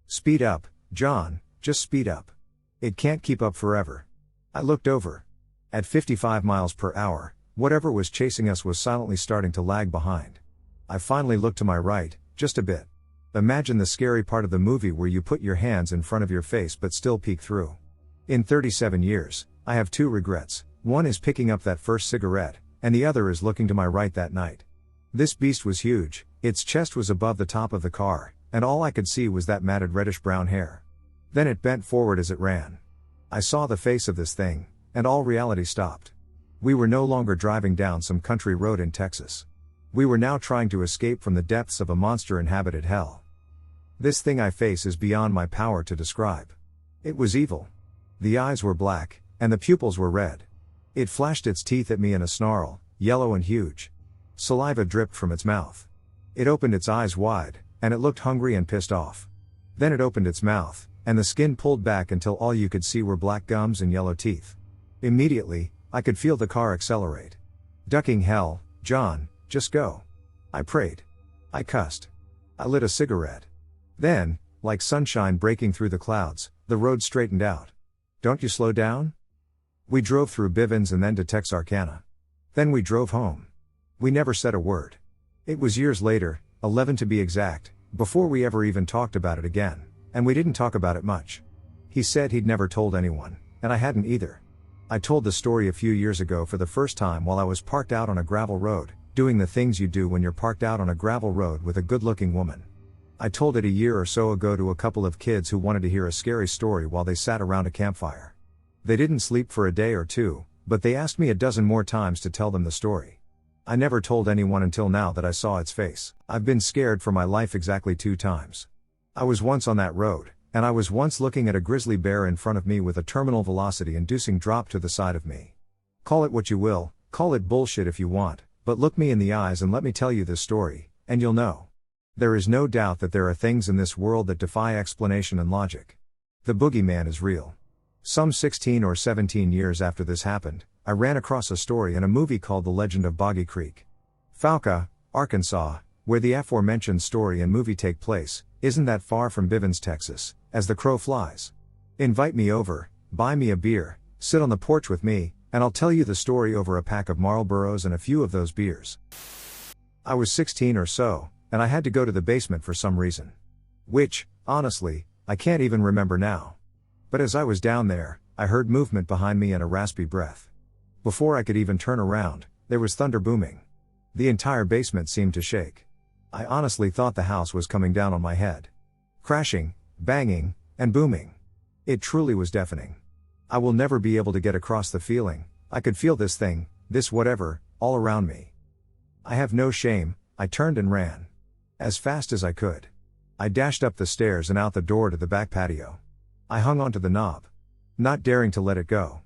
"Speed up, John, just speed up. It can't keep up forever." I looked over. At 55 miles per hour, whatever was chasing us was silently starting to lag behind. I finally looked to my right, just a bit. Imagine the scary part of the movie where you put your hands in front of your face but still peek through. In 37 years, I have 2 regrets. One is picking up that first cigarette, and the other is looking to my right that night. This beast was huge, its chest was above the top of the car, and all I could see was that matted reddish brown hair. Then it bent forward as it ran. I saw the face of this thing, and all reality stopped. We were no longer driving down some country road in Texas. We were now trying to escape from the depths of a monster-inhabited hell. This thing I face is beyond my power to describe. It was evil. The eyes were black, and the pupils were red. It flashed its teeth at me in a snarl, yellow and huge. Saliva dripped from its mouth. It opened its eyes wide, and it looked hungry and pissed off. Then it opened its mouth, and the skin pulled back until all you could see were black gums and yellow teeth. Immediately, I could feel the car accelerate. "Ducking hell, John, just go." I prayed. I cussed. I lit a cigarette. Then, like sunshine breaking through the clouds, the road straightened out. "Don't you slow down?" We drove through Bivens and then to Texarkana. Then we drove home. We never said a word. It was years later, 11 to be exact, before we ever even talked about it again, and we didn't talk about it much. He said he'd never told anyone, and I hadn't either. I told the story a few years ago for the first time while I was parked out on a gravel road, doing the things you do when you're parked out on a gravel road with a good-looking woman. I told it a year or so ago to a couple of kids who wanted to hear a scary story while they sat around a campfire. They didn't sleep for a day or two, but they asked me a dozen more times to tell them the story. I never told anyone until now that I saw its face. I've been scared for my life exactly 2 times. I was once on that road, and I was once looking at a grizzly bear in front of me with a terminal velocity-inducing drop to the side of me. Call it what you will, call it bullshit if you want, but look me in the eyes and let me tell you this story, and you'll know. There is no doubt that there are things in this world that defy explanation and logic. The boogeyman is real. Some 16 or 17 years after this happened, I ran across a story in a movie called The Legend of Boggy Creek. Fauca, Arkansas, where the aforementioned story and movie take place, isn't that far from Bivens, Texas, as the crow flies. Invite me over, buy me a beer, sit on the porch with me, and I'll tell you the story over a pack of Marlboros and a few of those beers. I was 16 or so, and I had to go to the basement for some reason. Which, honestly, I can't even remember now. But as I was down there, I heard movement behind me and a raspy breath. Before I could even turn around, there was thunder booming. The entire basement seemed to shake. I honestly thought the house was coming down on my head. Crashing, banging, and booming. It truly was deafening. I will never be able to get across the feeling. I could feel this thing, this whatever, all around me. I have no shame, I turned and ran. As fast as I could. I dashed up the stairs and out the door to the back patio. I hung onto the knob. Not daring to let it go.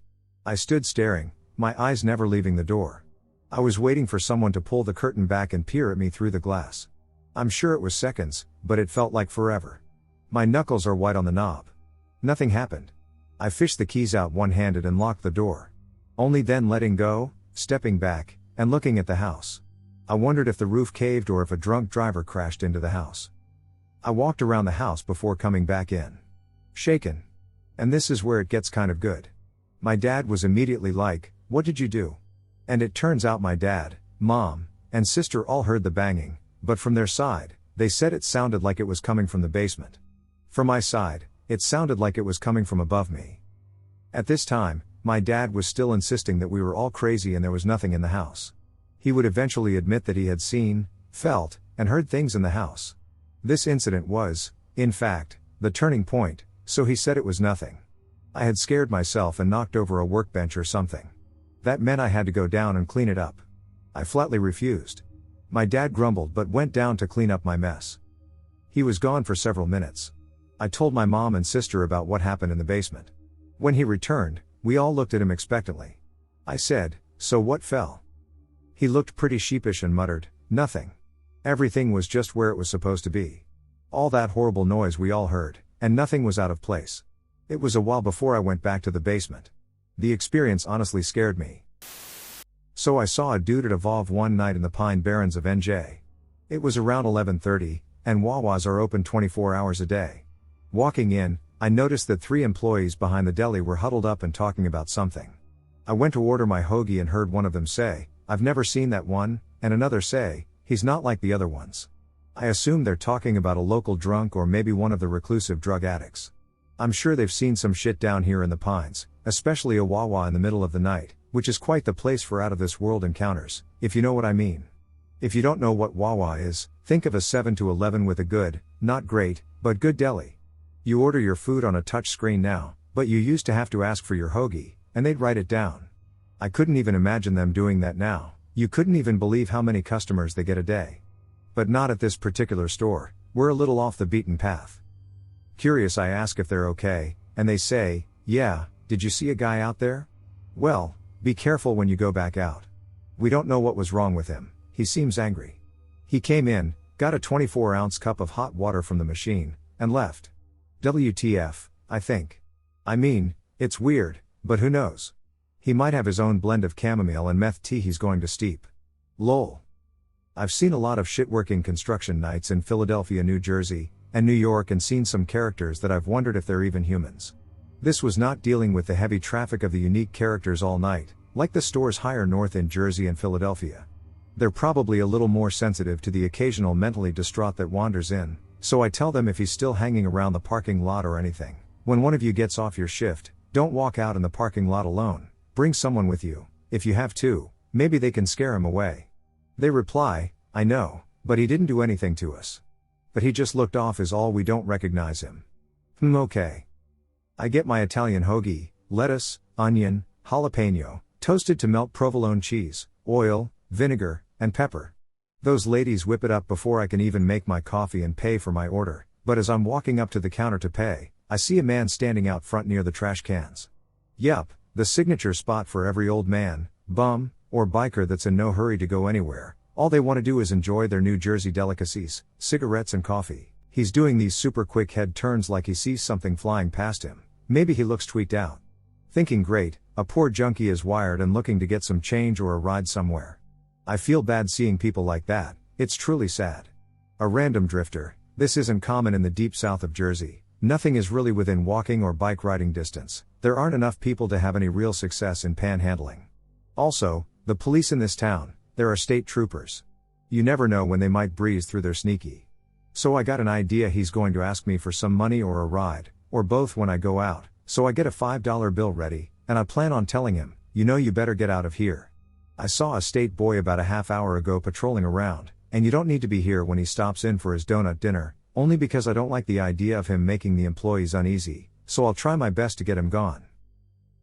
I stood staring, my eyes never leaving the door. I was waiting for someone to pull the curtain back and peer at me through the glass. I'm sure it was seconds, but it felt like forever. My knuckles are white on the knob. Nothing happened. I fished the keys out one-handed and locked the door. Only then letting go, stepping back, and looking at the house. I wondered if the roof caved or if a drunk driver crashed into the house. I walked around the house before coming back in. Shaken. And this is where it gets kind of good. My dad was immediately like, "What did you do?" And it turns out my dad, mom, and sister all heard the banging, but from their side, they said it sounded like it was coming from the basement. From my side, it sounded like it was coming from above me. At this time, my dad was still insisting that we were all crazy and there was nothing in the house. He would eventually admit that he had seen, felt, and heard things in the house. This incident was, in fact, the turning point, so he said it was nothing. I had scared myself and knocked over a workbench or something. That meant I had to go down and clean it up. I flatly refused. My dad grumbled but went down to clean up my mess. He was gone for several minutes. I told my mom and sister about what happened in the basement. When he returned, we all looked at him expectantly. I said, "So what fell?" He looked pretty sheepish and muttered, "Nothing. Everything was just where it was supposed to be." All that horrible noise we all heard, and nothing was out of place. It was a while before I went back to the basement. The experience honestly scared me. So I saw a dude at Evolve one night in the Pine Barrens of NJ. It was around 11:30, and Wawas are open 24 hours a day. Walking in, I noticed that 3 employees behind the deli were huddled up and talking about something. I went to order my hoagie and heard one of them say, "I've never seen that one," and another say, "He's not like the other ones." I assume they're talking about a local drunk or maybe one of the reclusive drug addicts. I'm sure they've seen some shit down here in the Pines, especially a Wawa in the middle of the night, which is quite the place for out-of-this-world encounters, if you know what I mean. If you don't know what Wawa is, think of a 7 to 11 with a good, not great, but good deli. You order your food on a touch screen now, but you used to have to ask for your hoagie, and they'd write it down. I couldn't even imagine them doing that now. You couldn't even believe how many customers they get a day. But not at this particular store, we're a little off the beaten path. Curious, I ask if they're okay, and they say, "Yeah, did you see a guy out there? Well, be careful when you go back out." We don't know what was wrong with him, he seems angry. He came in, got a 24-ounce cup of hot water from the machine, and left. WTF, I think. I mean, it's weird, but who knows? He might have his own blend of chamomile and meth tea he's going to steep. Lol. I've seen a lot of shit-working construction nights in Philadelphia, New Jersey, and New York, and seen some characters that I've wondered if they're even humans. This was not dealing with the heavy traffic of the unique characters all night, like the stores higher north in Jersey and Philadelphia. They're probably a little more sensitive to the occasional mentally distraught that wanders in, so I tell them if he's still hanging around the parking lot or anything. When one of you gets off your shift, don't walk out in the parking lot alone, bring someone with you. If you have to, maybe they can scare him away. They reply, "I know, but he didn't do anything to us. But he just looked off is all, we don't recognize him." Okay. I get my Italian hoagie, lettuce, onion, jalapeno, toasted to melt provolone cheese, oil, vinegar, and pepper. Those ladies whip it up before I can even make my coffee and pay for my order, but as I'm walking up to the counter to pay, I see a man standing out front near the trash cans. Yup, the signature spot for every old man, bum, or biker that's in no hurry to go anywhere. All they want to do is enjoy their New Jersey delicacies, cigarettes and coffee. He's doing these super quick head turns like he sees something flying past him. Maybe he looks tweaked out. Thinking great, a poor junkie is wired and looking to get some change or a ride somewhere. I feel bad seeing people like that, it's truly sad. A random drifter, this isn't common in the deep south of Jersey. Nothing is really within walking or bike riding distance. There aren't enough people to have any real success in panhandling. Also, the police in this town, there are state troopers. You never know when they might breeze through their sneaky. So I got an idea he's going to ask me for some money or a ride, or both when I go out, so I get a $5 bill ready, and I plan on telling him, you know you better get out of here. I saw a state boy about a half hour ago patrolling around, and you don't need to be here when he stops in for his donut dinner, only because I don't like the idea of him making the employees uneasy, so I'll try my best to get him gone.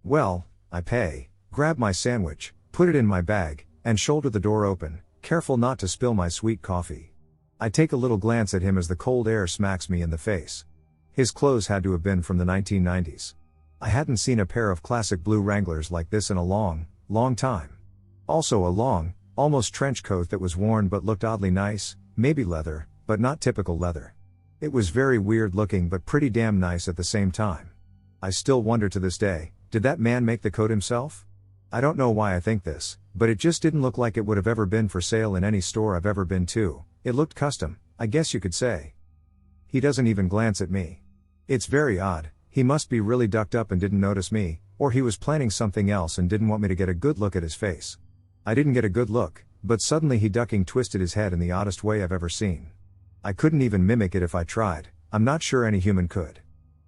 Well, I pay, grab my sandwich, put it in my bag, and shoulder the door open, careful not to spill my sweet coffee. I take a little glance at him as the cold air smacks me in the face. His clothes had to have been from the 1990s. I hadn't seen a pair of classic blue Wranglers like this in a long, long time. Also a long, almost trench coat that was worn but looked oddly nice, maybe leather, but not typical leather. It was very weird looking but pretty damn nice at the same time. I still wonder to this day, did that man make the coat himself? I don't know why I think this, but it just didn't look like it would have ever been for sale in any store I've ever been to. It looked custom, I guess you could say. He doesn't even glance at me. It's very odd, he must be really ducked up and didn't notice me, or he was planning something else and didn't want me to get a good look at his face. I didn't get a good look, but suddenly he ducking twisted his head in the oddest way I've ever seen. I couldn't even mimic it if I tried, I'm not sure any human could.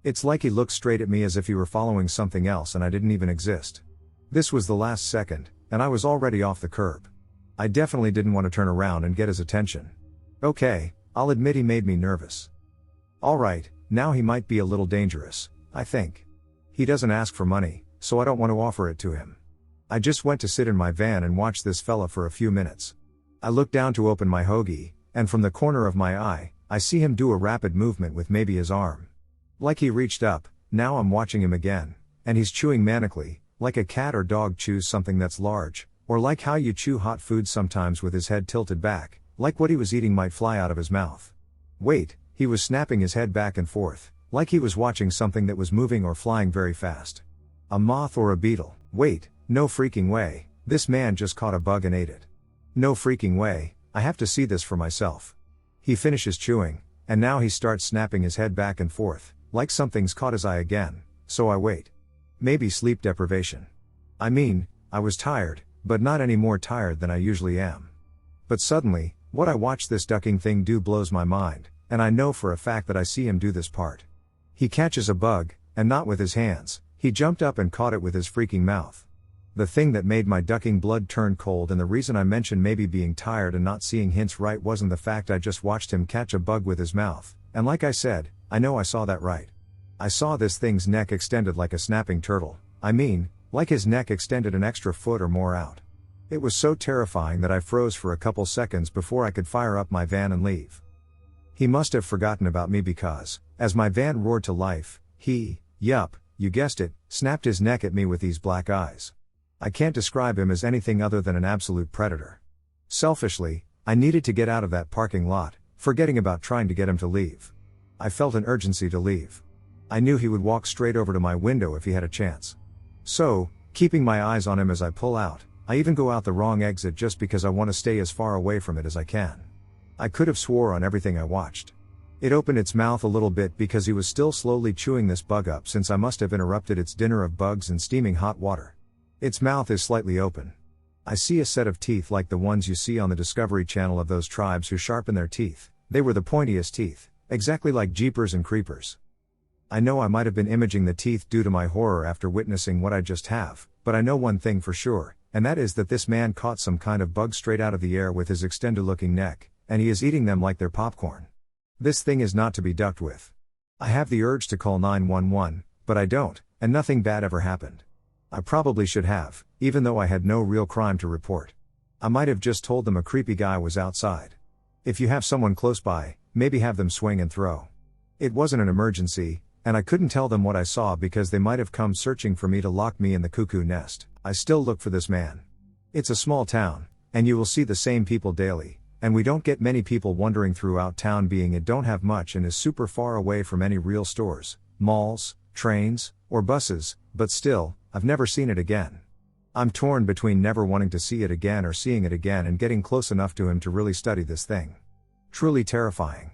It's like he looked straight at me as if he were following something else and I didn't even exist. This was the last second, and I was already off the curb. I definitely didn't want to turn around and get his attention. Okay, I'll admit he made me nervous. Alright, now he might be a little dangerous, I think. He doesn't ask for money, so I don't want to offer it to him. I just went to sit in my van and watch this fella for a few minutes. I look down to open my hoagie, and from the corner of my eye, I see him do a rapid movement with maybe his arm. Like he reached up, now I'm watching him again, and he's chewing manically, like a cat or dog chews something that's large, or like how you chew hot food sometimes with his head tilted back, like what he was eating might fly out of his mouth. Wait, he was snapping his head back and forth, like he was watching something that was moving or flying very fast. A moth or a beetle. Wait, no freaking way, this man just caught a bug and ate it. No freaking way, I have to see this for myself. He finishes chewing, and now he starts snapping his head back and forth, like something's caught his eye again, so I wait. Maybe sleep deprivation. I mean, I was tired, but not any more tired than I usually am. But suddenly, what I watch this ducking thing do blows my mind, and I know for a fact that I see him do this part. He catches a bug, and not with his hands, he jumped up and caught it with his freaking mouth. The thing that made my ducking blood turn cold and the reason I mentioned maybe being tired and not seeing hints right wasn't the fact I just watched him catch a bug with his mouth, and like I said, I know I saw that right. I saw this thing's neck extended like a snapping turtle, I mean, like his neck extended an extra foot or more out. It was so terrifying that I froze for a couple seconds before I could fire up my van and leave. He must have forgotten about me because, as my van roared to life, he, yup, you guessed it, snapped his neck at me with these black eyes. I can't describe him as anything other than an absolute predator. Selfishly, I needed to get out of that parking lot, forgetting about trying to get him to leave. I felt an urgency to leave. I knew he would walk straight over to my window if he had a chance. So, keeping my eyes on him as I pull out, I even go out the wrong exit just because I want to stay as far away from it as I can. I could have swore on everything I watched. It opened its mouth a little bit because he was still slowly chewing this bug up since I must have interrupted its dinner of bugs and steaming hot water. Its mouth is slightly open. I see a set of teeth like the ones you see on the Discovery Channel of those tribes who sharpen their teeth. They were the pointiest teeth, exactly like Jeepers and Creepers. I know I might have been imaging the teeth due to my horror after witnessing what I just have, but I know one thing for sure, and that is that this man caught some kind of bug straight out of the air with his extended-looking neck, and he is eating them like they're popcorn. This thing is not to be ducked with. I have the urge to call 911, but I don't, and nothing bad ever happened. I probably should have, even though I had no real crime to report. I might have just told them a creepy guy was outside. If you have someone close by, maybe have them swing and throw. It wasn't an emergency, and I couldn't tell them what I saw because they might have come searching for me to lock me in the cuckoo nest. I still look for this man. It's a small town, and you will see the same people daily, and we don't get many people wandering throughout town being it don't have much and is super far away from any real stores, malls, trains, or buses, but still, I've never seen it again. I'm torn between never wanting to see it again or seeing it again and getting close enough to him to really study this thing. Truly terrifying.